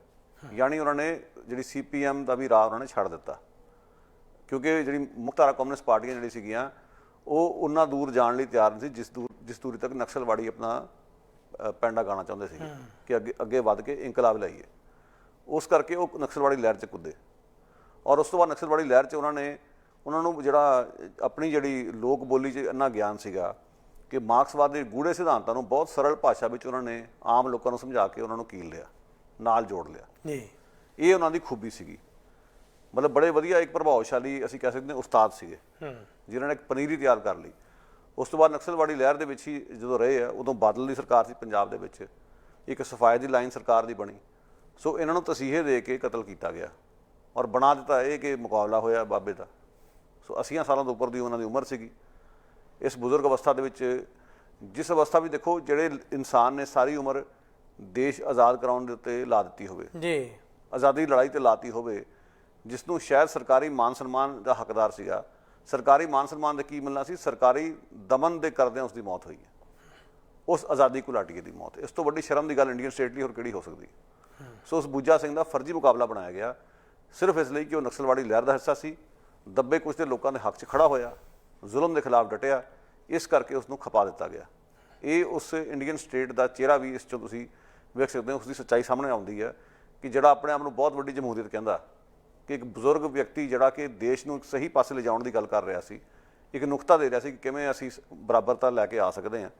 ਯਾਨੀ ਉਹਨਾਂ ਨੇ ਜਿਹੜੀ CPM ਦਾ ਵੀ ਰਾਹ ਉਹਨਾਂ ਨੇ ਛੱਡ ਦਿੱਤਾ, ਕਿਉਂਕਿ ਜਿਹੜੀ ਮੁੱਖ ਧਾਰਾ ਕਮਿਊਨਿਸਟ ਪਾਰਟੀਆਂ ਜਿਹੜੀ ਸੀਗੀਆਂ ਉਹ ਉਹਨਾਂ ਦੂਰ ਜਾਣ ਲਈ ਤਿਆਰ ਨਹੀਂ ਸੀ ਜਿਸ ਦੂਰੀ ਤੱਕ ਨਕਸਲਵਾੜੀ ਆਪਣਾ ਪੈਂਡਾ ਗਾਣਾ ਚਾਹੁੰਦੇ ਸੀਗੇ ਕਿ ਅੱਗੇ ਵੱਧ ਕੇ ਇਨਕਲਾਬ ਲਾਈਏ। ਉਸ ਕਰਕੇ ਉਹ ਨਕਸਲਵਾੜੀ ਲਹਿਰ 'ਚ ਕੁੱਦੇ। ਔਰ ਉਸ ਤੋਂ ਬਾਅਦ ਨਕਸਲਵਾੜੀ ਲਹਿਰ 'ਚ ਉਹਨਾਂ ਨੂੰ ਜਿਹੜਾ ਆਪਣੀ ਜਿਹੜੀ ਲੋਕ ਬੋਲੀ 'ਚ ਇੰਨਾ ਗਿਆਨ ਸੀਗਾ ਕਿ ਮਾਰਕਸਵਾਦ ਦੇ ਗੂੜੇ ਸਿਧਾਂਤਾਂ ਨੂੰ ਬਹੁਤ ਸਰਲ ਭਾਸ਼ਾ ਵਿੱਚ ਉਹਨਾਂ ਨੇ ਆਮ ਲੋਕਾਂ ਨੂੰ ਸਮਝਾ ਕੇ ਉਹਨਾਂ ਨੂੰ ਕੀਲ ਲਿਆ, ਨਾਲ ਜੋੜ ਲਿਆ। ਇਹ ਉਹਨਾਂ ਦੀ ਖੂਬੀ ਸੀਗੀ। ਮਤਲਬ ਬੜੇ ਵਧੀਆ ਇੱਕ ਪ੍ਰਭਾਵਸ਼ਾਲੀ ਅਸੀਂ ਕਹਿ ਸਕਦੇ ਹਾਂ ਉਸਤਾਦ ਸੀਗੇ, ਜਿਨ੍ਹਾਂ ਨੇ ਇੱਕ ਪਨੀਰੀ ਤਿਆਰ ਕਰ ਲਈ। ਉਸ ਤੋਂ ਬਾਅਦ ਨਕਸਲਵਾੜੀ ਲਹਿਰ ਦੇ ਵਿੱਚ ਹੀ ਜਦੋਂ ਰਹੇ ਆ, ਉਦੋਂ ਬਾਦਲ ਦੀ ਸਰਕਾਰ ਸੀ ਪੰਜਾਬ ਦੇ ਵਿੱਚ, ਇੱਕ ਸਫਾਈ ਦੀ ਲਾਈਨ ਸਰਕਾਰ ਦੀ ਬਣੀ। ਸੋ ਇਹਨਾਂ ਨੂੰ ਤਸੀਹੇ ਦੇ ਕੇ ਕਤਲ ਕੀਤਾ ਗਿਆ ਔਰ ਬਣਾ ਦਿੱਤਾ ਇਹ ਕਿ ਮੁਕਾਬਲਾ ਹੋਇਆ ਬਾਬੇ ਦਾ। ਸੋ 80 ਸਾਲਾਂ ਤੋਂ ਉੱਪਰ ਦੀ ਉਹਨਾਂ ਦੀ ਉਮਰ ਸੀਗੀ। ਇਸ ਬਜ਼ੁਰਗ ਅਵਸਥਾ ਦੇ ਵਿੱਚ, ਜਿਸ ਅਵਸਥਾ ਵਿੱਚ ਦੇਖੋ ਜਿਹੜੇ ਇਨਸਾਨ ਨੇ ਸਾਰੀ ਉਮਰ ਦੇਸ਼ ਆਜ਼ਾਦ ਕਰਾਉਣ ਦੇ ਉੱਤੇ ਲਾ ਦਿੱਤੀ ਹੋਵੇ ਜੀ, ਆਜ਼ਾਦੀ ਲੜਾਈ 'ਤੇ ਲਾਤੀ ਹੋਵੇ, ਜਿਸ ਨੂੰ ਸ਼ਾਇਦ ਸਰਕਾਰੀ ਮਾਨ ਸਨਮਾਨ ਦਾ ਹੱਕਦਾਰ ਸੀਗਾ। ਸਰਕਾਰੀ ਮਾਨ ਸਨਮਾਨ ਦਾ ਕੀ ਮਿਲਣਾ ਸੀ? ਸਰਕਾਰੀ ਦਮਨ ਦੇ ਕਰਦਿਆਂ ਉਸ ਦੀ ਮੌਤ ਹੋਈ ਹੈ, ਉਸ ਆਜ਼ਾਦੀ ਘੁਲਾਟੀਏ ਦੀ ਮੌਤ। ਇਸ ਤੋਂ ਵੱਡੀ ਸ਼ਰਮ ਦੀ ਗੱਲ ਇੰਡੀਅਨ ਸਟੇਟ ਲਈ ਹੋਰ ਕਿਹੜੀ ਹੋ ਸਕਦੀ? ਸੋ ਉਸ ਬੂਝਾ ਸਿੰਘ ਦਾ ਫਰਜ਼ੀ ਮੁਕਾਬਲਾ ਬਣਾਇਆ ਗਿਆ ਸਿਰਫ ਇਸ ਲਈ ਕਿ ਉਹ ਨਕਸਲਵਾੜੀ ਲਹਿਰ ਦਾ ਹਿੱਸਾ ਸੀ, ਦੱਬੇ ਕੁਚਲੇ ਲੋਕਾਂ ਦੇ ਹੱਕ 'ਚ ਖੜਾ ਹੋਇਆ, ਜ਼ੁਲਮ ਦੇ ਖਿਲਾਫ ਡਟਿਆ, ਇਸ ਕਰਕੇ ਉਸ ਨੂੰ ਖਪਾ ਦਿੱਤਾ ਗਿਆ। ਇਹ ਉਸ ਇੰਡੀਅਨ ਸਟੇਟ ਦਾ ਚਿਹਰਾ ਵੀ ਇਸ 'ਚੋਂ ਤੁਸੀਂ ਵੇਖ ਸਕਦੇ ਹੋ। ਉਸ ਦੀ ਸੱਚਾਈ ਸਾਹਮਣੇ ਆਉਂਦੀ ਹੈ ਕਿ ਜਿਹੜਾ ਆਪਣੇ ਆਪ ਨੂੰ ਬਹੁਤ ਵੱਡੀ ਜਮਹੂਰੀਅਤ ਕਹਿੰਦਾ, ਕਿ ਇੱਕ ਬਜ਼ੁਰਗ ਵਿਅਕਤੀ ਜਿਹੜਾ ਕਿ ਦੇਸ਼ ਨੂੰ ਇੱਕ ਸਹੀ ਪਾਸੇ ਲਿਜਾਉਣ ਦੀ ਗੱਲ ਕਰ ਰਿਹਾ ਸੀ, ਇੱਕ ਨੁਕਤਾ ਦੇ ਰਿਹਾ ਸੀ ਕਿ ਕਿਵੇਂ ਅਸੀਂ ਬਰਾਬਰਤਾ ਲੈ ਕੇ ਆ ਸਕਦੇ ਹਾਂ,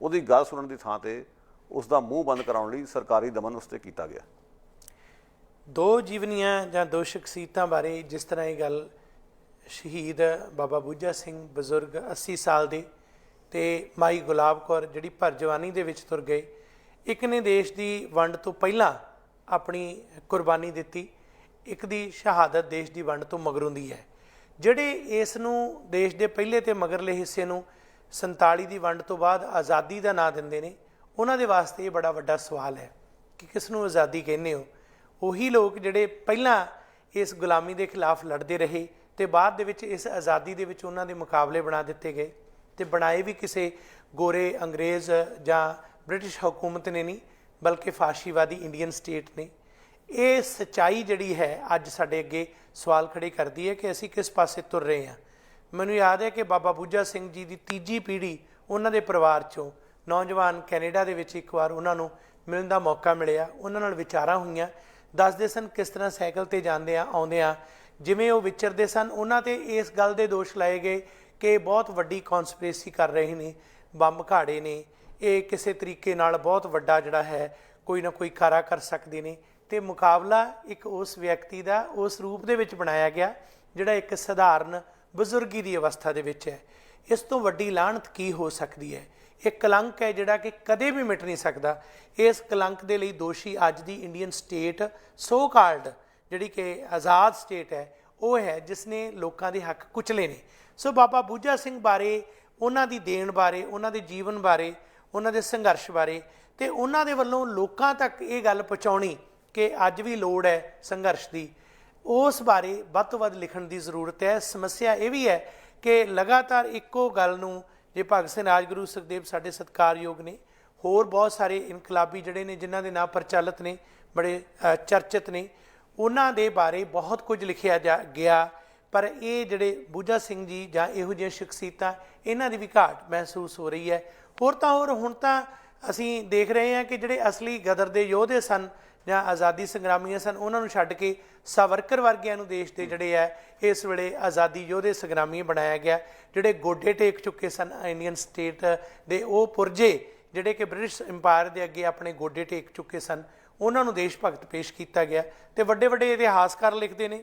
ਉਹਦੀ ਗੱਲ ਸੁਣਨ ਦੀ ਥਾਂ 'ਤੇ ਉਸ ਦਾ ਮੂੰਹ ਬੰਦ ਕਰਾਉਣ ਲਈ ਸਰਕਾਰੀ ਦਮਨ ਉਸ 'ਤੇ ਕੀਤਾ ਗਿਆ। ਦੋ ਜੀਵਨੀਆਂ ਜਾਂ ਦੋ ਸ਼ਖਸੀਅਤਾਂ ਬਾਰੇ ਜਿਸ ਤਰ੍ਹਾਂ ਇਹ ਗੱਲ, ਸ਼ਹੀਦ ਬਾਬਾ ਬੂਝਾ ਸਿੰਘ ਬਜ਼ੁਰਗ 80 ਸਾਲ ਦੇ, ਤੇ ਮਾਈ ਗੁਲਾਬ ਕੌਰ ਜਿਹੜੀ ਭਰ ਜਵਾਨੀ ਦੇ ਵਿੱਚ ਤੁਰ ਗਏ। ਇੱਕ ਨੇ ਦੇਸ਼ ਦੀ ਵੰਡ ਤੋਂ ਪਹਿਲਾਂ ਆਪਣੀ ਕੁਰਬਾਨੀ ਦਿੱਤੀ, ਇੱਕ ਦੀ ਸ਼ਹਾਦਤ ਦੇਸ਼ ਦੀ ਵੰਡ ਤੋਂ ਮਗਰੋਂ ਦੀ ਹੈ। ਜਿਹੜੇ ਇਸ ਨੂੰ ਦੇਸ਼ ਦੇ ਪਹਿਲੇ ਤੇ ਮਗਰਲੇ ਹਿੱਸੇ ਨੂੰ 47 ਦੀ ਵੰਡ ਤੋਂ ਬਾਅਦ ਆਜ਼ਾਦੀ ਦਾ ਨਾਂ ਦਿੰਦੇ ਨੇ, ਉਹਨਾਂ ਦੇ ਵਾਸਤੇ ਇਹ ਬੜਾ ਵੱਡਾ ਸਵਾਲ ਹੈ ਕਿ ਕਿਸ ਨੂੰ ਆਜ਼ਾਦੀ ਕਹਿੰਦੇ ਹੋ। ਉਹੀ ਲੋਕ ਜਿਹੜੇ ਪਹਿਲਾਂ ਇਸ ਗੁਲਾਮੀ ਦੇ ਖਿਲਾਫ ਲੜਦੇ ਰਹੇ ਤੇ ਬਾਅਦ ਦੇ ਵਿੱਚ ਇਸ ਆਜ਼ਾਦੀ ਦੇ ਵਿੱਚ ਉਹਨਾਂ ਦੇ ਮੁਕਾਬਲੇ ਬਣਾ ਦਿੱਤੇ ਗਏ, ਤੇ ਬਣਾਏ ਵੀ ਕਿਸੇ ਗੋਰੇ ਅੰਗਰੇਜ਼ ਜਾਂ ਬ੍ਰਿਟਿਸ਼ ਹਕੂਮਤ ਨੇ ਨਹੀਂ, ਬਲਕਿ ਫਾਸ਼ੀਵਾਦੀ ਇੰਡੀਅਨ ਸਟੇਟ ਨੇ। ਇਹ ਸੱਚਾਈ ਜਿਹੜੀ ਹੈ ਅੱਜ ਸਾਡੇ ਅੱਗੇ ਸਵਾਲ ਖੜੇ ਕਰਦੀ ਹੈ ਕਿ ਅਸੀਂ ਕਿਸ ਪਾਸੇ ਤੁਰ ਰਹੇ ਹਾਂ। ਮੈਨੂੰ ਯਾਦ ਹੈ ਕਿ ਬਾਬਾ ਬੁੱਝਾ ਸਿੰਘ ਜੀ ਦੀ ਤੀਜੀ ਪੀੜ੍ਹੀ ਉਹਨਾਂ ਦੇ ਪਰਿਵਾਰ 'ਚੋਂ ਨੌਜਵਾਨ ਕੈਨੇਡਾ ਦੇ ਵਿੱਚ ਇੱਕ ਵਾਰ ਉਹਨਾਂ ਨੂੰ ਮਿਲਣ ਦਾ ਮੌਕਾ ਮਿਲਿਆ, ਉਹਨਾਂ ਨਾਲ ਵਿਚਾਰਾਂ ਹੋਈਆਂ। ਦੱਸਦੇ ਸਨ ਕਿਸ ਤਰ੍ਹਾਂ ਸਾਈਕਲ 'ਤੇ ਜਾਂਦਿਆਂ ਆਉਂਦਿਆਂ ਜਿਵੇਂ ਉਹ ਵਿਚਰਦੇ ਸਨ, ਉਹਨਾਂ 'ਤੇ ਇਸ ਗੱਲ ਦੇ ਦੋਸ਼ ਲਾਏ ਗਏ ਕਿ ਬਹੁਤ ਵੱਡੀ ਕੌਨਸਪੀਰੇਸੀ ਕਰ ਰਹੇ ਨੇ, ਬੰਬ ਘਾੜੇ ਨੇ, ਇਹ ਕਿਸੇ ਤਰੀਕੇ ਨਾਲ ਬਹੁਤ ਵੱਡਾ ਜਿਹੜਾ ਹੈ ਕੋਈ ਨਾ ਕੋਈ ਕਾਰਾ ਕਰ ਸਕਦੇ ਨੇ। ਤੇ ਮੁਕਾਬਲਾ ਇੱਕ ਉਸ ਵਿਅਕਤੀ ਦਾ ਉਸ ਰੂਪ ਦੇ ਵਿੱਚ ਬਣਾਇਆ ਗਿਆ ਜਿਹੜਾ ਇੱਕ ਸਧਾਰਨ ਬਜ਼ੁਰਗੀ ਦੀ ਅਵਸਥਾ ਦੇ ਵਿੱਚ ਹੈ। ਇਸ ਤੋਂ ਵੱਡੀ ਲਾਹਨਤ ਕੀ ਹੋ ਸਕਦੀ ਹੈ? ਇਹ ਕਲੰਕ ਹੈ ਜਿਹੜਾ ਕਿ ਕਦੇ ਵੀ ਮਿਟ ਨਹੀਂ ਸਕਦਾ। ਇਸ ਕਲੰਕ ਦੇ ਲਈ ਦੋਸ਼ੀ ਅੱਜ ਦੀ ਇੰਡੀਅਨ ਸਟੇਟ ਸੋ ਕਾਲਡ ਜਿਹੜੀ ਕਿ ਆਜ਼ਾਦ ਸਟੇਟ ਹੈ ਉਹ ਹੈ, ਜਿਸ ਨੇ ਲੋਕਾਂ ਦੇ ਹੱਕ ਕੁਚਲੇ ਨੇ। ਸੋ ਬਾਬਾ ਬੁੱਝਾ ਸਿੰਘ ਬਾਰੇ, ਉਹਨਾਂ ਦੀ ਦੇਣ ਬਾਰੇ, ਉਹਨਾਂ ਦੇ ਜੀਵਨ ਬਾਰੇ, ਉਹਨਾਂ ਦੇ ਸੰਘਰਸ਼ ਬਾਰੇ ਤੇ ਉਹਨਾਂ ਦੇ ਵੱਲੋਂ ਲੋਕਾਂ ਤੱਕ ਇਹ ਗੱਲ ਪਹੁੰਚਾਉਣੀ ਕਿ ਅੱਜ ਵੀ ਲੋੜ ਹੈ ਸੰਘਰਸ਼ ਦੀ, ਉਸ ਬਾਰੇ ਵੱਧ ਤੋਂ ਵੱਧ ਲਿਖਣ ਦੀ ਜ਼ਰੂਰਤ ਹੈ। ਸਮੱਸਿਆ ਇਹ ਵੀ ਹੈ ਕਿ ਲਗਾਤਾਰ ਇੱਕੋ ਗੱਲ ਨੂੰ, ਜੇ ਭਗਤ ਸਿੰਘ, ਰਾਜਗੁਰੂ, ਸੁਖਦੇਵ ਸਾਡੇ ਸਤਿਕਾਰਯੋਗ ਨੇ, ਹੋਰ ਬਹੁਤ ਸਾਰੇ ਇਨਕਲਾਬੀ ਜਿਹੜੇ ਨੇ ਜਿਨ੍ਹਾਂ ਦੇ ਨਾਂ ਪ੍ਰਚਲਿਤ ਨੇ, ਬੜੇ ਚਰਚਿਤ ਨੇ, ਉਹਨਾਂ ਦੇ ਬਾਰੇ ਬਹੁਤ ਕੁਝ ਲਿਖਿਆ ਗਿਆ, ਪਰ ਇਹ ਜਿਹੜੇ ਬੁੱਝਾ ਸਿੰਘ ਜੀ ਜਾਂ ਇਹੋ ਜਿਹੀਆਂ ਸ਼ਖਸੀਅਤਾਂ, ਇਹਨਾਂ ਦੀ ਵੀ ਘਾਟ ਮਹਿਸੂਸ ਹੋ ਰਹੀ ਹੈ। ਹੋਰ ਤਾਂ ਹੋਰ ਹੁਣ ਤਾਂ ਅਸੀਂ ਦੇਖ ਰਹੇ ਹਾਂ ਕਿ ਜਿਹੜੇ ਅਸਲੀ ਗਦਰ ਦੇ ਯੋਧੇ ਸਨ ਜਾਂ ਆਜ਼ਾਦੀ ਸੰਗਰਾਮੀਆਂ ਸਨ, ਉਹਨਾਂ ਨੂੰ ਛੱਡ ਕੇ ਸਾਵਰਕਰ ਵਰਗਿਆਂ ਨੂੰ ਦੇਸ਼ ਦੇ ਜਿਹੜੇ ਹੈ ਇਸ ਵੇਲੇ ਆਜ਼ਾਦੀ ਯੋਧੇ ਸੰਗਰਾਮੀ ਬਣਾਇਆ ਗਿਆ। ਜਿਹੜੇ ਗੋਡੇ ਟੇਕ ਚੁੱਕੇ ਸਨ ਇੰਡੀਅਨ ਸਟੇਟ ਦੇ, ਉਹ ਪੁਰਜੇ ਜਿਹੜੇ ਕਿ ਬ੍ਰਿਟਿਸ਼ ਇੰਪਾਇਰ ਦੇ ਅੱਗੇ ਆਪਣੇ ਗੋਡੇ ਟੇਕ ਚੁੱਕੇ ਸਨ, ਉਹਨਾਂ ਨੂੰ ਦੇਸ਼ ਭਗਤ ਪੇਸ਼ ਕੀਤਾ ਗਿਆ। ਤੇ ਵੱਡੇ ਵੱਡੇ ਇਤਿਹਾਸਕਾਰ ਲਿਖਦੇ ਨੇ,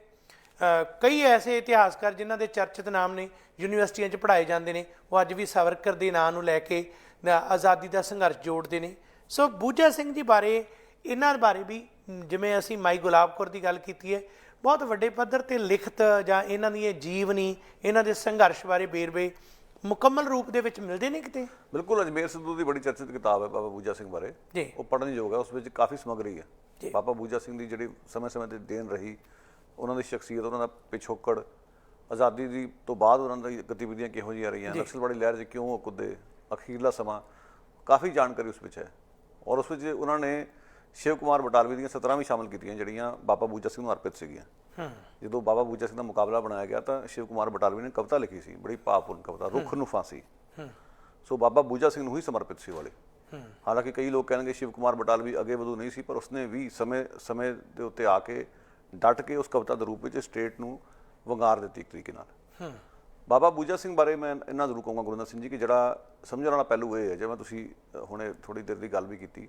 ਕਈ ਐਸੇ ਇਤਿਹਾਸਕਾਰ ਜਿਨ੍ਹਾਂ ਦੇ ਚਰਚਿਤ ਨਾਮ ਨੇ, ਯੂਨੀਵਰਸਿਟੀਆਂ 'ਚ ਪੜ੍ਹਾਏ ਜਾਂਦੇ ਨੇ, ਉਹ ਅੱਜ ਵੀ ਸਾਵਰਕਰ ਦੇ ਨਾਂ ਨੂੰ ਲੈ ਕੇ ਆਜ਼ਾਦੀ ਦਾ ਸੰਘਰਸ਼ ਜੋੜਦੇ ਨੇ। ਸੋ ਬੁੱਝਾ ਸਿੰਘ ਜੀ ਬਾਰੇ, ਇਹਨਾਂ ਬਾਰੇ ਵੀ ਜਿਵੇਂ ਅਸੀਂ ਮਾਈ ਗੁਲਾਬ ਕੌਰ ਦੀ ਗੱਲ ਕੀਤੀ ਹੈ, ਬਹੁਤ ਵੱਡੇ ਪੱਧਰ 'ਤੇ ਲਿਖਤ ਜਾਂ ਇਹਨਾਂ ਦੀ ਇਹ ਜੀਵਨੀ, ਇਹਨਾਂ ਦੇ ਸੰਘਰਸ਼ ਬਾਰੇ ਵੇਰਵੇ ਮੁਕੰਮਲ ਰੂਪ ਦੇ ਵਿੱਚ ਮਿਲਦੇ ਨੇ ਕਿਤੇ। ਬਿਲਕੁਲ, ਅਜਮੇਰ ਸਿੱਧੂ ਦੀ ਬੜੀ ਚਰਚਿਤ ਕਿਤਾਬ ਹੈ ਬਾਬਾ ਬੁੱਝਾ ਸਿੰਘ ਬਾਰੇ, ਉਹ ਪੜ੍ਹਨ ਯੋਗ ਹੈ। ਉਸ ਵਿੱਚ ਕਾਫੀ ਸਮੱਗਰੀ ਹੈ ਬਾਬਾ ਬੁੱਝਾ ਸਿੰਘ ਦੀ ਜਿਹੜੀ ਸਮੇਂ-ਸਮੇਂ 'ਤੇ ਦੇਣ ਰਹੀ, ਉਹਨਾਂ ਦੀ ਸ਼ਖਸੀਅਤ, ਉਹਨਾਂ ਦਾ ਪਿਛੋਕੜ, ਆਜ਼ਾਦੀ ਦੀ ਤੋਂ ਬਾਅਦ ਉਹਨਾਂ ਦੀ ਗਤੀਵਿਧੀਆਂ ਕਿਹੋ ਜਿਹੀਆਂ ਰਹੀਆਂ, ਨਕਸਲਵਾੜੀ ਲਹਿਰ 'ਚ ਕਿਉਂ ਉਹ ਕੁੱਦੇ, ਅਖੀਰਲਾ ਸਮਾਂ, ਕਾਫੀ ਜਾਣਕਾਰੀ ਉਸ ਵਿੱਚ ਹੈ। ਔਰ ਉਸ ਵਿੱਚ ਉਹਨਾਂ ਨੇ ਸ਼ਿਵ ਕੁਮਾਰ ਬਟਾਲਵੀ ਦੀਆਂ 17 ਵੀ ਸ਼ਾਮਲ ਕੀਤੀਆਂ ਜਿਹੜੀਆਂ ਬਾਬਾ ਬੁੱਝਾ ਸਿੰਘ ਨੂੰ ਅਰਪਿਤ ਸੀਗੀਆਂ। ਜਦੋਂ ਬਾਬਾ ਬੁੱਝਾ ਸਿੰਘ ਦਾ ਮੁਕਾਬਲਾ ਬਣਾਇਆ ਗਿਆ ਤਾਂ ਸ਼ਿਵ ਕੁਮਾਰ ਬਟਾਲਵੀ ਨੇ ਕਵਿਤਾ ਲਿਖੀ ਸੀ, ਬੜੀ ਭਾਵਪੂਰਨ ਕਵਿਤਾ, ਰੁੱਖ ਨੂੰ ਫਾਂਸੀ। ਸੋ ਬਾਬਾ ਬੁੱਝਾ ਸਿੰਘ ਨੂੰ ਹੀ ਸਮਰਪਿਤ ਸੀ ਵਾਲੇ। ਹਾਲਾਂਕਿ ਕਈ ਲੋਕ ਕਹਿਣਗੇ ਸ਼ਿਵ ਕੁਮਾਰ ਬਟਾਲਵੀ ਅੱਗੇ ਵਧੂ ਨਹੀਂ ਸੀ, ਪਰ ਉਸਨੇ ਵੀ ਸਮੇਂ ਦੇ ਉੱਤੇ ਆ ਕੇ ਡਟ ਕੇ ਉਸ ਕਵਿਤਾ ਦੇ ਰੂਪ ਵਿੱਚ ਸਟੇਟ ਨੂੰ ਵੰਗਾਰ ਦਿੱਤੀ ਇੱਕ ਤਰੀਕੇ ਨਾਲ। ਬਾਬਾ ਬੁੱਝਾ ਸਿੰਘ ਬਾਰੇ ਮੈਂ ਇੰਨਾ ਜ਼ਰੂਰ ਕਹੂੰਗਾ ਗੁਰਿੰਦਰ ਸਿੰਘ ਜੀ ਕਿ ਜਿਹੜਾ ਸਮਝਣ ਵਾਲਾ ਪਹਿਲੂ ਇਹ ਹੈ, ਜਿਵੇਂ ਤੁਸੀਂ ਹੁਣੇ ਥੋੜ੍ਹੀ ਦੇਰ ਦੀ ਗੱਲ ਵੀ ਕੀਤੀ,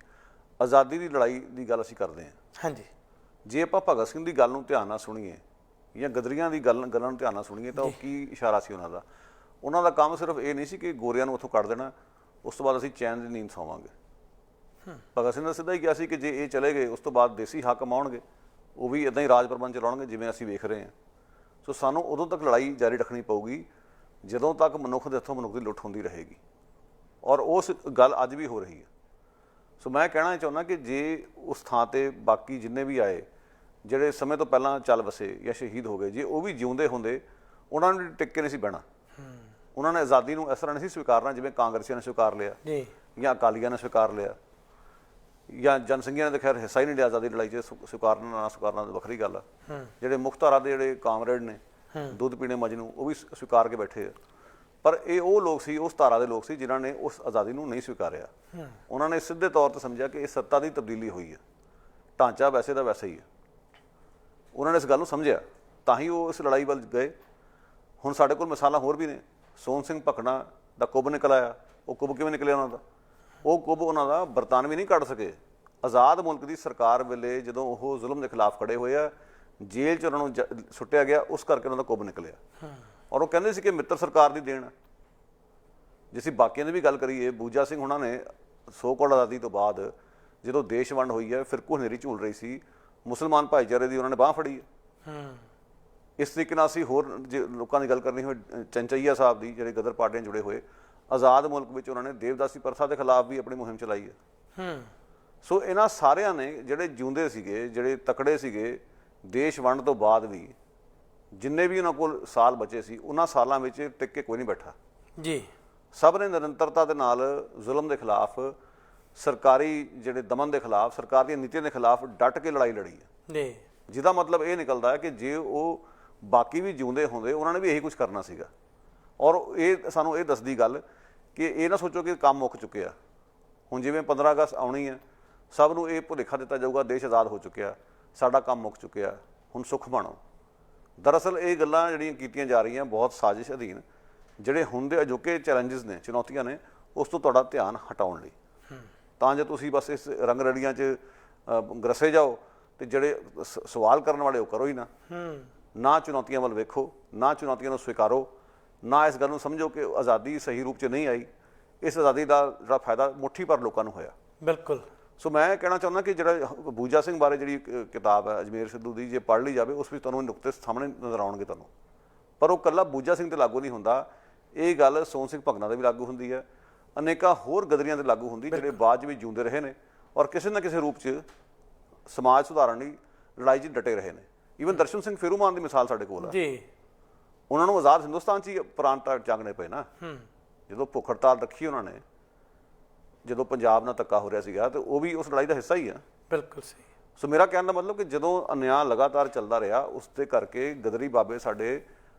ਆਜ਼ਾਦੀ ਦੀ ਲੜਾਈ ਦੀ ਗੱਲ ਅਸੀਂ ਕਰਦੇ ਹਾਂ। ਹਾਂਜੀ, ਜੇ ਆਪਾਂ ਭਗਤ ਸਿੰਘ ਦੀ ਗੱਲ ਨੂੰ ਧਿਆਨ ਨਾਲ ਸੁਣੀਏ ਜਾਂ ਗਦਰੀਆਂ ਦੀ ਗੱਲਾਂ ਨੂੰ ਧਿਆਨ ਨਾਲ ਸੁਣੀਏ ਤਾਂ ਉਹ ਕੀ ਇਸ਼ਾਰਾ ਸੀ ਉਹਨਾਂ ਦਾ? ਉਹਨਾਂ ਦਾ ਕੰਮ ਸਿਰਫ ਇਹ ਨਹੀਂ ਸੀ ਕਿ ਗੋਰਿਆਂ ਨੂੰ ਉੱਥੋਂ ਕੱਢ ਦੇਣਾ, ਉਸ ਤੋਂ ਬਾਅਦ ਅਸੀਂ ਚੈਨ ਦੀ ਨੀਂਦ ਸੌਵਾਂਗੇ। ਭਗਤ ਸਿੰਘ ਨੇ ਸਿੱਧਾ ਹੀ ਕਿਹਾ ਸੀ ਕਿ ਜੇ ਇਹ ਚਲੇ ਗਏ ਉਸ ਤੋਂ ਬਾਅਦ ਦੇਸੀ ਹਾਕਮ ਆਉਣਗੇ, ਉਹ ਵੀ ਇੱਦਾਂ ਹੀ ਰਾਜ ਪ੍ਰਬੰਧ ਚਲਾਉਣਗੇ ਜਿਵੇਂ ਅਸੀਂ ਵੇਖ ਰਹੇ ਹਾਂ। ਸੋ ਸਾਨੂੰ ਉਦੋਂ ਤੱਕ ਲੜਾਈ ਜਾਰੀ ਰੱਖਣੀ ਪਊਗੀ ਜਦੋਂ ਤੱਕ ਮਨੁੱਖ ਦੇ ਹੱਥੋਂ ਮਨੁੱਖ ਦੀ ਲੁੱਟ ਹੁੰਦੀ ਰਹੇਗੀ, ਔਰ ਉਸ ਗੱਲ ਅੱਜ ਵੀ ਹੋ ਰਹੀ ਹੈ। ਸੋ ਮੈਂ ਕਹਿਣਾ ਚਾਹੁੰਦਾ ਕਿ ਜੇ ਉਸ ਥਾਂ 'ਤੇ ਬਾਕੀ ਜਿੰਨੇ ਵੀ ਆਏ ਜਿਹੜੇ ਸਮੇਂ ਤੋਂ ਪਹਿਲਾਂ ਚੱਲ ਵਸੇ ਜਾਂ ਸ਼ਹੀਦ ਹੋ ਗਏ, ਜੇ ਉਹ ਵੀ ਜਿਉਂਦੇ ਹੁੰਦੇ, ਉਹਨਾਂ ਨੂੰ ਟਿਕ ਕੇ ਨਹੀਂ ਸੀ ਬਹਿਣਾ। ਉਹਨਾਂ ਨੇ ਆਜ਼ਾਦੀ ਨੂੰ ਇਸ ਤਰ੍ਹਾਂ ਨਹੀਂ ਸੀ ਸਵੀਕਾਰਨਾ ਜਿਵੇਂ ਕਾਂਗਰਸੀਆਂ ਨੇ ਸਵੀਕਾਰ ਲਿਆ ਜਾਂ ਅਕਾਲੀਆਂ ਨੇ ਸਵੀਕਾਰ ਲਿਆ ਜਾਂ ਜਨਸੰਘੀਆਂ ਨੇ ਤਾਂ ਖੈਰ ਹਿੱਸਾ ਹੀ ਨਹੀਂ ਲਿਆ ਆਜ਼ਾਦੀ ਲੜਾਈ 'ਚ। ਸਵੀਕਾਰਨਾ ਨਾ ਸਵੀਕਾਰਨਾ ਤਾਂ ਵੱਖਰੀ ਗੱਲ ਆ। ਜਿਹੜੇ ਮੁੱਖ ਧਾਰਾ ਦੇ ਜਿਹੜੇ ਕਾਮਰੇਡ ਨੇ, ਦੁੱਧ ਪੀਣੇ ਮਜਨੂੰ, ਉਹ ਵੀ ਸਵੀਕਾਰ ਕੇ ਬੈਠੇ ਆ। ਪਰ ਇਹ ਉਹ ਲੋਕ ਸੀ, ਉਸ ਧਾਰਾ ਦੇ ਲੋਕ ਸੀ ਜਿਨ੍ਹਾਂ ਨੇ ਉਸ ਆਜ਼ਾਦੀ ਨੂੰ ਨਹੀਂ ਸਵੀਕਾਰਿਆ। ਉਹਨਾਂ ਨੇ ਸਿੱਧੇ ਤੌਰ 'ਤੇ ਸਮਝਿਆ ਕਿ ਇਹ ਸੱਤਾ ਦੀ ਤਬਦੀਲੀ ਹੋਈ ਹੈ, ਢਾਂਚਾ ਵੈਸੇ ਦਾ ਵੈਸੇ ਹੀ ਹੈ। ਉਹਨਾਂ ਨੇ ਇਸ ਗੱਲ ਨੂੰ ਸਮਝਿਆ, ਤਾਂ ਹੀ ਉਹ ਇਸ ਲੜਾਈ ਵੱਲ ਗਏ। ਹੁਣ ਸਾਡੇ ਕੋਲ ਮਿਸਾਲਾਂ ਹੋਰ ਵੀ ਨੇ। ਸੋਹਣ ਸਿੰਘ ਭਕਨਾ ਦਾ ਕੁੱਬ ਨਿਕਲ ਆਇਆ। ਉਹ ਕੁੱਬ ਕਿਵੇਂ ਨਿਕਲਿਆ ਉਹਨਾਂ ਦਾ? ਉਹ ਕੁੱਬ ਉਹਨਾਂ ਦਾ ਬਰਤਾਨਵੀ ਨਹੀਂ ਕੱਢ ਸਕੇ। ਆਜ਼ਾਦ ਮੁਲਕ ਦੀ ਸਰਕਾਰ ਵੇਲੇ ਜਦੋਂ ਉਹ ਜ਼ੁਲਮ ਦੇ ਖਿਲਾਫ ਖੜੇ ਹੋਏ ਆ, ਜੇਲ੍ਹ 'ਚ ਉਹਨਾਂ ਨੂੰ ਸੁੱਟਿਆ ਗਿਆ, ਉਸ ਕਰਕੇ ਉਹਨਾਂ ਦਾ ਕੁੱਬ ਨਿਕਲਿਆ। ਔਰ ਉਹ ਕਹਿੰਦੇ ਸੀ ਕਿ ਮਿੱਤਰ ਸਰਕਾਰ ਦੀ ਦੇਣ। ਜੇ ਅਸੀਂ ਬਾਕੀਆਂ ਦੀ ਵੀ ਗੱਲ ਕਰੀਏ, ਬੂਜਾ ਸਿੰਘ ਹੁਣਾਂ ਨੇ ਸੋ ਕਾਲਡ ਆਜ਼ਾਦੀ ਤੋਂ ਬਾਅਦ ਜਦੋਂ ਦੇਸ਼ ਵੰਡ ਹੋਈ ਹੈ, ਫਿਰਕੂ ਹਨੇਰੀ ਝੂਲ ਰਹੀ ਸੀ, ਮੁਸਲਮਾਨ ਭਾਈਚਾਰੇ ਦੀ ਉਹਨਾਂ ਨੇ ਬਾਂਹ ਫੜੀ ਹੈ। ਇਸ ਤਰੀਕੇ ਨਾਲ ਅਸੀਂ ਹੋਰ ਜੇ ਲੋਕਾਂ ਦੀ ਗੱਲ ਕਰਨੀ ਹੋਵੇ, ਚੰਚਈਆ ਸਾਹਿਬ ਦੀ, ਜਿਹੜੇ ਗਦਰ ਪਾਰਟੀਆਂ ਜੁੜੇ ਹੋਏ, ਆਜ਼ਾਦ ਮੁਲਕ ਵਿੱਚ ਉਹਨਾਂ ਨੇ ਦੇਵਦਾਸੀ ਪ੍ਰਥਾ ਦੇ ਖਿਲਾਫ ਵੀ ਆਪਣੀ ਮੁਹਿੰਮ ਚਲਾਈ ਹੈ। ਸੋ ਇਹਨਾਂ ਸਾਰਿਆਂ ਨੇ ਜਿਹੜੇ ਜਿਉਂਦੇ ਸੀਗੇ, ਜਿਹੜੇ ਤਕੜੇ ਸੀਗੇ, ਦੇਸ਼ ਵੰਡ ਤੋਂ ਬਾਅਦ ਵੀ ਜਿੰਨੇ ਵੀ ਉਹਨਾਂ ਕੋਲ ਸਾਲ ਬਚੇ ਸੀ, ਉਹਨਾਂ ਸਾਲਾਂ ਵਿੱਚ ਟਿਕ ਕੇ ਕੋਈ ਨਹੀਂ ਬੈਠਾ ਜੀ। ਸਭ ਨੇ ਨਿਰੰਤਰਤਾ ਦੇ ਨਾਲ ਜ਼ੁਲਮ ਦੇ ਖਿਲਾਫ, ਸਰਕਾਰੀ ਜਿਹੜੇ ਦਮਨ ਦੇ ਖਿਲਾਫ, ਸਰਕਾਰ ਦੀਆਂ ਨੀਤੀਆਂ ਦੇ ਖਿਲਾਫ ਡਟ ਕੇ ਲੜਾਈ ਲੜੀ ਹੈ ਜੀ। ਜਿਹਦਾ ਮਤਲਬ ਇਹ ਨਿਕਲਦਾ ਹੈ ਕਿ ਜੇ ਉਹ ਬਾਕੀ ਵੀ ਜਿਉਂਦੇ ਹੁੰਦੇ, ਉਹਨਾਂ ਨੇ ਵੀ ਇਹੀ ਕੁਝ ਕਰਨਾ ਸੀਗਾ। ਔਰ ਇਹ ਸਾਨੂੰ ਇਹ ਦੱਸਦੀ ਗੱਲ ਕਿ ਇਹ ਨਾ ਸੋਚੋ ਕਿ ਕੰਮ ਮੁੱਕ ਚੁੱਕਿਆ। ਹੁਣ ਜਿਵੇਂ 15 ਅਗਸਤ ਆਉਣੀ ਹੈ, ਸਭ ਨੂੰ ਇਹ ਭੁਲੇਖਾ ਦਿੱਤਾ ਜਾਊਗਾ ਦੇਸ਼ ਆਜ਼ਾਦ ਹੋ ਚੁੱਕਿਆ, ਸਾਡਾ ਕੰਮ ਮੁੱਕ ਚੁੱਕਿਆ, ਹੁਣ ਸੁੱਖ ਬਣੋ। ਦਰਅਸਲ ਇਹ ਗੱਲਾਂ ਜਿਹੜੀਆਂ ਕੀਤੀਆਂ ਜਾ ਰਹੀਆਂ ਬਹੁਤ ਸਾਜ਼ਿਸ਼ ਅਧੀਨ, ਜਿਹੜੇ ਹੁਣ ਦੇ ਅਜੋਕੇ ਚੈਲੰਜਸ ਨੇ, ਚੁਣੌਤੀਆਂ ਨੇ, ਉਸ ਤੋਂ ਤੁਹਾਡਾ ਧਿਆਨ ਹਟਾਉਣ ਲਈ, ਤਾਂ ਜੇ ਤੁਸੀਂ ਬਸ ਇਸ ਰੰਗ ਰੜੀਆਂ 'ਚ ਗਰਸੇ ਜਾਓ ਤੇ ਜਿਹੜੇ ਸਵਾਲ ਕਰਨ ਵਾਲੇ ਉਹ ਕਰੋ ਹੀ ਨਾ ਚੁਣੌਤੀਆਂ ਵੱਲ ਵੇਖੋ, ਨਾ ਚੁਣੌਤੀਆਂ ਨੂੰ ਸਵੀਕਾਰੋ, ਨਾ ਇਸ ਗੱਲ ਨੂੰ ਸਮਝੋ ਕਿ ਆਜ਼ਾਦੀ ਸਹੀ ਰੂਪ 'ਚ ਨਹੀਂ ਆਈ। ਇਸ ਆਜ਼ਾਦੀ ਦਾ ਜਿਹੜਾ ਫਾਇਦਾ ਮੁੱਠੀ ਭਰ ਲੋਕਾਂ ਨੂੰ ਹੋਇਆ। ਬਿਲਕੁਲ। ਸੋ ਮੈਂ ਕਹਿਣਾ ਚਾਹੁੰਦਾ ਕਿ ਜਿਹੜਾ ਬੂਜਾ ਸਿੰਘ ਬਾਰੇ ਜਿਹੜੀ ਕਿਤਾਬ ਹੈ ਅਜਮੇਰ ਸਿੱਧੂ ਦੀ, ਜੇ ਪੜ੍ਹ ਲਈ ਜਾਵੇ, ਉਸ ਵਿੱਚ ਤੁਹਾਨੂੰ ਨੁਕਤੇ ਸਾਹਮਣੇ ਨਜ਼ਰ ਆਉਣਗੇ ਤੁਹਾਨੂੰ। ਪਰ ਉਹ ਇਕੱਲਾ ਬੂਜਾ ਸਿੰਘ 'ਤੇ ਲਾਗੂ ਨਹੀਂ ਹੁੰਦਾ, ਇਹ ਗੱਲ ਸੋਹਣ ਸਿੰਘ ਭਗਨਾ 'ਤੇ ਵੀ ਲਾਗੂ ਹੁੰਦੀ ਹੈ, ਅਨੇਕਾਂ ਹੋਰ ਗਦਰੀਆਂ 'ਤੇ ਲਾਗੂ ਹੁੰਦੀ, ਜਿਹੜੇ ਬਾਅਦ 'ਚ ਵੀ ਜਿਉਂਦੇ ਰਹੇ ਨੇ ਔਰ ਕਿਸੇ ਨਾ ਕਿਸੇ ਰੂਪ 'ਚ ਸਮਾਜ ਸੁਧਾਰਨ ਲਈ ਲੜਾਈ 'ਚ ਡਟੇ ਰਹੇ ਨੇ। ਈਵਨ ਦਰਸ਼ਨ ਸਿੰਘ ਫੇਰੂਮਾਨ ਦੀ ਮਿਸਾਲ ਸਾਡੇ ਕੋਲ ਹੈ ਜੀ। ਉਹਨਾਂ ਨੂੰ ਆਜ਼ਾਦ ਹਿੰਦੁਸਤਾਨ 'ਚ ਹੀ ਪ੍ਰਾਣ ਜਾਗਣੇ ਪਏ ਨਾ, ਜਦੋਂ ਭੁੱਖ ਹੜਤਾਲ ਰੱਖੀ ਉਹਨਾਂ ਨੇ, ਜਦੋਂ ਪੰਜਾਬ ਨਾਲ ਧੱਕਾ ਹੋ ਰਿਹਾ ਸੀਗਾ, ਤੇ ਉਹ ਵੀ ਉਸ ਲੜਾਈ ਦਾ ਹਿੱਸਾ ਹੀ ਆ। ਬਿਲਕੁਲ ਸਹੀ। ਸੋ ਮੇਰਾ ਕਹਿਣ ਦਾ ਮਤਲਬ ਕਿ ਜਦੋਂ ਅਨਿਆਂ ਲਗਾਤਾਰ ਚੱਲਦਾ ਰਿਹਾ, ਉਸ ਦੇ ਕਰਕੇ ਗਦਰੀ ਬਾਬੇ ਸਾਡੇ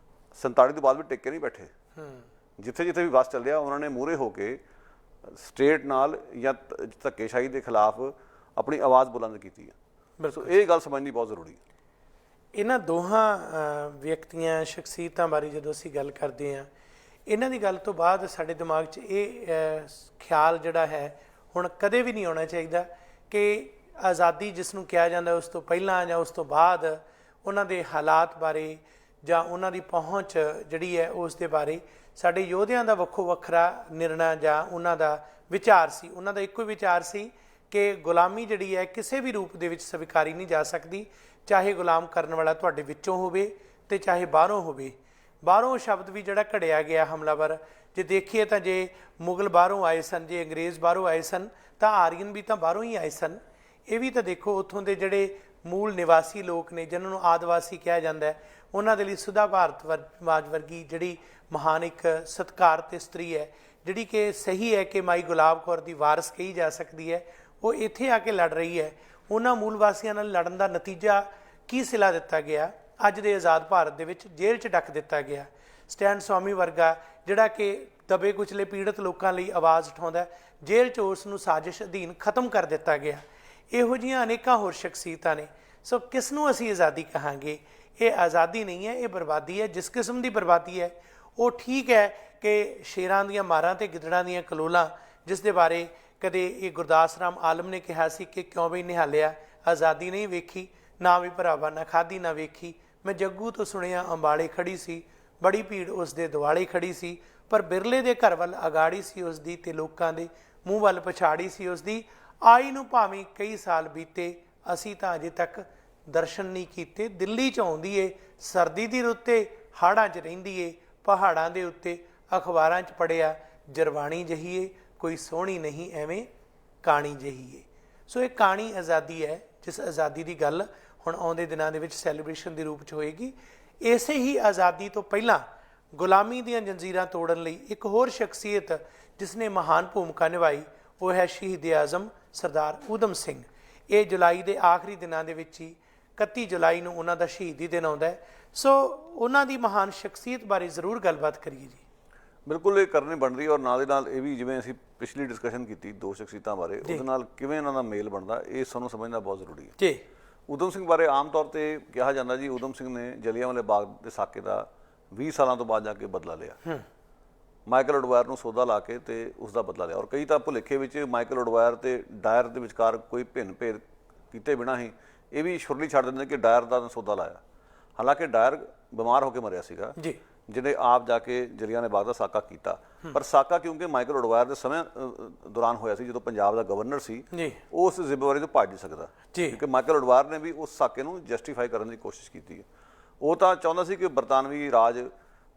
47 ਤੋਂ ਬਾਅਦ ਵੀ ਟਿਕ ਕੇ ਨਹੀਂ ਬੈਠੇ। ਜਿੱਥੇ ਜਿੱਥੇ ਵੀ ਵਸ ਚੱਲਿਆ, ਉਹਨਾਂ ਨੇ ਮੂਹਰੇ ਹੋ ਕੇ ਸਟੇਟ ਨਾਲ ਜਾਂ ਧੱਕੇਸ਼ਾਹੀ ਦੇ ਖਿਲਾਫ ਆਪਣੀ ਆਵਾਜ਼ ਬੁਲੰਦ ਕੀਤੀ ਹੈ। ਸੋ ਇਹ ਗੱਲ ਸਮਝਣੀ ਬਹੁਤ ਜ਼ਰੂਰੀ ਹੈ। ਇਹਨਾਂ ਦੋਹਾਂ ਵਿਅਕਤੀਆਂ, ਸ਼ਖਸੀਅਤਾਂ ਬਾਰੇ ਜਦੋਂ ਅਸੀਂ ਗੱਲ ਕਰਦੇ ਹਾਂ, ਇਹਨਾਂ ਦੀ ਗੱਲ ਤੋਂ ਬਾਅਦ ਸਾਡੇ ਦਿਮਾਗ 'ਚ ਇਹ ਖਿਆਲ ਜਿਹੜਾ ਹੈ, ਹੁਣ ਕਦੇ ਵੀ ਨਹੀਂ ਆਉਣਾ ਚਾਹੀਦਾ ਕਿ ਆਜ਼ਾਦੀ ਜਿਸ ਨੂੰ ਕਿਹਾ ਜਾਂਦਾ, ਉਸ ਤੋਂ ਪਹਿਲਾਂ ਜਾਂ ਉਸ ਤੋਂ ਬਾਅਦ ਉਹਨਾਂ ਦੇ ਹਾਲਾਤ ਬਾਰੇ ਜਾਂ ਉਹਨਾਂ ਦੀ ਪਹੁੰਚ ਜਿਹੜੀ ਹੈ ਉਸ ਦੇ ਬਾਰੇ ਸਾਡੇ ਯੋਧਿਆਂ ਦਾ ਵੱਖੋ ਵੱਖਰਾ ਨਿਰਣਾ ਜਾਂ ਉਹਨਾਂ ਦਾ ਵਿਚਾਰ ਸੀ। ਉਹਨਾਂ ਦਾ ਇੱਕੋ ਹੀ ਵਿਚਾਰ ਸੀ ਕਿ ਗੁਲਾਮੀ ਜਿਹੜੀ ਹੈ ਕਿਸੇ ਵੀ ਰੂਪ ਦੇ ਵਿੱਚ ਸਵੀਕਾਰੀ ਨਹੀਂ ਜਾ ਸਕਦੀ, ਚਾਹੇ ਗੁਲਾਮ ਕਰਨ ਵਾਲਾ ਤੁਹਾਡੇ ਵਿੱਚੋਂ ਹੋਵੇ ਤੇ ਚਾਹੇ ਬਾਹਰੋਂ ਹੋਵੇ। ਬਾਹਰੋਂ ਸ਼ਬਦ ਵੀ ਜਿਹੜਾ ਘੜਿਆ ਗਿਆ ਹਮਲਾਵਰ, ਜੇ ਦੇਖੀਏ ਤਾਂ ਜੇ ਮੁਗਲ ਬਾਹਰੋਂ ਆਏ ਸਨ, ਜੇ ਅੰਗਰੇਜ਼ ਬਾਹਰੋਂ ਆਏ ਸਨ, ਤਾਂ ਆਰੀਅਨ ਵੀ ਤਾਂ ਬਾਹਰੋਂ ਹੀ ਆਏ ਸਨ। ਇਹ ਵੀ ਤਾਂ ਦੇਖੋ, ਉੱਥੋਂ ਦੇ ਜਿਹੜੇ ਮੂਲ ਨਿਵਾਸੀ ਲੋਕ ਨੇ, ਜਿਨ੍ਹਾਂ ਨੂੰ ਆਦਿਵਾਸੀ ਕਿਹਾ ਜਾਂਦਾ, ਉਹਨਾਂ ਦੇ ਲਈ ਸੁਧਾ ਭਾਰਤਵਾਜ ਵਰਗੀ ਜਿਹੜੀ ਮਹਾਨ ਇੱਕ ਸਤਿਕਾਰਤ ਇਸਤਰੀ ਹੈ, ਜਿਹੜੀ ਕਿ ਸਹੀ ਹੈ ਕਿ ਮਾਈ ਗੁਲਾਬ ਕੌਰ ਦੀ ਵਾਰਸ ਕਹੀ ਜਾ ਸਕਦੀ ਹੈ, ਉਹ ਇੱਥੇ ਆ ਕੇ ਲੜ ਰਹੀ ਹੈ। ਉਹਨਾਂ ਮੂਲ ਵਾਸੀਆਂ ਨਾਲ ਲੜਨ ਦਾ ਨਤੀਜਾ ਕੀ ਸਿਲਾ ਦਿੱਤਾ ਗਿਆ? ਅੱਜ ਦੇ ਆਜ਼ਾਦ ਭਾਰਤ ਦੇ ਵਿੱਚ ਜੇਲ੍ਹ 'ਚ ਡੱਕ ਦਿੱਤਾ ਗਿਆ। ਸਟੈਨ ਸਵਾਮੀ ਵਰਗਾ ਜਿਹੜਾ ਕਿ ਦਬੇ ਕੁਚਲੇ ਪੀੜਤ ਲੋਕਾਂ ਲਈ ਆਵਾਜ਼ ਉਠਾਉਂਦਾ, ਜੇਲ੍ਹ 'ਚ ਉਸ ਨੂੰ ਸਾਜ਼ਿਸ਼ ਅਧੀਨ ਖਤਮ ਕਰ ਦਿੱਤਾ ਗਿਆ। ਇਹੋ ਜਿਹੀਆਂ ਅਨੇਕਾਂ ਹੋਰ ਸ਼ਖਸੀਅਤਾਂ ਨੇ। ਸੋ ਕਿਸ ਨੂੰ ਅਸੀਂ ਆਜ਼ਾਦੀ ਕਹਾਂਗੇ? ਇਹ ਆਜ਼ਾਦੀ ਨਹੀਂ ਹੈ, ਇਹ ਬਰਬਾਦੀ ਹੈ। ਜਿਸ ਕਿਸਮ ਦੀ ਬਰਬਾਦੀ ਹੈ, ਉਹ ਠੀਕ ਹੈ ਕਿ ਸ਼ੇਰਾਂ ਦੀਆਂ ਮਾਰਾਂ ਤੇ ਗਿੱਦੜਾਂ ਦੀਆਂ ਕਲੋਲਾਂ, ਜਿਸ ਦੇ ਬਾਰੇ ਕਦੇ ਇਹ ਗੁਰਦਾਸ ਰਾਮ ਆਲਮ ਨੇ ਕਿਹਾ ਸੀ ਕਿ ਕਿਉਂ ਵੀ ਨਿਹਾਲਿਆ, ਆਜ਼ਾਦੀ ਨਹੀਂ ਵੇਖੀ, ਨਾ ਵੀ ਭਰਾਵਾ ਨਾ ਖਾਧੀ ਨਾ ਵੇਖੀ। ਮੈਂ ਜੱਗੂ ਤੋਂ ਸੁਣਿਆ ਅੰਬਾਲੇ ਖੜੀ ਸੀ, ਬੜੀ ਭੀੜ ਉਸ ਦੇ ਦੁਆਲੇ ਖੜੀ ਸੀ, ਪਰ ਬਿਰਲੇ ਦੇ ਘਰ ਵੱਲ ਅਗਾੜੀ ਸੀ ਉਸ ਦੀ, ਤੇ ਲੋਕਾਂ ਦੇ ਮੂੰਹ ਵੱਲ ਪਛਾੜੀ ਸੀ ਉਸ ਦੀ। ਆਈ ਨੂੰ ਭਾਵੇਂ ਕਈ ਸਾਲ ਬੀਤੇ, ਅਸੀਂ ਤਾਂ ਅਜੇ ਤੱਕ ਦਰਸ਼ਨ ਨਹੀਂ ਕੀਤੇ। ਦਿੱਲੀ 'ਚ ਆਉਂਦੀ ਏ ਸਰਦੀ ਦੀ ਰੁੱਤੇ, ਹਾੜਾਂ 'ਚ ਰਹਿੰਦੀ ਏ ਪਹਾੜਾਂ ਦੇ ਉੱਤੇ, ਅਖਬਾਰਾਂ 'ਚ ਪੜ੍ਹਿਆ ਜਰਵਾਣੀ ਜਹੀ ਏ, ਕੋਈ ਸੋਹਣੀ ਨਹੀਂ ਐਵੇਂ ਕਾਣੀ ਜਹੀ ਏ। ਸੋ ਇਹ ਕਾਣੀ ਆਜ਼ਾਦੀ ਹੈ, ਜਿਸ ਆਜ਼ਾਦੀ ਦੀ ਗੱਲ ਹੁਣ ਆਉਂਦੇ ਦਿਨਾਂ ਦੇ ਵਿੱਚ ਸੈਲੀਬ੍ਰੇਸ਼ਨ ਦੇ ਰੂਪ 'ਚ ਹੋਏਗੀ। ਇਸੇ ਹੀ ਆਜ਼ਾਦੀ ਤੋਂ ਪਹਿਲਾਂ ਗੁਲਾਮੀ ਦੀਆਂ ਜੰਜੀਰਾਂ ਤੋੜਨ ਲਈ ਇੱਕ ਹੋਰ ਸ਼ਖਸੀਅਤ ਜਿਸ ਨੇ ਮਹਾਨ ਭੂਮਿਕਾ ਨਿਭਾਈ, ਉਹ ਹੈ ਸ਼ਹੀਦ ਆਜ਼ਮ ਸਰਦਾਰ ਊਧਮ ਸਿੰਘ। ਇਹ ਜੁਲਾਈ ਦੇ ਆਖਰੀ ਦਿਨਾਂ ਦੇ ਵਿੱਚ ਹੀ 31 ਜੁਲਾਈ ਨੂੰ ਉਹਨਾਂ ਦਾ ਸ਼ਹੀਦੀ ਦਿਨ ਆਉਂਦਾ। ਸੋ ਉਹਨਾਂ ਦੀ ਮਹਾਨ ਸ਼ਖਸੀਅਤ ਬਾਰੇ ਜ਼ਰੂਰ ਗੱਲਬਾਤ ਕਰੀਏ ਜੀ। ਬਿਲਕੁਲ, ਇਹ ਕਰਨੀ ਬਣਦੀ। ਔਰ ਨਾਲ ਦੇ ਨਾਲ ਇਹ ਵੀ, ਜਿਵੇਂ ਅਸੀਂ ਪਿਛਲੀ ਡਿਸਕਸ਼ਨ ਕੀਤੀ ਦੋ ਸ਼ਖਸੀਅਤਾਂ ਬਾਰੇ, ਉਹਦੇ ਨਾਲ ਕਿਵੇਂ ਇਹਨਾਂ ਦਾ ਮੇਲ ਬਣਦਾ, ਇਹ ਸਾਨੂੰ ਸਮਝਣਾ ਬਹੁਤ ਜ਼ਰੂਰੀ ਹੈ ਜੀ। ਊਧਮ ਸਿੰਘ ਬਾਰੇ ਆਮ ਤੌਰ 'ਤੇ ਕਿਹਾ ਜਾਂਦਾ ਜੀ, ਊਧਮ ਸਿੰਘ ਨੇ ਜਲਿਆਂਵਾਲੇ ਬਾਗ ਦੇ ਸਾਕੇ ਦਾ 20 ਸਾਲਾਂ ਤੋਂ ਬਾਅਦ ਜਾ ਕੇ ਬਦਲਾ ਲਿਆ। ਮਾਈਕਲ ਉਡਵਾਇਰ ਨੂੰ ਸੌਦਾ ਲਾ ਕੇ ਤੇ ਉਸ ਦਾ ਬਦਲਾ ਲਿਆ। ਔਰ ਕਈ ਤਾਂ ਭੁਲੇਖੇ ਵਿੱਚ ਮਾਈਕਲ ਉਡਵਾਇਰ ਤੇ ਡਾਇਰ ਦੇ ਵਿਚਕਾਰ ਕੋਈ ਭਿੰਨ ਭੇਦ ਕੀਤੇ ਬਿਨਾਂ ਹੀ ਇਹ ਵੀ ਛੁਰਲੀ ਛੱਡ ਦਿੰਦੇ ਕਿ ਡਾਇਰ ਦਾ ਸੌਦਾ ਲਾਇਆ। ਹਾਲਾਂਕਿ ਡਾਇਰ ਬਿਮਾਰ ਹੋ ਕੇ ਮਰਿਆ ਸੀਗਾ, ਜਿਹਨੇ ਆਪ ਜਾ ਕੇ ਜਲਿਆਂਵਾਲੇ ਬਾਗ ਦਾ ਸਾਕਾ ਕੀਤਾ। ਪਰ ਸਾਕਾ ਕਿਉਂਕਿ ਮਾਈਕਲ ਉਡਵਾਇਰ ਦੇ ਸਮੇਂ ਦੌਰਾਨ ਹੋਇਆ ਸੀ, ਜਦੋਂ ਪੰਜਾਬ ਦਾ ਗਵਰਨਰ ਸੀ, ਉਹ ਉਸ ਜ਼ਿੰਮੇਵਾਰੀ ਤੋਂ ਭੱਜ ਨਹੀਂ ਸਕਦਾ, ਕਿਉਂਕਿ ਮਾਈਕਲ ਉਡਵਾਇਰ ਨੇ ਵੀ ਉਸ ਸਾਕੇ ਨੂੰ ਜਸਟੀਫਾਈ ਕਰਨ ਦੀ ਕੋਸ਼ਿਸ਼ ਕੀਤੀ ਹੈ। ਉਹ ਤਾਂ ਚਾਹੁੰਦਾ ਸੀ ਕਿ ਬਰਤਾਨਵੀ ਰਾਜ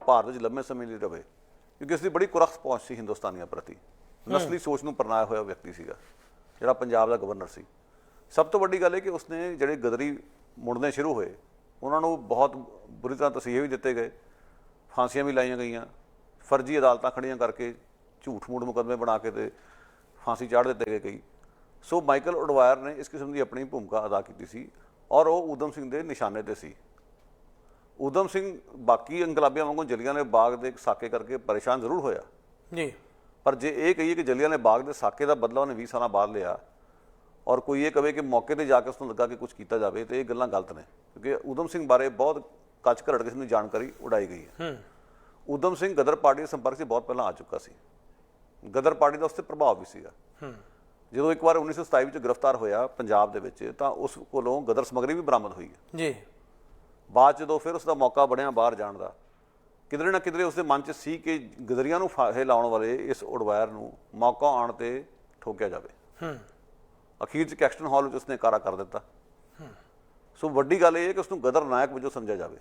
ਭਾਰਤ ਵਿੱਚ ਲੰਮੇ ਸਮੇਂ ਲਈ ਰਵੇ, ਕਿਉਂਕਿ ਉਸ ਦੀ ਬੜੀ ਕੁਰਖਤ ਪਹੁੰਚ ਸੀ ਹਿੰਦੁਸਤਾਨੀਆਂ ਪ੍ਰਤੀ, ਨਸਲੀ ਸੋਚ ਨੂੰ ਪ੍ਰਨਾਇਆ ਹੋਇਆ ਵਿਅਕਤੀ ਸੀਗਾ ਜਿਹੜਾ ਪੰਜਾਬ ਦਾ ਗਵਰਨਰ ਸੀ। ਸਭ ਤੋਂ ਵੱਡੀ ਗੱਲ ਇਹ ਕਿ ਉਸਨੇ ਜਿਹੜੇ ਗਦਰੀ ਮੁੜਨੇ ਸ਼ੁਰੂ ਹੋਏ ਉਹਨਾਂ ਨੂੰ ਬਹੁਤ ਬੁਰੀ ਤਰ੍ਹਾਂ ਤਸੀਹੇ ਵੀ ਦਿੱਤੇ ਗਏ, ਫਾਂਸੀਆਂ ਵੀ ਲਾਈਆਂ ਗਈਆਂ, ਫਰਜ਼ੀ ਅਦਾਲਤਾਂ ਖੜੀਆਂ ਕਰਕੇ ਝੂਠ ਮੂਠ ਮੁਕੱਦਮੇ ਬਣਾ ਕੇ ਤੇ ਫਾਂਸੀ ਚਾੜ ਦਿੱਤੇ ਗਏ ਕਈ। ਸੋ ਮਾਈਕਲ ਉਡਵਾਇਰ ਨੇ ਇਸ ਕਿਸਮ ਦੀ ਆਪਣੀ ਭੂਮਿਕਾ ਅਦਾ ਕੀਤੀ ਸੀ ਔਰ ਉਹ ਊਧਮ ਸਿੰਘ ਦੇ ਨਿਸ਼ਾਨੇ ਤੇ ਸੀ। ਊਧਮ ਸਿੰਘ ਬਾਕੀ ਇਨਕਲਾਬੀਆਂ ਵਾਂਗੂ ਜਲਿਆਂਵਾਲੇ ਬਾਗ ਦੇ ਸਾਕੇ ਕਰਕੇ ਪਰੇਸ਼ਾਨ ਜ਼ਰੂਰ ਹੋਇਆ ਜੀ, ਪਰ ਜੇ ਇਹ ਕਹੀਏ ਕਿ ਜਲਿਆਂਵਾਲੇ ਬਾਗ ਦੇ ਸਾਕੇ ਦਾ ਬਦਲਾ ਉਹਨੇ 20 ਸਾਲਾਂ ਬਾਅਦ ਲਿਆ ਔਰ ਕੋਈ ਇਹ ਕਵੇ ਕਿ ਮੌਕੇ ਤੇ ਜਾ ਕੇ ਉਸਨੂੰ ਲੱਗਾ ਕਿ ਕੁਝ ਕੀਤਾ ਜਾਵੇ, ਤੇ ਇਹ ਗੱਲਾਂ ਗਲਤ ਨੇ, ਕਿਉਂਕਿ ਊਧਮ ਸਿੰਘ ਬਾਰੇ ਬਹੁਤ ਕੱਚ ਘਰੜ ਕਿਸਮ ਦੀ ਜਾਣਕਾਰੀ ਉਡਾਈ ਗਈ ਹੈ। ਊਧਮ ਸਿੰਘ ਗਦਰ ਪਾਰਟੀ ਦੇ ਸੰਪਰਕ 'ਚ ਬਹੁਤ ਪਹਿਲਾਂ ਆ ਚੁੱਕਾ ਸੀ, ਗਦਰ ਪਾਰਟੀ ਦਾ ਉਸ 'ਤੇ ਪ੍ਰਭਾਵ ਵੀ ਸੀਗਾ। ਜਦੋਂ ਇੱਕ ਵਾਰ 1927 ਵਿੱਚ ਗ੍ਰਿਫਤਾਰ ਹੋਇਆ ਪੰਜਾਬ ਦੇ ਵਿੱਚ, ਤਾਂ ਉਸ ਕੋਲੋਂ ਗਦਰ ਸਮੱਗਰੀ ਵੀ ਬਰਾਮਦ ਹੋਈ ਹੈ ਜੀ। ਬਾਅਦ ਜਦੋਂ ਫਿਰ ਉਸ ਦਾ ਮੌਕਾ ਬਣਿਆ ਬਾਹਰ ਜਾਣ ਦਾ, ਕਿਧਰੇ ਨਾ ਕਿਧਰੇ ਉਸਦੇ ਮਨ 'ਚ ਸੀ ਕਿ ਗਦਰੀਆਂ ਨੂੰ ਫਾਹੇ ਲਾਉਣ ਵਾਲੇ ਇਸ ਉਡਵਾਇਰ ਨੂੰ ਮੌਕਾ ਆਉਣ 'ਤੇ ਠੋਕਿਆ ਜਾਵੇ। ਅਖੀਰ 'ਚ ਕੈਕਸਟਨ ਹਾਲ ਵਿੱਚ ਉਸਨੇ ਕਾਰਾ ਕਰ ਦਿੱਤਾ। ਸੋ ਵੱਡੀ ਗੱਲ ਇਹ ਹੈ ਕਿ ਉਸਨੂੰ ਗਦਰ ਨਾਇਕ ਵਜੋਂ ਸਮਝਿਆ ਜਾਵੇ।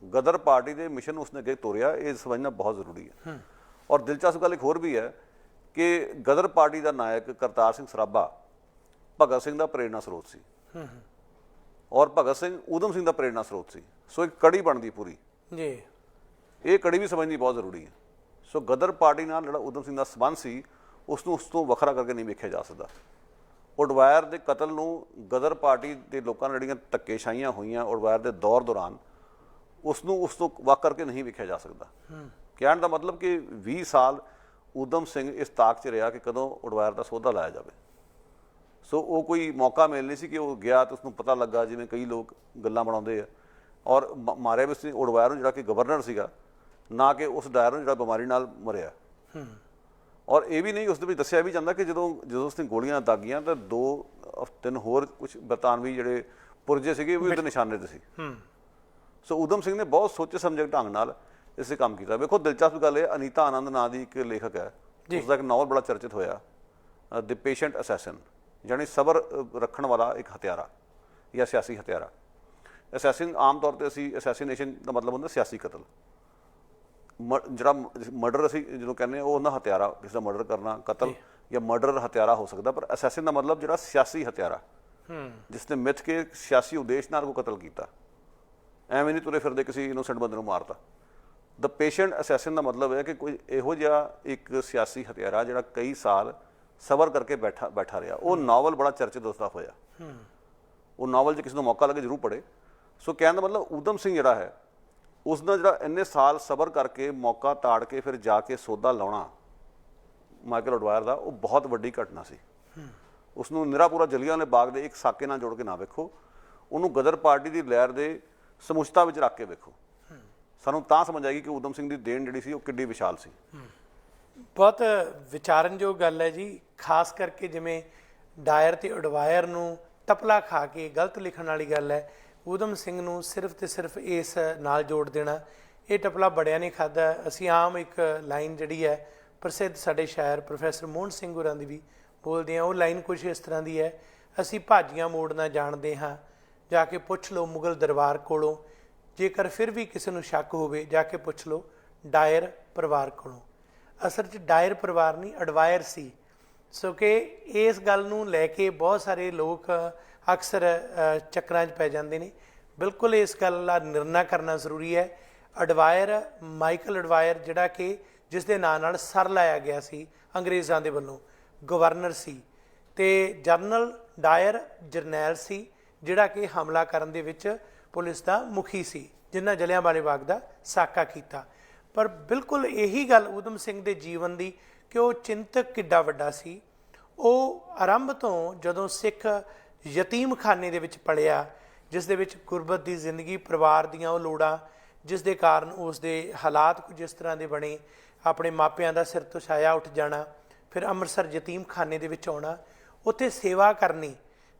ਗਦਰ ਪਾਰਟੀ ਦੇ ਮਿਸ਼ਨ ਨੂੰ ਉਸਨੇ ਅੱਗੇ ਤੋਰਿਆ, ਇਹ ਸਮਝਣਾ ਬਹੁਤ ਜ਼ਰੂਰੀ ਹੈ। ਔਰ ਦਿਲਚਸਪ ਗੱਲ ਇੱਕ ਹੋਰ ਵੀ ਹੈ ਕਿ ਗਦਰ ਪਾਰਟੀ ਦਾ ਨਾਇਕ ਕਰਤਾਰ ਸਿੰਘ ਸਰਾਭਾ ਭਗਤ ਸਿੰਘ ਦਾ ਪ੍ਰੇਰਨਾ ਸਰੋਤ ਸੀ ਔਰ ਭਗਤ ਸਿੰਘ ਊਧਮ ਸਿੰਘ ਦਾ ਪ੍ਰੇਰਨਾ ਸਰੋਤ ਸੀ। ਸੋ ਇੱਕ ਕੜੀ ਬਣਦੀ ਪੂਰੀ ਜੀ, ਇਹ ਕੜੀ ਵੀ ਸਮਝਣੀ ਬਹੁਤ ਜ਼ਰੂਰੀ ਹੈ। ਸੋ ਗਦਰ ਪਾਰਟੀ ਨਾਲ ਜਿਹੜਾ ਊਧਮ ਸਿੰਘ ਦਾ ਸੰਬੰਧ ਸੀ ਉਸ ਨੂੰ ਉਸ ਤੋਂ ਵੱਖਰਾ ਕਰਕੇ ਨਹੀਂ ਵੇਖਿਆ ਜਾ ਸਕਦਾ। ਉਡਵਾਇਰ ਦੇ ਕਤਲ ਨੂੰ ਗਦਰ ਪਾਰਟੀ ਦੇ ਲੋਕਾਂ ਨਾਲ ਜਿਹੜੀਆਂ ਧੱਕੇਸ਼ਾਹੀਆਂ ਹੋਈਆਂ ਉਡਵਾਇਰ ਦੇ ਦੌਰ ਦੌਰਾਨ, ਉਸ ਨੂੰ ਉਸ ਤੋਂ ਵੱਖ ਕਰਕੇ ਨਹੀਂ ਵੇਖਿਆ ਜਾ ਸਕਦਾ। ਕਹਿਣ ਦਾ ਮਤਲਬ ਕਿ 20 ਸਾਲ ਊਧਮ ਸਿੰਘ ਇਸ ਤਾਕ 'ਚ ਰਿਹਾ ਕਿ ਕਦੋਂ ਉਡਵਾਇਰ ਦਾ ਸੌਦਾ ਲਾਇਆ ਜਾਵੇ। ਸੋ ਉਹ ਕੋਈ ਮੌਕਾ ਮਿਲ ਨਹੀਂ ਸੀ ਕਿ ਉਹ ਗਿਆ ਤਾਂ ਉਸਨੂੰ ਪਤਾ ਲੱਗਾ, ਜਿਵੇਂ ਕਈ ਲੋਕ ਗੱਲਾਂ ਬਣਾਉਂਦੇ ਆ, ਔਰ ਮਾਰਿਆ ਵੀ ਸੀ ਉਡਵਾਇਰ ਨੂੰ ਜਿਹੜਾ ਕਿ ਗਵਰਨਰ ਸੀਗਾ, ਨਾ ਕਿ ਉਸ ਡਾਇਰ ਨੂੰ ਜਿਹੜਾ ਬਿਮਾਰੀ ਨਾਲ ਮਰਿਆ। ਔਰ ਇਹ ਵੀ ਨਹੀਂ, ਉਸ ਦੇ ਵਿੱਚ ਦੱਸਿਆ ਵੀ ਜਾਂਦਾ ਕਿ ਜਦੋਂ ਉਸਨੇ ਗੋਲੀਆਂ ਦਾਗੀਆਂ ਤਾਂ 2-3 ਹੋਰ ਕੁਝ ਬਰਤਾਨਵੀ ਜਿਹੜੇ ਪੁਰਜੇ ਸੀਗੇ ਉਹ ਵੀ ਉਹਦੇ ਨਿਸ਼ਾਨੇ ਤੇ ਸੀ। ਸੋ ਊਧਮ ਸਿੰਘ ਨੇ ਬਹੁਤ ਸੋਚੇ ਸਮਝੇ ਢੰਗ ਨਾਲ ਇਸੇ ਕੰਮ ਕੀਤਾ। ਵੇਖੋ ਦਿਲਚਸਪ ਗੱਲ ਇਹ, ਅਨੀਤਾ ਆਨੰਦ ਨਾਂ ਦੀ ਇੱਕ ਲੇਖਕ ਹੈ, ਉਸਦਾ ਇੱਕ ਨਾਵਲ ਬੜਾ ਚਰਚਿਤ ਹੋਇਆ, ਦ ਪੇਸ਼ੈਂਟ ਅਸੈਸਨ, ਯਾਨੀ ਸਬਰ ਰੱਖਣ ਵਾਲਾ ਇੱਕ ਹਥਿਆਰਾ ਜਾਂ ਸਿਆਸੀ ਹਥਿਆਰਾ। ਅਸੈਸਿਨ ਆਮ ਤੌਰ 'ਤੇ ਅਸੀਂ ਅਸੈਸੀਨੇਸ਼ਨ ਦਾ ਮਤਲਬ ਹੁੰਦਾ ਸਿਆਸੀ ਕਤਲ, ਜਿਹੜਾ ਮਰਡਰ ਅਸੀਂ ਜਦੋਂ ਕਹਿੰਦੇ ਹਾਂ ਉਹ ਉਹਨਾਂ ਹਥਿਆਰਾ, ਕਿਸੇ ਦਾ ਮਰਡਰ ਕਰਨਾ, ਕਤਲ ਜਾਂ ਮਰਡਰ ਹਥਿਆਰਾ ਹੋ ਸਕਦਾ, ਪਰ ਅਸੈਸਿਨ ਦਾ ਮਤਲਬ ਜਿਹੜਾ ਸਿਆਸੀ ਹਥਿਆਰਾ, ਜਿਸ ਨੇ ਮਿੱਥ ਕੇ ਸਿਆਸੀ ਉਦੇਸ਼ ਨਾਲ ਕੋਈ ਕਤਲ ਕੀਤਾ, ਐਵੇਂ ਨਹੀਂ ਤੁਰੇ ਫਿਰਦੇ ਕਿਸੇ ਇਨੋਸੈਂਟ ਬੰਦੇ ਨੂੰ ਮਾਰਤਾ। ਦ ਪੇਸ਼ੈਂਟ ਅਸੈਸਿਨ ਦਾ ਮਤਲਬ ਹੈ ਕਿ ਕੋਈ ਇਹੋ ਜਿਹਾ ਇੱਕ ਸਿਆਸੀ ਹਥਿਆਰਾ ਜਿਹੜਾ ਕਈ ਸਾਲ ਸਬਰ ਕਰਕੇ ਬੈਠਾ ਰਿਹਾ। ਉਹ ਨਾਵਲ ਬੜਾ ਚਰਚਿਤ ਉਸਦਾ ਹੋਇਆ, ਉਹ ਨਾਵਲ 'ਚ ਕਿਸੇ ਨੂੰ ਮੌਕਾ ਲੱਗੇ ਜ਼ਰੂਰ ਪੜ੍ਹੇ। ਸੋ ਕਹਿਣ ਦਾ ਮਤਲਬ ਊਧਮ ਸਿੰਘ ਜਿਹੜਾ ਹੈ, ਉਸ ਦਾ ਜਿਹੜਾ ਇੰਨੇ ਸਾਲ ਸਬਰ ਕਰਕੇ ਮੌਕਾ ਤਾੜ ਕੇ ਫਿਰ ਜਾ ਕੇ ਸੌਦਾ ਲਾਉਣਾ ਮਾਈਕਲ ਉਡਵਾਇਰ ਦਾ, ਉਹ ਬਹੁਤ ਵੱਡੀ ਘਟਨਾ ਸੀ। ਉਸ ਨੂੰ ਨਿਰਾ ਪੂਰਾ ਜਲਿਆਂਵਾਲੇ ਬਾਗ ਦੇ ਇੱਕ ਸਾਕੇ ਨਾਲ ਜੋੜ ਕੇ ਨਾ ਵੇਖੋ, ਉਹਨੂੰ ਗਦਰ ਪਾਰਟੀ ਦੀ ਲਹਿਰ ਦੇ ਸਮੁੱਚਤਾ ਵਿੱਚ ਰੱਖ ਕੇ ਵੇਖੋ। ਸਾਨੂੰ ਤਾਂ ਸਮਝ ਆਏਗੀ ਕਿ ਊਧਮ ਸਿੰਘ ਦੀ ਦੇਣ ਜਿਹੜੀ ਸੀ ਉਹ ਕਿੱਡੀ ਵਿਸ਼ਾਲ ਸੀ। ਬਹੁਤ ਵਿਚਾਰਨਯੋਗ ਗੱਲ ਹੈ ਜੀ, ਖਾਸ ਕਰਕੇ ਜਿਵੇਂ ਡਾਇਰ ਤੇ ਉਡਵਾਇਰ ਨੂੰ ਟਪਲਾ ਖਾ ਕੇ ਗਲਤ ਲਿਖਣ ਵਾਲੀ ਗੱਲ ਹੈ, ਊਧਮ ਸਿੰਘ ਨੂੰ ਸਿਰਫ ਤੇ ਸਿਰਫ ਇਸ ਨਾਲ ਜੋੜ ਦੇਣਾ, ਇਹ ਟਪਲਾ ਬੜਿਆ ਨਹੀਂ ਖਾਦਾ। ਅਸੀਂ ਆਮ ਇੱਕ ਲਾਈਨ ਜਿਹੜੀ ਹੈ ਪ੍ਰਸਿੱਧ ਸਾਡੇ ਸ਼ਾਇਰ ਪ੍ਰੋਫੈਸਰ ਮੋਹਨ ਸਿੰਘ ਹੋਰਾਂ ਦੀ ਵੀ ਬੋਲਦੇ ਹਾਂ, ਉਹ ਲਾਈਨ ਕੁਛ ਇਸ ਤਰ੍ਹਾਂ ਦੀ ਹੈ, ਅਸੀਂ ਭਾਜੀਆਂ ਮੋੜਨਾ ਜਾਣਦੇ ਹਾਂ, ਜਾ ਕੇ ਪੁੱਛ ਲਓ ਮੁਗਲ ਦਰਬਾਰ ਕੋਲੋਂ, ਜੇਕਰ ਫਿਰ ਵੀ ਕਿਸੇ ਨੂੰ ਸ਼ੱਕ ਹੋਵੇ ਜਾ ਕੇ ਪੁੱਛ ਲਓ ਡਾਇਰ ਪਰਿਵਾਰ ਕੋਲੋਂ। ਅਸਲ 'ਚ ਡਾਇਰ ਪਰਿਵਾਰ ਨਹੀਂ, ਅਡਵਾਇਰ ਸੀ। ਸੋ ਕਿ ਇਸ ਗੱਲ ਨੂੰ ਲੈ ਕੇ ਬਹੁਤ ਸਾਰੇ ਲੋਕ ਅਕਸਰ ਚੱਕਰਾਂ 'ਚ ਪੈ ਜਾਂਦੇ ਨੇ। ਬਿਲਕੁਲ ਇਸ ਗੱਲ ਦਾ ਨਿਰਣਾ ਕਰਨਾ ਜ਼ਰੂਰੀ ਹੈ। ਅਡਵਾਇਰ ਮਾਈਕਲ ਅਡਵਾਇਰ, ਜਿਹੜਾ ਕਿ ਜਿਸ ਦੇ ਨਾਂ ਨਾਲ ਸਰ ਲਾਇਆ ਗਿਆ ਸੀ ਅੰਗਰੇਜ਼ਾਂ ਦੇ ਵੱਲੋਂ, ਗਵਰਨਰ ਸੀ, ਅਤੇ ਜਨਰਲ ਡਾਇਰ ਜਰਨੈਲ ਸੀ, ਜਿਹੜਾ ਕਿ ਹਮਲਾ ਕਰਨ ਦੇ ਵਿੱਚ ਪੁਲਿਸ ਦਾ ਮੁਖੀ ਸੀ, ਜਿਨ੍ਹਾਂ ਜਲਿਆਂਵਾਲੇ ਬਾਗ ਦਾ ਸਾਕਾ ਕੀਤਾ। ਪਰ ਬਿਲਕੁਲ ਇਹੀ ਗੱਲ ਊਧਮ ਸਿੰਘ ਦੇ ਜੀਵਨ ਦੀ ਕਿ ਉਹ ਚਿੰਤਕ ਕਿੱਡਾ ਵੱਡਾ ਸੀ। ਉਹ ਆਰੰਭ ਤੋਂ ਜਦੋਂ ਸਿੱਖ ਯਤੀਮਖਾਨੇ ਦੇ ਵਿੱਚ ਪਲਿਆ, ਜਿਸ ਦੇ ਵਿੱਚ ਗੁਰਬਤ ਦੀ ਜ਼ਿੰਦਗੀ, ਪਰਿਵਾਰ ਦੀਆਂ ਉਹ ਲੋੜਾਂ, ਜਿਸ ਦੇ ਕਾਰਨ ਉਸ ਦੇ ਹਾਲਾਤ ਕੁਝ ਇਸ ਤਰ੍ਹਾਂ ਦੇ ਬਣੇ, ਆਪਣੇ ਮਾਪਿਆਂ ਦਾ ਸਿਰ ਤੋਂ ਛਾਇਆ ਉੱਠ ਜਾਣਾ, ਫਿਰ ਅੰਮ੍ਰਿਤਸਰ ਯਤੀਮਖਾਨੇ ਦੇ ਵਿੱਚ ਆਉਣਾ, ਉੱਥੇ ਸੇਵਾ ਕਰਨੀ,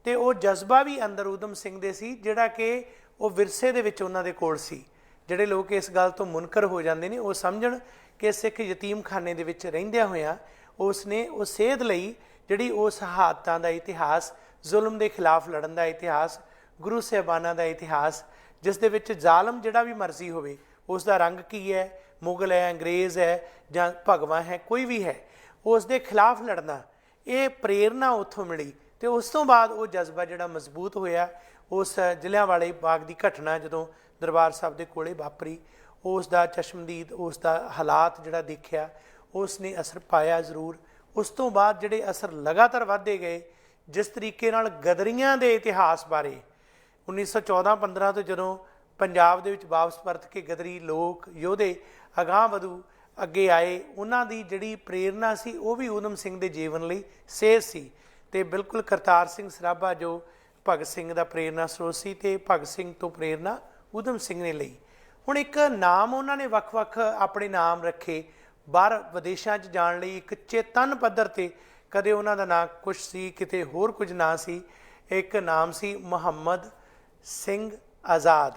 ਅਤੇ ਉਹ ਜਜ਼ਬਾ ਵੀ ਅੰਦਰ ਊਧਮ ਸਿੰਘ ਦੇ ਸੀ, ਜਿਹੜਾ ਕਿ ਉਹ ਵਿਰਸੇ ਦੇ ਵਿੱਚ ਉਹਨਾਂ ਦੇ ਕੋਲ ਸੀ। ਜਿਹੜੇ ਲੋਕ ਇਸ ਗੱਲ ਤੋਂ ਮੁਨਕਰ ਹੋ ਜਾਂਦੇ ਨੇ ਉਹ ਸਮਝਣ ਕਿ ਸਿੱਖ ਯਤੀਮਖਾਨੇ ਦੇ ਵਿੱਚ ਰਹਿੰਦਿਆਂ ਹੋਇਆਂ ਉਸ ਨੇ ਉਹ ਸੇਧ ਲਈ ਜਿਹੜੀ ਉਹ ਸ਼ਹਾਦਤਾਂ ਦਾ ਇਤਿਹਾਸ, ਜ਼ੁਲਮ ਦੇ ਖਿਲਾਫ ਲੜਨ ਦਾ ਇਤਿਹਾਸ, ਗੁਰੂ ਸਾਹਿਬਾਨਾਂ ਦਾ ਇਤਿਹਾਸ, ਜਿਸ ਦੇ ਵਿੱਚ ਜ਼ਾਲਮ ਜਿਹੜਾ ਵੀ ਮਰਜ਼ੀ ਹੋਵੇ, ਉਸ ਦਾ ਰੰਗ ਕੀ ਹੈ, ਮੁਗਲ ਹੈ, ਅੰਗਰੇਜ਼ ਹੈ ਜਾਂ ਭਗਵਾ ਹੈ, ਕੋਈ ਵੀ ਹੈ, ਉਸ ਦੇ ਖਿਲਾਫ ਲੜਨਾ, ਇਹ ਪ੍ਰੇਰਨਾ ਉੱਥੋਂ ਮਿਲੀ। ਅਤੇ ਉਸ ਤੋਂ ਬਾਅਦ ਉਹ ਜਜ਼ਬਾ ਜਿਹੜਾ ਮਜ਼ਬੂਤ ਹੋਇਆ। ਉਸ ਜਲ੍ਹਿਆਂਵਾਲੇ ਬਾਗ ਦੀ ਘਟਨਾ ਜਦੋਂ ਦਰਬਾਰ ਸਾਹਿਬ ਦੇ ਕੋਲੇ ਵਾਪਰੀ, ਉਸ ਦਾ ਚਸ਼ਮਦੀਦ, ਉਸ ਦਾ ਹਾਲਾਤ ਜਿਹੜਾ ਦੇਖਿਆ, ਉਸ ਨੇ ਅਸਰ ਪਾਇਆ ਜ਼ਰੂਰ। ਉਸ ਤੋਂ ਬਾਅਦ ਜਿਹੜੇ ਅਸਰ ਲਗਾਤਾਰ ਵੱਧਦੇ ਗਏ, ਜਿਸ ਤਰੀਕੇ ਨਾਲ ਗਦਰੀਆਂ ਦੇ ਇਤਿਹਾਸ ਬਾਰੇ 1914-15 ਤੋਂ ਜਦੋਂ ਪੰਜਾਬ ਦੇ ਵਿੱਚ ਵਾਪਸ ਪਰਤ ਕੇ ਗਦਰੀ ਲੋਕ ਯੋਧੇ ਅਗਾਂਹ ਵਧੂ ਅੱਗੇ ਆਏ, ਉਹਨਾਂ ਦੀ ਜਿਹੜੀ ਪ੍ਰੇਰਨਾ ਸੀ ਉਹ ਵੀ ਊਧਮ ਸਿੰਘ ਦੇ ਜੀਵਨ ਲਈ ਸੇਧ ਸੀ। ਅਤੇ ਬਿਲਕੁਲ ਕਰਤਾਰ ਸਿੰਘ ਸਰਾਭਾ ਜੋ ਭਗਤ ਸਿੰਘ ਦਾ ਪ੍ਰੇਰਨਾ ਸਰੋਤ ਸੀ, ਅਤੇ ਭਗਤ ਸਿੰਘ ਤੋਂ ਪ੍ਰੇਰਨਾ ਊਧਮ ਸਿੰਘ ਨੇ ਲਈ। ਹੁਣ ਇੱਕ ਨਾਮ ਉਹਨਾਂ ਨੇ ਵੱਖ-ਵੱਖ ਆਪਣੇ ਨਾਮ ਰੱਖੇ ਬਾਹਰ ਵਿਦੇਸ਼ਾਂ 'ਚ ਜਾਣ ਲਈ। ਇੱਕ ਚੇਤਨ ਪੱਧਰ 'ਤੇ ਕਦੇ ਉਹਨਾਂ ਦਾ ਨਾਂ ਕੁਛ ਸੀ, ਕਿਤੇ ਹੋਰ ਕੁਝ ਨਾਂ ਸੀ। ਇੱਕ ਨਾਮ ਸੀ ਮੁਹੰਮਦ ਸਿੰਘ ਆਜ਼ਾਦ।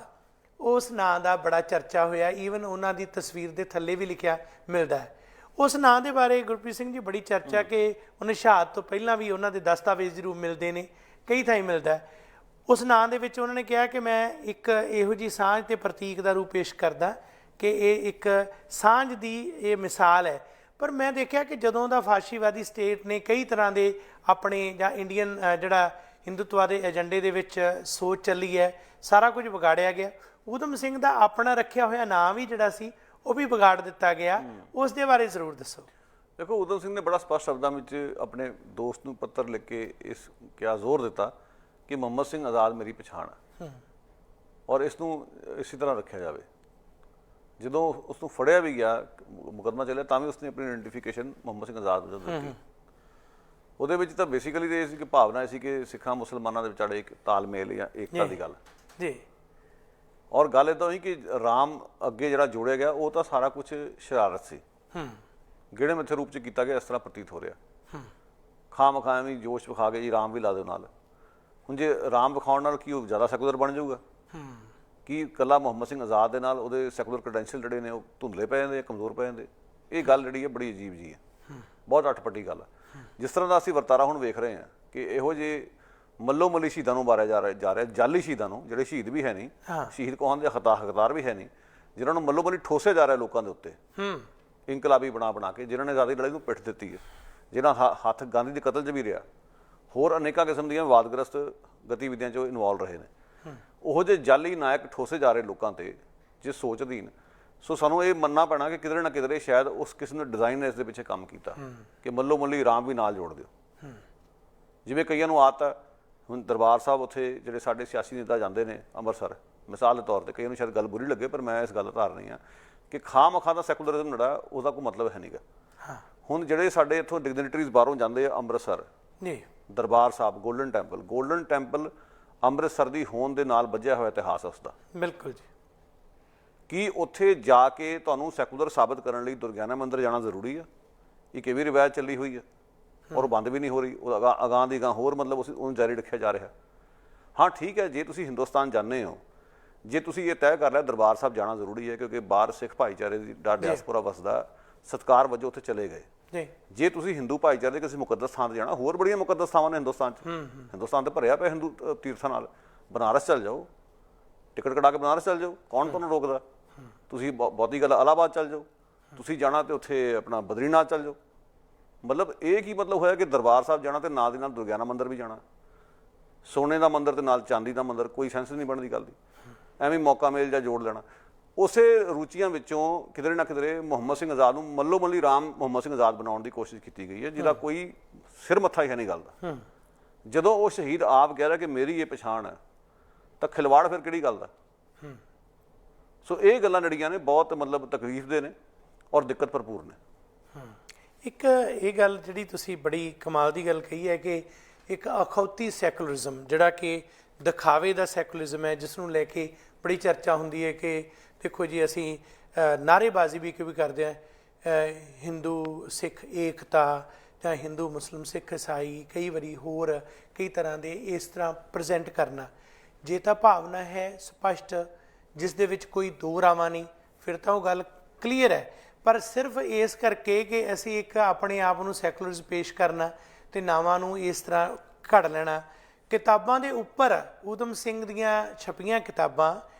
ਉਸ ਨਾਂ ਦਾ ਬੜਾ ਚਰਚਾ ਹੋਇਆ, ਈਵਨ ਉਹਨਾਂ ਦੀ ਤਸਵੀਰ ਦੇ ਥੱਲੇ ਵੀ ਲਿਖਿਆ ਮਿਲਦਾ ਹੈ। ਉਸ ਨਾਂ ਦੇ ਬਾਰੇ ਗੁਰਪ੍ਰੀਤ ਸਿੰਘ ਜੀ ਬੜੀ ਚਰਚਾ ਕਿ ਉਹਨੇ ਸ਼ਹਾਦਤ ਤੋਂ ਪਹਿਲਾਂ ਵੀ ਉਹਨਾਂ ਦੇ ਦਸਤਾਵੇਜ਼ ਜ਼ਰੂਰ ਮਿਲਦੇ ਨੇ, ਕਈ ਥਾਈਂ ਮਿਲਦਾ ਹੈ। ਉਸ ਨਾਂ ਦੇ ਵਿੱਚ ਉਹਨਾਂ ਨੇ ਕਿਹਾ ਕਿ ਮੈਂ ਇੱਕ ਇਹੋ ਜਿਹੀ ਸਾਂਝ ਅਤੇ ਪ੍ਰਤੀਕ ਦਾ ਰੂਪ ਪੇਸ਼ ਕਰਦਾ ਕਿ ਇਹ ਇੱਕ ਸਾਂਝ ਦੀ ਇਹ ਮਿਸਾਲ ਹੈ। ਪਰ ਮੈਂ ਦੇਖਿਆ ਕਿ ਜਦੋਂ ਦਾ ਫਾਸ਼ੀਵਾਦੀ ਸਟੇਟ ਨੇ ਕਈ ਤਰ੍ਹਾਂ ਦੇ ਆਪਣੇ ਜਾਂ ਇੰਡੀਅਨ ਜਿਹੜਾ ਹਿੰਦੂਤਵਾ ਦੇ ਏਜੰਡੇ ਦੇ ਵਿੱਚ ਸੋਚ ਚੱਲੀ ਹੈ, ਸਾਰਾ ਕੁਝ ਵਿਗਾੜਿਆ ਗਿਆ। ਊਧਮ ਸਿੰਘ ਦਾ ਆਪਣਾ ਰੱਖਿਆ ਹੋਇਆ ਨਾਮ ਵੀ ਜਿਹੜਾ ਸੀ ਉਹ ਵੀ ਵਿਗਾੜ ਦਿੱਤਾ ਗਿਆ। ਉਸ ਦੇ ਬਾਰੇ ਜ਼ਰੂਰ ਦੱਸੋ। ਦੇਖੋ, ਊਧਮ ਸਿੰਘ ਨੇ ਬੜਾ ਸਪਸ਼ਟ ਸ਼ਬਦਾਂ ਵਿੱਚ ਆਪਣੇ ਦੋਸਤ ਨੂੰ ਪੱਤਰ ਲਿਖ ਕੇ ਇਸ ਕਿਹਾ, ਜ਼ੋਰ ਦਿੱਤਾ ਕਿ ਮੁਹੰਮਦ ਸਿੰਘ ਆਜ਼ਾਦ ਮੇਰੀ ਪਛਾਣ ਹੈ ਔਰ ਇਸ ਨੂੰ ਇਸੇ ਤਰ੍ਹਾਂ ਰੱਖਿਆ ਜਾਵੇ। ਜਦੋਂ ਉਸ ਨੂੰ ਫੜਿਆ ਵੀ ਗਿਆ, ਮੁਕੱਦਮਾ ਚੱਲਿਆ, ਤਾਂ ਵੀ ਉਸਨੇ ਆਪਣੀ ਆਇਡੈਂਟੀਫਿਕੇਸ਼ਨ ਮੁਹੰਮਦ ਸਿੰਘ ਆਜ਼ਾਦ ਵਜੋਂ ਦਿੱਤੀ। ਉਹਦੇ ਵਿੱਚ ਤਾਂ ਬੇਸਿਕਲੀ ਇਹ ਸੀ ਕਿ ਭਾਵਨਾ ਸੀ ਕਿ ਸਿੱਖਾਂ ਮੁਸਲਮਾਨਾਂ ਦੇ ਵਿਚਾਲੇ ਇੱਕ ਤਾਲਮੇਲ ਜਾਂ ਏਕਤਾ ਦੀ ਗੱਲ ਜੀ। ਔਰ ਗੱਲ ਇੱਦਾਂ ਹੋਈ ਕਿ ਰਾਮ ਅੱਗੇ ਜਿਹੜਾ ਜੋੜਿਆ ਗਿਆ ਉਹ ਤਾਂ ਸਾਰਾ ਕੁਝ ਸ਼ਰਾਰਤ ਸੀ, ਗੇੜੇ ਮਿੱਥੇ ਰੂਪ 'ਚ ਕੀਤਾ ਗਿਆ, ਇਸ ਤਰ੍ਹਾਂ ਪ੍ਰਤੀਤ ਹੋ ਰਿਹਾ। ਖਾਮ ਖਾਮ ਵੀ ਜੋਸ਼ ਵਿਖਾ ਕੇ ਜੀ ਰਾਮ ਵੀ ਲਾ ਦਿਓ ਨਾਲ। ਹੁਣ ਜੇ ਰਾਮ ਵਿਖਾਉਣ ਨਾਲ ਕੀ ਉਹ ਜ਼ਿਆਦਾ ਸੈਕੂਲਰ ਬਣ ਜਾਊਗਾ? ਕੀ ਇਕੱਲਾ ਮੁਹੰਮਦ ਸਿੰਘ ਆਜ਼ਾਦ ਦੇ ਨਾਲ ਉਹਦੇ ਸੈਕੂਲਰ ਕ੍ਰੈਡੈਂਸ਼ੀਅਲ ਜਿਹੜੇ ਨੇ ਉਹ ਧੁੰਦਲੇ ਪੈ ਜਾਂਦੇ, ਕਮਜ਼ੋਰ ਪੈ ਜਾਂਦੇ? ਇਹ ਗੱਲ ਜਿਹੜੀ ਹੈ ਬੜੀ ਅਜੀਬ ਜੀ ਹੈ, ਬਹੁਤ ਅਟਪਟੀ ਗੱਲ ਹੈ। ਜਿਸ ਤਰ੍ਹਾਂ ਦਾ ਅਸੀਂ ਵਰਤਾਰਾ ਹੁਣ ਵੇਖ ਰਹੇ ਹਾਂ ਕਿ ਇਹੋ ਜਿਹੇ ਮੱਲੋ ਮੱਲੀ ਸ਼ਹੀਦਾਂ ਨੂੰ ਮਾਰਿਆ ਜਾ ਰਿਹਾ, ਜਾਲੀ ਸ਼ਹੀਦਾਂ ਨੂੰ, ਜਿਹੜੇ ਸ਼ਹੀਦ ਵੀ ਹੈ ਨਹੀਂ, ਸ਼ਹੀਦ ਕੌਣ ਦੇ ਹਕਦਾਰ ਵੀ ਹੈ ਨਹੀਂ, ਜਿਨ੍ਹਾਂ ਨੂੰ ਮੱਲੋ ਮੱਲੀ ਠੋਸਿਆ ਜਾ ਰਿਹਾ ਲੋਕਾਂ ਦੇ ਉੱਤੇ ਇਨਕਲਾਬੀ ਬਣਾ ਕੇ, ਜਿਨ੍ਹਾਂ ਨੇ ਆਜ਼ਾਦੀ ਲੜਾਈ ਨੂੰ ਪਿੱਠ ਦਿੱਤੀ ਹੈ, ਜਿਨ੍ਹਾਂ ਹੱਥ ਗਾਂਧੀ ਦੇ ਕਤਲ 'ਚ ਵੀ ਰਿਹਾ, ਹੋਰ ਅਨੇਕਾਂ ਕਿਸਮ ਦੀਆਂ ਵਿਵਾਦਗ੍ਰਸਤ ਗਤੀਵਿਧੀਆਂ 'ਚ ਇਨਵੋਲਵ ਰਹੇ ਨੇ। ਉਹੋ ਜਿਹੇ ਜਾਲੀ ਨਾਇਕ ਠੋਸੇ ਜਾ ਰਹੇ ਲੋਕਾਂ ਤੇ ਜਿਸ ਸੋਚ ਅਧੀਨ। ਸੋ ਸਾਨੂੰ ਇਹ ਮੰਨਣਾ ਪੈਣਾ ਕਿ ਕਿਧਰੇ ਨਾ ਕਿਧਰੇ ਸ਼ਾਇਦ ਉਸ ਕਿਸਮ ਦੇ ਡਿਜ਼ਾਈਨ ਨੇ ਇਸ ਦੇ ਪਿੱਛੇ ਕੰਮ ਕੀਤਾ ਕਿ ਮੱਲੋ ਮੱਲੀ ਰਾਮ ਵੀ ਨਾਲ ਜੋੜ ਦਿਓ। ਜਿਵੇਂ ਕਈਆਂ ਨੂੰ ਆਦਤ ਹੈ, ਹੁਣ ਦਰਬਾਰ ਸਾਹਿਬ ਉੱਥੇ ਜਿਹੜੇ ਸਾਡੇ ਸਿਆਸੀ ਨੇਤਾ ਜਾਂਦੇ ਨੇ ਅੰਮ੍ਰਿਤਸਰ, ਮਿਸਾਲ ਦੇ ਤੌਰ 'ਤੇ, ਕਈਆਂ ਨੂੰ ਸ਼ਾਇਦ ਗੱਲ ਬੁਰੀ ਲੱਗੇ ਪਰ ਮੈਂ ਇਸ ਗੱਲ ਧਾਰ ਨਹੀਂ ਹਾਂ ਕਿ ਖਾਮ-ਖਾਂ ਦਾ ਸੈਕੂਲਰਿਜ਼ਮ ਜਿਹੜਾ ਉਹਦਾ ਕੋਈ ਮਤਲਬ ਹੈ ਨਹੀਂਗਾ। ਹੁਣ ਜਿਹੜੇ ਸਾਡੇ ਇੱਥੋਂ ਡਿਗਨਿਟਰੀਜ਼ ਬਾਹਰੋਂ ਜਾਂਦੇ ਆ ਅੰਮ੍ਰਿਤਸਰ, ਦਰਬਾਰ ਸਾਹਿਬ, ਗੋਲਡਨ ਟੈਂਪਲ ਅੰਮ੍ਰਿਤਸਰ ਦੀ ਹੋਣ ਦੇ ਨਾਲ ਬੱਝਿਆ ਹੋਇਆ ਇਤਿਹਾਸ ਉਸ ਦਾ। ਬਿਲਕੁਲ ਜੀ। ਕੀ ਉੱਥੇ ਜਾ ਕੇ ਤੁਹਾਨੂੰ ਸੈਕੂਲਰ ਸਾਬਤ ਕਰਨ ਲਈ ਦੁਰਗਿਆਨਾ ਮੰਦਿਰ ਜਾਣਾ ਜ਼ਰੂਰੀ ਆ? ਇੱਕ ਇਹ ਵੀ ਰਿਵਾਇਤ ਚੱਲੀ ਹੋਈ ਹੈ ਔਰ ਬੰਦ ਵੀ ਨਹੀਂ ਹੋ ਰਹੀ, ਉਹ ਅਗਾਂਹ ਦੀ ਅਗਾਂਹ ਹੋਰ ਮਤਲਬ ਉਹਨੂੰ ਜਾਰੀ ਰੱਖਿਆ ਜਾ ਰਿਹਾ। ਹਾਂ ਠੀਕ ਹੈ, ਜੇ ਤੁਸੀਂ ਹਿੰਦੁਸਤਾਨ ਜਾਂਦੇ ਹੋ, ਜੇ ਤੁਸੀਂ ਇਹ ਤੈਅ ਕਰ ਲਿਆ ਦਰਬਾਰ ਸਾਹਿਬ ਜਾਣਾ ਜ਼ਰੂਰੀ ਹੈ ਕਿਉਂਕਿ ਬਾਹਰ ਸਿੱਖ ਭਾਈਚਾਰੇ ਦੀ ਡਾਇਸਪੋਰਾ ਵਸਦਾ, ਸਤਿਕਾਰ ਵਜੋਂ ਉੱਥੇ ਚਲੇ ਗਏ। ਜੇ ਤੁਸੀਂ ਹਿੰਦੂ ਭਾਈਚਾਰੇ ਦੇ ਕਿਸੇ ਮੁਕੱਦਸ ਥਾਂ 'ਤੇ ਜਾਣਾ, ਹੋਰ ਬੜੀਆਂ ਮੁਕੱਦਸ ਥਾਵਾਂ ਨੇ ਹਿੰਦੁਸਤਾਨ 'ਚ, ਹਿੰਦੁਸਤਾਨ ਤੇ ਭਰਿਆ ਪਿਆ ਹਿੰਦੂ ਤੀਰਥਾਂ ਨਾਲ। ਬਨਾਰਸ ਚੱਲ ਜਾਓ, ਟਿਕਟ ਕਟਾ ਕੇ ਬਨਾਰਸ ਚੱਲ ਜਾਓ, ਕੌਣ ਤੁਹਾਨੂੰ ਰੋਕਦਾ? ਤੁਸੀਂ ਬਹੁਤੀ ਗੱਲ ਇਲਾਹਾਬਾਦ ਚੱਲ ਜਾਓ, ਤੁਸੀਂ ਜਾਣਾ ਤੇ ਉੱਥੇ ਆਪਣਾ ਬਦਰੀਨਾਥ ਚੱਲ ਜਾਓ। ਮਤਲਬ ਇਹ ਕੀ ਮਤਲਬ ਹੋਇਆ ਕਿ ਦਰਬਾਰ ਸਾਹਿਬ ਜਾਣਾ ਤੇ ਨਾਲ ਦੀ ਨਾਲ ਦੁਰਗਿਆਨਾ ਮੰਦਿਰ ਵੀ ਜਾਣਾ, ਸੋਨੇ ਦਾ ਮੰਦਿਰ ਤੇ ਨਾਲ ਚਾਂਦੀ ਦਾ ਮੰਦਿਰ? ਕੋਈ ਸੈਂਸ ਨਹੀਂ ਬਣਦੀ ਗੱਲ ਦੀ। ਐਵੇਂ ਮੌਕਾ ਮੇਲ ਜਾਂ ਜੋੜ ਲੈਣਾ। ਉਸੇ ਰੁਚੀਆਂ ਵਿੱਚੋਂ ਕਿਧਰੇ ਨਾ ਕਿਧਰੇ ਮੁਹੰਮਦ ਸਿੰਘ ਆਜ਼ਾਦ ਨੂੰ ਮੱਲੋ ਮੱਲੀ ਰਾਮ ਮੁਹੰਮਦ ਸਿੰਘ ਆਜ਼ਾਦ ਬਣਾਉਣ ਦੀ ਕੋਸ਼ਿਸ਼ ਕੀਤੀ ਗਈ ਹੈ, ਜਿਹਦਾ ਕੋਈ ਸਿਰ ਮੱਥਾ ਹੀ ਹੈ ਨਹੀਂ ਗੱਲ ਦਾ। ਜਦੋਂ ਉਹ ਸ਼ਹੀਦ ਆਪ ਕਹਿ ਰਿਹਾ ਕਿ ਮੇਰੀ ਇਹ ਪਛਾਣ ਹੈ, ਤਾਂ ਖਿਲਵਾੜ ਫਿਰ ਕਿਹੜੀ ਗੱਲ ਦਾ? ਸੋ ਇਹ ਗੱਲਾਂ ਜਿਹੜੀਆਂ ਨੇ ਬਹੁਤ ਮਤਲਬ ਤਕਲੀਫ ਦੇ ਨੇ ਔਰ ਦਿੱਕਤ ਭਰਪੂਰ ਨੇ। ਇੱਕ ਇਹ ਗੱਲ ਜਿਹੜੀ ਤੁਸੀਂ ਬੜੀ ਕਮਾਲ ਦੀ ਗੱਲ ਕਹੀ ਹੈ ਕਿ ਇੱਕ ਅਖੌਤੀ ਸੈਕੂਲਰਿਜ਼ਮ ਜਿਹੜਾ ਕਿ ਦਿਖਾਵੇ ਦਾ ਸੈਕੂਲਰਿਜ਼ਮ ਹੈ, ਜਿਸ ਨੂੰ ਲੈ ਕੇ ਬੜੀ ਚਰਚਾ ਹੁੰਦੀ ਹੈ ਕਿ ਦੇਖੋ ਜੀ ਅਸੀਂ ਨਾਅਰੇਬਾਜ਼ੀ ਵੀ ਕਿਉਂ ਕਰਦੇ ਹਾਂ, ਹਿੰਦੂ ਸਿੱਖ ਏਕਤਾ ਜਾਂ ਹਿੰਦੂ ਮੁਸਲਿਮ ਸਿੱਖ ਈਸਾਈ, ਕਈ ਵਾਰੀ ਹੋਰ ਕਈ ਤਰ੍ਹਾਂ ਦੇ ਇਸ ਤਰ੍ਹਾਂ ਪ੍ਰੈਜ਼ੈਂਟ ਕਰਨਾ। ਜੇ ਤਾਂ ਭਾਵਨਾ ਹੈ ਸਪਸ਼ਟ ਜਿਸ ਦੇ ਵਿੱਚ ਕੋਈ ਦੋ ਰਾਵਾਂ ਨਹੀਂ, ਫਿਰ ਤਾਂ ਉਹ ਗੱਲ ਕਲੀਅਰ ਹੈ। ਪਰ ਸਿਰਫ ਇਸ ਕਰਕੇ ਕਿ ਅਸੀਂ ਇੱਕ ਆਪਣੇ ਆਪ ਨੂੰ ਸੈਕੂਲਰਸ ਪੇਸ਼ ਕਰਨਾ ਤੇ ਨਾਵਾਂ ਨੂੰ ਇਸ ਤਰ੍ਹਾਂ ਘੜ ਲੈਣਾ। ਕਿਤਾਬਾਂ ਦੇ ਉੱਪਰ ਊਧਮ ਸਿੰਘ ਦੀਆਂ ਛਪੀਆਂ ਕਿਤਾਬਾਂ,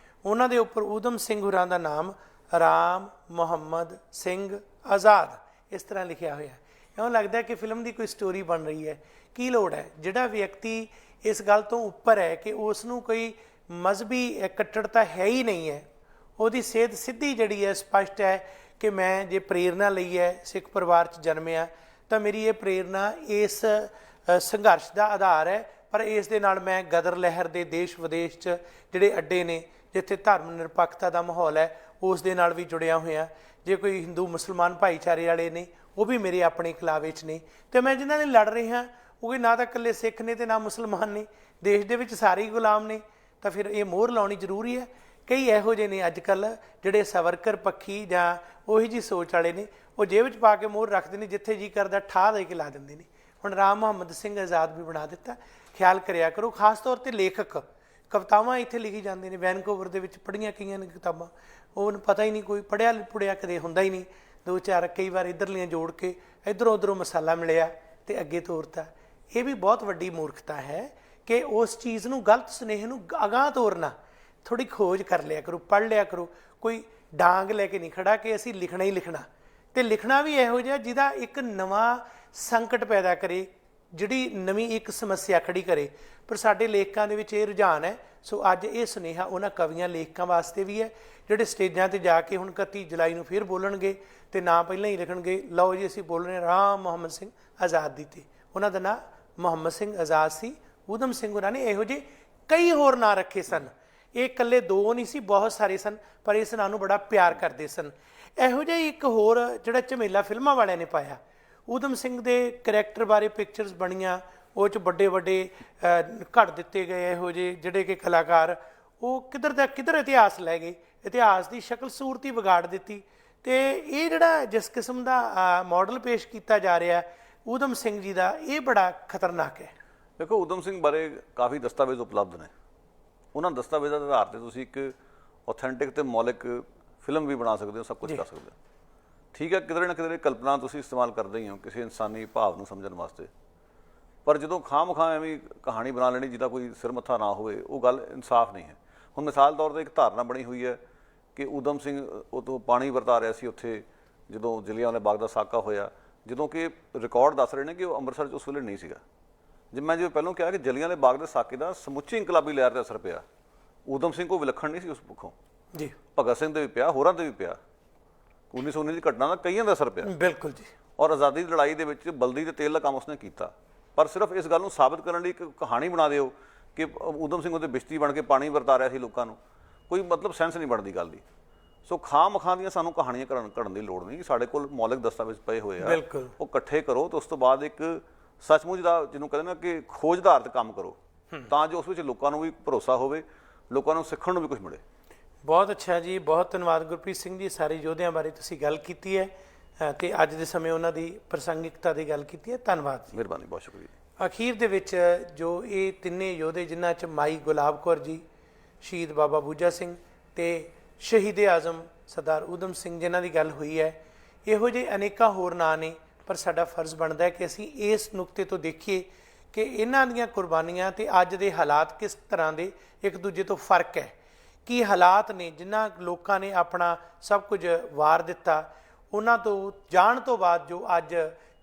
ਉਹਨਾਂ ਦੇ ਉੱਪਰ ਊਧਮ ਸਿੰਘ ਹੋਰਾਂ ਦਾ ਨਾਮ ਰਾਮ ਮੁਹੰਮਦ ਸਿੰਘ ਆਜ਼ਾਦ ਇਸ ਤਰ੍ਹਾਂ ਲਿਖਿਆ ਹੋਇਆ। ਇਉਂ ਲੱਗਦਾ ਕਿ ਫਿਲਮ ਦੀ ਕੋਈ ਸਟੋਰੀ ਬਣ ਰਹੀ ਹੈ। ਕੀ ਲੋੜ ਹੈ? ਜਿਹੜਾ ਵਿਅਕਤੀ ਇਸ ਗੱਲ ਤੋਂ ਉੱਪਰ ਹੈ ਕਿ ਉਸ ਨੂੰ ਕੋਈ ਮਜ਼ਹਬੀ ਕੱਟੜਤਾ ਹੈ ਹੀ ਨਹੀਂ ਹੈ, ਉਹਦੀ ਸੇਧ ਸਿੱਧੀ ਜਿਹੜੀ ਹੈ ਸਪਸ਼ਟ ਹੈ ਕਿ ਮੈਂ ਜੇ ਪ੍ਰੇਰਨਾ ਲਈ ਹੈ, ਸਿੱਖ ਪਰਿਵਾਰ 'ਚ ਜਨਮਿਆ, ਤਾਂ ਮੇਰੀ ਇਹ ਪ੍ਰੇਰਨਾ ਇਸ ਸੰਘਰਸ਼ ਦਾ ਆਧਾਰ ਹੈ। ਪਰ ਇਸ ਦੇ ਨਾਲ ਮੈਂ ਗਦਰ ਲਹਿਰ ਦੇ ਦੇਸ਼ ਵਿਦੇਸ਼ 'ਚ ਜਿਹੜੇ ਅੱਡੇ ਨੇ, ਜਿੱਥੇ ਧਰਮ ਨਿਰਪੱਖਤਾ ਦਾ ਮਾਹੌਲ ਹੈ, ਉਸ ਦੇ ਨਾਲ ਵੀ ਜੁੜਿਆ ਹੋਇਆ। ਜੇ ਕੋਈ ਹਿੰਦੂ ਮੁਸਲਮਾਨ ਭਾਈਚਾਰੇ ਵਾਲੇ ਨੇ, ਉਹ ਵੀ ਮੇਰੇ ਆਪਣੇ ਖਿਲਾਫ ਵਿੱਚ ਨੇ, ਅਤੇ ਮੈਂ ਜਿਨ੍ਹਾਂ ਨੇ ਲੜ ਰਿਹਾ ਉਹ ਨਾ ਤਾਂ ਇਕੱਲੇ ਸਿੱਖ ਨੇ ਅਤੇ ਨਾ ਮੁਸਲਮਾਨ ਨੇ, ਦੇਸ਼ ਦੇ ਵਿੱਚ ਸਾਰੇ ਹੀ ਗੁਲਾਮ ਨੇ। ਤਾਂ ਫਿਰ ਇਹ ਮੋਹਰ ਲਾਉਣੀ ਜ਼ਰੂਰੀ ਹੈ। ਕਈ ਇਹੋ ਜਿਹੇ ਨੇ ਅੱਜ ਕੱਲ੍ਹ ਜਿਹੜੇ ਸਵਰਕਰ ਪੱਖੀ ਜਾਂ ਉਹੀ ਜਿਹੀ ਸੋਚ ਵਾਲੇ ਨੇ, ਉਹ ਜੇਬ ਵਿੱਚ ਪਾ ਕੇ ਮੋਹਰ ਰੱਖਦੇ ਨੇ, ਜਿੱਥੇ ਜੀ ਕਰਦਾ ਠਾਹ ਦੇ ਕੇ ਲਾ ਦਿੰਦੇ ਨੇ। ਹੁਣ ਰਾਮ ਮੁਹੰਮਦ ਸਿੰਘ ਆਜ਼ਾਦ ਵੀ ਬਣਾ ਦਿੱਤਾ। ਖਿਆਲ ਕਰਿਆ ਕਰੋ, ਖਾਸ ਤੌਰ 'ਤੇ ਲੇਖਕ ਕਵਿਤਾਵਾਂ ਇੱਥੇ ਲਿਖੀ ਜਾਂਦੇ ਨੇ। ਵੈਨਕੂਵਰ ਦੇ ਵਿੱਚ ਪੜ੍ਹੀਆਂ ਕਈਆਂ ਨੇ ਕਿਤਾਬਾਂ, ਉਹਨੂੰ ਪਤਾ ਹੀ ਨਹੀਂ, ਕੋਈ ਪੜ੍ਹਿਆ ਪੁੜਿਆ ਕਦੇ ਹੁੰਦਾ ਹੀ ਨਹੀਂ। ਦੋ ਚਾਰ ਕਈ ਵਾਰ ਇੱਧਰਲੀਆਂ ਜੋੜ ਕੇ ਇੱਧਰੋਂ ਉੱਧਰੋਂ ਮਸਾਲਾ ਮਿਲਿਆ ਅਤੇ ਅੱਗੇ ਤੋਰਤਾ। ਇਹ ਵੀ ਬਹੁਤ ਵੱਡੀ ਮੂਰਖਤਾ ਹੈ ਕਿ ਉਸ ਚੀਜ਼ ਨੂੰ, ਗਲਤ ਸੁਨੇਹੇ ਨੂੰ ਅਗਾਂਹ ਤੋਰਨਾ। ਥੋੜ੍ਹੀ ਖੋਜ ਕਰ ਲਿਆ ਕਰੋ, ਪੜ੍ਹ ਲਿਆ ਕਰੋ। ਕੋਈ ਡਾਂਗ ਲੈ ਕੇ ਨਹੀਂ ਖੜਾ ਕਿ ਅਸੀਂ ਲਿਖਣਾ ਹੀ ਲਿਖਣਾ, ਅਤੇ ਲਿਖਣਾ ਵੀ ਇਹੋ ਜਿਹਾ ਜਿਹਦਾ ਇੱਕ ਨਵਾਂ ਸੰਕਟ ਪੈਦਾ ਕਰੇ, ਜਿਹੜੀ ਨਵੀਂ ਇੱਕ ਸਮੱਸਿਆ ਖੜੀ ਕਰੇ। ਪਰ ਸਾਡੇ ਲੇਖਕਾਂ ਦੇ ਵਿੱਚ ਇਹ ਰੁਝਾਨ ਹੈ। ਸੋ ਅੱਜ ਇਹ ਸੁਨੇਹਾ ਉਹਨਾਂ ਕਵੀਆਂ ਲੇਖਕਾਂ ਵਾਸਤੇ ਵੀ ਹੈ ਜਿਹੜੇ ਸਟੇਜਾਂ 'ਤੇ ਜਾ ਕੇ ਹੁਣ 31 ਜੁਲਾਈ ਨੂੰ ਫਿਰ ਬੋਲਣਗੇ ਅਤੇ ਨਾਂ ਪਹਿਲਾਂ ਹੀ ਲਿਖਣਗੇ, ਲਓ ਜੀ ਅਸੀਂ ਬੋਲ ਰਹੇ ਹਾਂ ਰਾਮ ਮੁਹੰਮਦ ਸਿੰਘ ਆਜ਼ਾਦ ਦੀ। ਤੇ ਉਹਨਾਂ ਦਾ ਨਾਂ ਮੁਹੰਮਦ ਸਿੰਘ ਆਜ਼ਾਦ ਸੀ। ਊਧਮ ਸਿੰਘ ਹੋਰਾਂ ਨੇ ਇਹੋ ਜਿਹੇ ਕਈ ਹੋਰ ਨਾਂ ਰੱਖੇ ਸਨ। ਇਹ ਇਕੱਲੇ ਦੋ ਨਹੀਂ ਸੀ, ਬਹੁਤ ਸਾਰੇ ਸਨ, ਪਰ ਇਸ ਨਾਂ ਨੂੰ ਬੜਾ ਪਿਆਰ ਕਰਦੇ ਸਨ। ਇਹੋ ਜਿਹਾ ਇੱਕ ਹੋਰ ਜਿਹੜਾ ਝਮੇਲਾ ਫਿਲਮਾਂ ਵਾਲਿਆਂ ਨੇ ਪਾਇਆ। ਊਧਮ ਸਿੰਘ ਦੇ ਕਰੈਕਟਰ ਬਾਰੇ ਪਿਕਚਰਸ ਬਣੀਆਂ, ਉਹ 'ਚ ਵੱਡੇ ਵੱਡੇ ਘੜ ਦਿੱਤੇ ਗਏ ਇਹੋ ਜਿਹੇ ਜਿਹੜੇ ਕਿ ਕਲਾਕਾਰ ਉਹ ਕਿੱਧਰ ਦਾ ਕਿੱਧਰ ਇਤਿਹਾਸ ਲੈ ਗਏ, ਇਤਿਹਾਸ ਦੀ ਸ਼ਕਲ ਸੂਰਤ ਹੀ ਵਿਗਾੜ ਦਿੱਤੀ। ਅਤੇ ਇਹ ਜਿਹੜਾ ਜਿਸ ਕਿਸਮ ਦਾ ਮਾਡਲ ਪੇਸ਼ ਕੀਤਾ ਜਾ ਰਿਹਾ ਊਧਮ ਸਿੰਘ ਜੀ ਦਾ, ਇਹ ਬੜਾ ਖਤਰਨਾਕ ਹੈ। ਦੇਖੋ, ਊਧਮ ਸਿੰਘ ਬਾਰੇ ਕਾਫੀ ਦਸਤਾਵੇਜ਼ ਉਪਲਬਧ ਨੇ। ਉਹਨਾਂ ਦਸਤਾਵੇਜ਼ਾਂ ਦੇ ਆਧਾਰ 'ਤੇ ਤੁਸੀਂ ਇੱਕ ਆਥੈਂਟਿਕ ਅਤੇ ਮੌਲਿਕ ਫਿਲਮ ਵੀ ਬਣਾ ਸਕਦੇ ਹੋ, ਸਭ ਕੁਝ ਕਰ ਸਕਦੇ ਹੋ। ਠੀਕ ਹੈ, ਕਿਧਰੇ ਨਾ ਕਿਧਰੇ ਕਲਪਨਾ ਤੁਸੀਂ ਇਸਤੇਮਾਲ ਕਰਦੇ ਹੀ ਹੋ ਕਿਸੇ ਇਨਸਾਨੀ ਭਾਵ ਨੂੰ ਸਮਝਣ ਵਾਸਤੇ, ਪਰ ਜਦੋਂ ਖਾਮ-ਖਾਂ ਐਵੇਂ ਕਹਾਣੀ ਬਣਾ ਲੈਣੀ ਜਿਹਦਾ ਕੋਈ ਸਿਰ ਮੱਥਾ ਨਾ ਹੋਵੇ, ਉਹ ਗੱਲ ਇਨਸਾਫ ਨਹੀਂ ਹੈ। ਹੁਣ ਮਿਸਾਲ ਤੌਰ 'ਤੇ ਇੱਕ ਧਾਰਨਾ ਬਣੀ ਹੋਈ ਹੈ ਕਿ ਊਧਮ ਸਿੰਘ ਉਹ ਤੋਂ ਪਾਣੀ ਵਰਤਾ ਰਿਹਾ ਸੀ ਉੱਥੇ ਜਦੋਂ ਜਲਿਆਂਵਾਲੇ ਬਾਗ ਦਾ ਸਾਕਾ ਹੋਇਆ, ਜਦੋਂ ਕਿ ਰਿਕਾਰਡ ਦੱਸ ਰਹੇ ਨੇ ਕਿ ਉਹ ਅੰਮ੍ਰਿਤਸਰ 'ਚ ਉਸ ਵੇਲੇ ਨਹੀਂ ਸੀਗਾ। ਜਿਵੇਂ ਪਹਿਲਾਂ ਕਿਹਾ ਕਿ ਜਲਿਆਂਵਾਲੇ ਬਾਗ ਦੇ ਸਾਕੇ ਦਾ ਸਮੁੱਚੀ ਇਨਕਲਾਬੀ ਲਹਿਰ 'ਤੇ ਅਸਰ ਪਿਆ। ਊਧਮ ਸਿੰਘ ਕੋਈ ਵਿਲੱਖਣ ਨਹੀਂ ਸੀ ਉਸ ਪੱਖੋਂ ਜੀ, ਭਗਤ ਸਿੰਘ 'ਤੇ ਵੀ ਪਿਆ, ਹੋਰਾਂ 'ਤੇ ਵੀ ਪਿਆ। 1919 ਦੀ ਘਟਨਾ ਦਾ ਕਈਆਂ ਦਾ ਅਸਰ ਪਿਆ। ਬਿਲਕੁਲ ਜੀ। ਔਰ ਆਜ਼ਾਦੀ ਦੀ ਲੜਾਈ ਦੇ ਵਿੱਚ ਬਲਦੀ ਤੇ ਤੇਲ ਦਾ ਕੰਮ ਉਸਨੇ ਕੀਤਾ। ਪਰ ਸਿਰਫ ਇਸ ਗੱਲ ਨੂੰ ਸਾਬਤ ਕਰਨ ਲਈ ਇੱਕ ਕਹਾਣੀ ਬਣਾ ਦਿਓ ਕਿ ਊਧਮ ਸਿੰਘ ਉਹਦੇ ਬਿਸ਼ਤੀ ਬਣ ਕੇ ਪਾਣੀ ਵਰਤਾ ਰਿਹਾ ਸੀ ਲੋਕਾਂ ਨੂੰ, ਕੋਈ ਮਤਲਬ ਸੈਂਸ ਨਹੀਂ ਬਣਦੀ ਗੱਲ ਦੀ। ਸੋ ਖਾਮ-ਖਾਂ ਦੀਆਂ ਸਾਨੂੰ ਕਹਾਣੀਆਂ ਘੜਨ ਦੀ ਲੋੜ ਨਹੀਂ। ਸਾਡੇ ਕੋਲ ਮੌਲਿਕ ਦਸਤਾਵੇਜ਼ ਪਏ ਹੋਏ ਆ, ਉਹ ਇਕੱਠੇ ਕਰੋ ਅਤੇ ਉਸ ਤੋਂ ਬਾਅਦ ਇੱਕ ਸੱਚਮੁੱਚ ਦਾ, ਜਿਹਨੂੰ ਕਹਿੰਦੇ ਨਾ ਕਿ ਖੋਜ ਆਧਾਰਿਤ ਕੰਮ ਕਰੋ, ਤਾਂ ਜੋ ਉਸ ਵਿੱਚ ਲੋਕਾਂ ਨੂੰ ਵੀ ਭਰੋਸਾ ਹੋਵੇ, ਲੋਕਾਂ ਨੂੰ ਸਿੱਖਣ ਨੂੰ ਵੀ ਕੁਝ ਮਿਲੇ। ਬਹੁਤ ਅੱਛਾ ਜੀ, ਬਹੁਤ ਧੰਨਵਾਦ ਗੁਰਪ੍ਰੀਤ ਸਿੰਘ ਜੀ। ਸਾਰੇ ਯੋਧਿਆਂ ਬਾਰੇ ਤੁਸੀਂ ਗੱਲ ਕੀਤੀ ਹੈ ਅਤੇ ਅੱਜ ਦੇ ਸਮੇਂ ਉਹਨਾਂ ਦੀ ਪ੍ਰਸੰਗਿਕਤਾ ਦੀ ਗੱਲ ਕੀਤੀ ਹੈ। ਧੰਨਵਾਦ ਜੀ, ਮਿਹਰਬਾਨੀ, ਬਹੁਤ ਸ਼ੁਕਰੀਆ। ਅਖੀਰ ਦੇ ਵਿੱਚ ਜੋ ਇਹ ਤਿੰਨੇ ਯੋਧੇ, ਜਿਨ੍ਹਾਂ 'ਚ ਮਾਈ ਗੁਲਾਬ ਕੌਰ ਜੀ, ਸ਼ਹੀਦ ਬਾਬਾ ਬੂਜਾ ਸਿੰਘ ਅਤੇ ਸ਼ਹੀਦ ਆਜ਼ਮ ਸਰਦਾਰ ਊਧਮ ਸਿੰਘ, ਜਿਨ੍ਹਾਂ ਦੀ ਗੱਲ ਹੋਈ ਹੈ, ਇਹੋ ਜਿਹੇ ਅਨੇਕਾਂ ਹੋਰ ਨਾਂ ਨੇ। ਪਰ ਸਾਡਾ ਫਰਜ਼ ਬਣਦਾ ਹੈ ਕਿ ਅਸੀਂ ਇਸ ਨੁਕਤੇ ਤੋਂ ਦੇਖੀਏ ਕਿ ਇਹਨਾਂ ਦੀਆਂ ਕੁਰਬਾਨੀਆਂ ਅਤੇ ਅੱਜ ਦੇ ਹਾਲਾਤ ਕਿਸ ਤਰ੍ਹਾਂ ਦੇ ਇੱਕ ਦੂਜੇ ਤੋਂ ਫਰਕ ਹੈ। ਕੀ ਹਾਲਾਤ ਨੇ ਜਿਨ੍ਹਾਂ ਲੋਕਾਂ ਨੇ ਆਪਣਾ ਸਭ ਕੁਝ ਵਾਰ ਦਿੱਤਾ, ਉਹਨਾਂ ਤੋਂ ਜਾਣ ਤੋਂ ਬਾਅਦ ਜੋ ਅੱਜ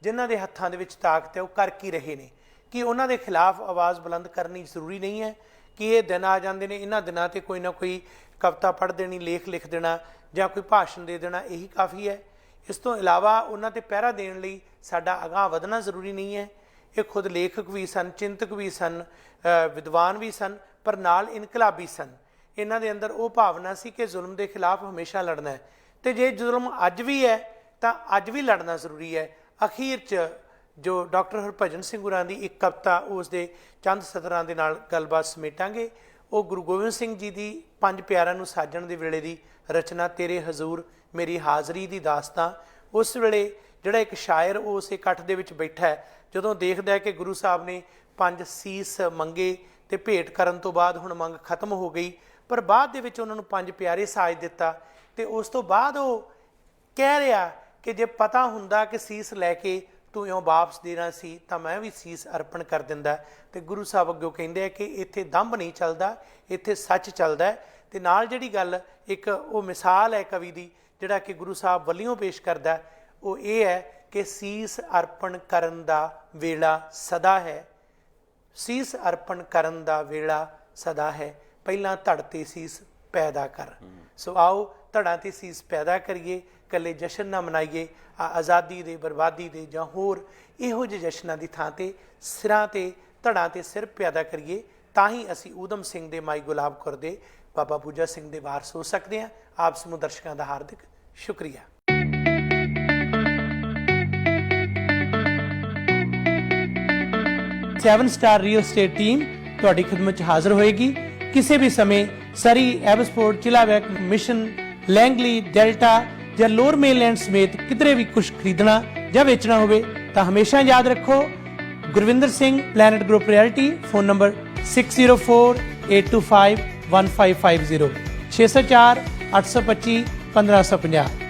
ਜਿਨ੍ਹਾਂ ਦੇ ਹੱਥਾਂ ਦੇ ਵਿੱਚ ਤਾਕਤ ਹੈ, ਉਹ ਕਰ ਕੀ ਰਹੇ ਨੇ। ਕਿ ਉਹਨਾਂ ਦੇ ਖਿਲਾਫ ਆਵਾਜ਼ ਬੁਲੰਦ ਕਰਨੀ ਜ਼ਰੂਰੀ ਨਹੀਂ ਹੈ ਕਿ ਇਹ ਦਿਨ ਆ ਜਾਂਦੇ ਨੇ, ਇਹਨਾਂ ਦਿਨਾਂ 'ਤੇ ਕੋਈ ਨਾ ਕੋਈ ਕਵਿਤਾ ਪੜ੍ਹ ਦੇਣੀ, ਲੇਖ ਲਿਖ ਦੇਣਾ ਜਾਂ ਕੋਈ ਭਾਸ਼ਣ ਦੇ ਦੇਣਾ, ਇਹੀ ਕਾਫੀ ਹੈ। ਇਸ ਤੋਂ ਇਲਾਵਾ ਉਹਨਾਂ 'ਤੇ ਪਹਿਰਾ ਦੇਣ ਲਈ ਸਾਡਾ ਅਗਾਂਹ ਵਧਣਾ ਜ਼ਰੂਰੀ ਨਹੀਂ ਹੈ। ਇਹ ਖੁਦ ਲੇਖਕ ਵੀ ਸਨ, ਚਿੰਤਕ ਵੀ ਸਨ, ਵਿਦਵਾਨ ਵੀ ਸਨ, ਪਰ ਨਾਲ ਇਨਕਲਾਬੀ ਸਨ। ਇਹਨਾਂ ਦੇ ਅੰਦਰ ਉਹ ਭਾਵਨਾ ਸੀ ਕਿ ਜ਼ੁਲਮ ਦੇ ਖਿਲਾਫ ਹਮੇਸ਼ਾ ਲੜਨਾ ਹੈ, ਅਤੇ ਜੇ ਜ਼ੁਲਮ ਅੱਜ ਵੀ ਹੈ ਤਾਂ ਅੱਜ ਵੀ ਲੜਨਾ ਜ਼ਰੂਰੀ ਹੈ। ਅਖੀਰ 'ਚ ਜੋ ਡਾਕਟਰ ਹਰਭਜਨ ਸਿੰਘ ਹੋਰਾਂ ਦੀ ਇੱਕ ਕਵਿਤਾ, ਉਸ ਦੇ ਚੰਦ ਸਤਰਾਂ ਦੇ ਨਾਲ ਗੱਲਬਾਤ ਸਮੇਟਾਂਗੇ। ਉਹ ਗੁਰੂ ਗੋਬਿੰਦ ਸਿੰਘ ਜੀ ਦੀ 5 ਪਿਆਰਿਆਂ ਨੂੰ ਸਾਜਣ ਦੇ ਵੇਲੇ ਦੀ ਰਚਨਾ, ਤੇਰੇ ਹਜ਼ੂਰ ਮੇਰੀ ਹਾਜ਼ਰੀ ਦੀ ਦਾਸਤਾਂ। ਉਸ ਵੇਲੇ ਜਿਹੜਾ ਇੱਕ ਸ਼ਾਇਰ ਉਸ ਇਕੱਠ ਦੇ ਵਿੱਚ ਬੈਠਾ ਹੈ, ਜਦੋਂ ਦੇਖਦਾ ਹੈ ਕਿ ਗੁਰੂ ਸਾਹਿਬ ਨੇ 5 ਸੀਸ ਮੰਗੇ ਅਤੇ ਭੇਟ ਕਰਨ ਤੋਂ ਬਾਅਦ ਹੁਣ ਮੰਗ ਖਤਮ ਹੋ ਗਈ, ਪਰ ਬਾਅਦ ਦੇ ਵਿੱਚ ਉਹਨਾਂ ਨੂੰ 5 ਪਿਆਰੇ ਸਾਜ ਦਿੱਤਾ ਤੇ ਉਸ ਤੋਂ ਬਾਅਦ ਉਹ ਕਹਿ ਰਿਹਾ ਕਿ ਜੇ ਪਤਾ ਹੁੰਦਾ ਕਿ ਸੀਸ ਲੈ ਕੇ ਤੂੰ ਇਉਂ ਵਾਪਸ ਦੇਣਾ ਸੀ ਤਾਂ ਮੈਂ ਵੀ ਸੀਸ ਅਰਪਣ ਕਰ ਦਿੰਦਾ। ਤੇ ਗੁਰੂ ਸਾਹਿਬ ਅੱਗੋਂ ਕਹਿੰਦੇ ਆ ਕਿ ਇੱਥੇ ਦੰਭ ਨਹੀਂ ਚੱਲਦਾ, ਇੱਥੇ ਸੱਚ ਚੱਲਦਾ। ਤੇ ਨਾਲ ਜਿਹੜੀ ਗੱਲ ਇੱਕ ਉਹ ਮਿਸਾਲ ਹੈ ਕਵੀ ਦੀ ਜਿਹੜਾ ਕਿ ਗੁਰੂ ਸਾਹਿਬ ਵੱਲੋਂ ਪੇਸ਼ ਕਰਦਾ, ਉਹ ਇਹ ਹੈ ਕਿ ਸੀਸ ਅਰਪਣ ਕਰਨ ਦਾ ਵੇਲਾ ਸਦਾ ਹੈ, ਸੀਸ ਅਰਪਣ ਕਰਨ ਦਾ ਵੇਲਾ ਸਦਾ ਹੈ, ਪਹਿਲਾਂ ਧੜ ਤੇ ਸੀਸ ਪੈਦਾ ਕਰ। ਸੋ ਆਓ ਧੜਾਂ ਤੇ ਸੀਸ ਪੈਦਾ ਕਰੀਏ, ਇਕੱਲੇ ਜਸ਼ਨ ਨਾ ਮਨਾਈਏ ਆਜ਼ਾਦੀ ਦੇ, ਬਰਬਾਦੀ ਦੇ ਜਾਂ ਹੋਰ ਇਹੋ ਜਿਹੇ ਜਸ਼ਨਾਂ ਦੀ ਥਾਂ ਤੇ ਸਿਰਾਂ ਤੇ ਧੜਾਂ ਤੇ ਸਿਰ ਪੈਦਾ ਕਰੀਏ, ਤਾਂ ਹੀ ਅਸੀਂ ਊਧਮ ਸਿੰਘ ਦੇ, ਮਾਈ ਗੁਲਾਬ ਕੌਰ ਦੇ, ਬਾਬਾ ਬੂਜਾ ਸਿੰਘ ਦੇ ਵਾਰਸ ਹੋ ਸਕਦੇ ਹਾਂ। ਆਪ ਸਮੂਹ ਦਰਸ਼ਕਾਂ ਦਾ ਹਾਰਦਿਕ ਸ਼ੁਕਰੀਆ। 7 ਸਟਾਰ ਰੀਅਲ ਸਟੇਟ ਟੀਮ ਤੁਹਾਡੀ ਖਿਦਮਤ 'ਚ ਹਾਜ਼ਰ ਹੋਏਗੀ। ਕਿਸੇ ਵੀ ਸਮੇਂ ਸਰੀ, ਐਬਸਫੋਰਡ, ਚਿਲਾਵੈਕ, ਮਿਸ਼ਨ, ਲੈਂਗਲੀ, ਡੈਲਟਾ ਜਾਂ ਲੋਅਰ ਮੇਨਲੈਂਡ ਸਮੇਤ ਕਿਧਰੇ ਵੀ ਕੁਝ ਖਰੀਦਣਾ ਜਾਂ ਵੇਚਣਾ ਹੋਵੇ ਤਾਂ ਹਮੇਸ਼ਾ ਯਾਦ ਰੱਖੋ Gurvinder Singh, planet group realty. Phone number 6048251550 604 825 1550।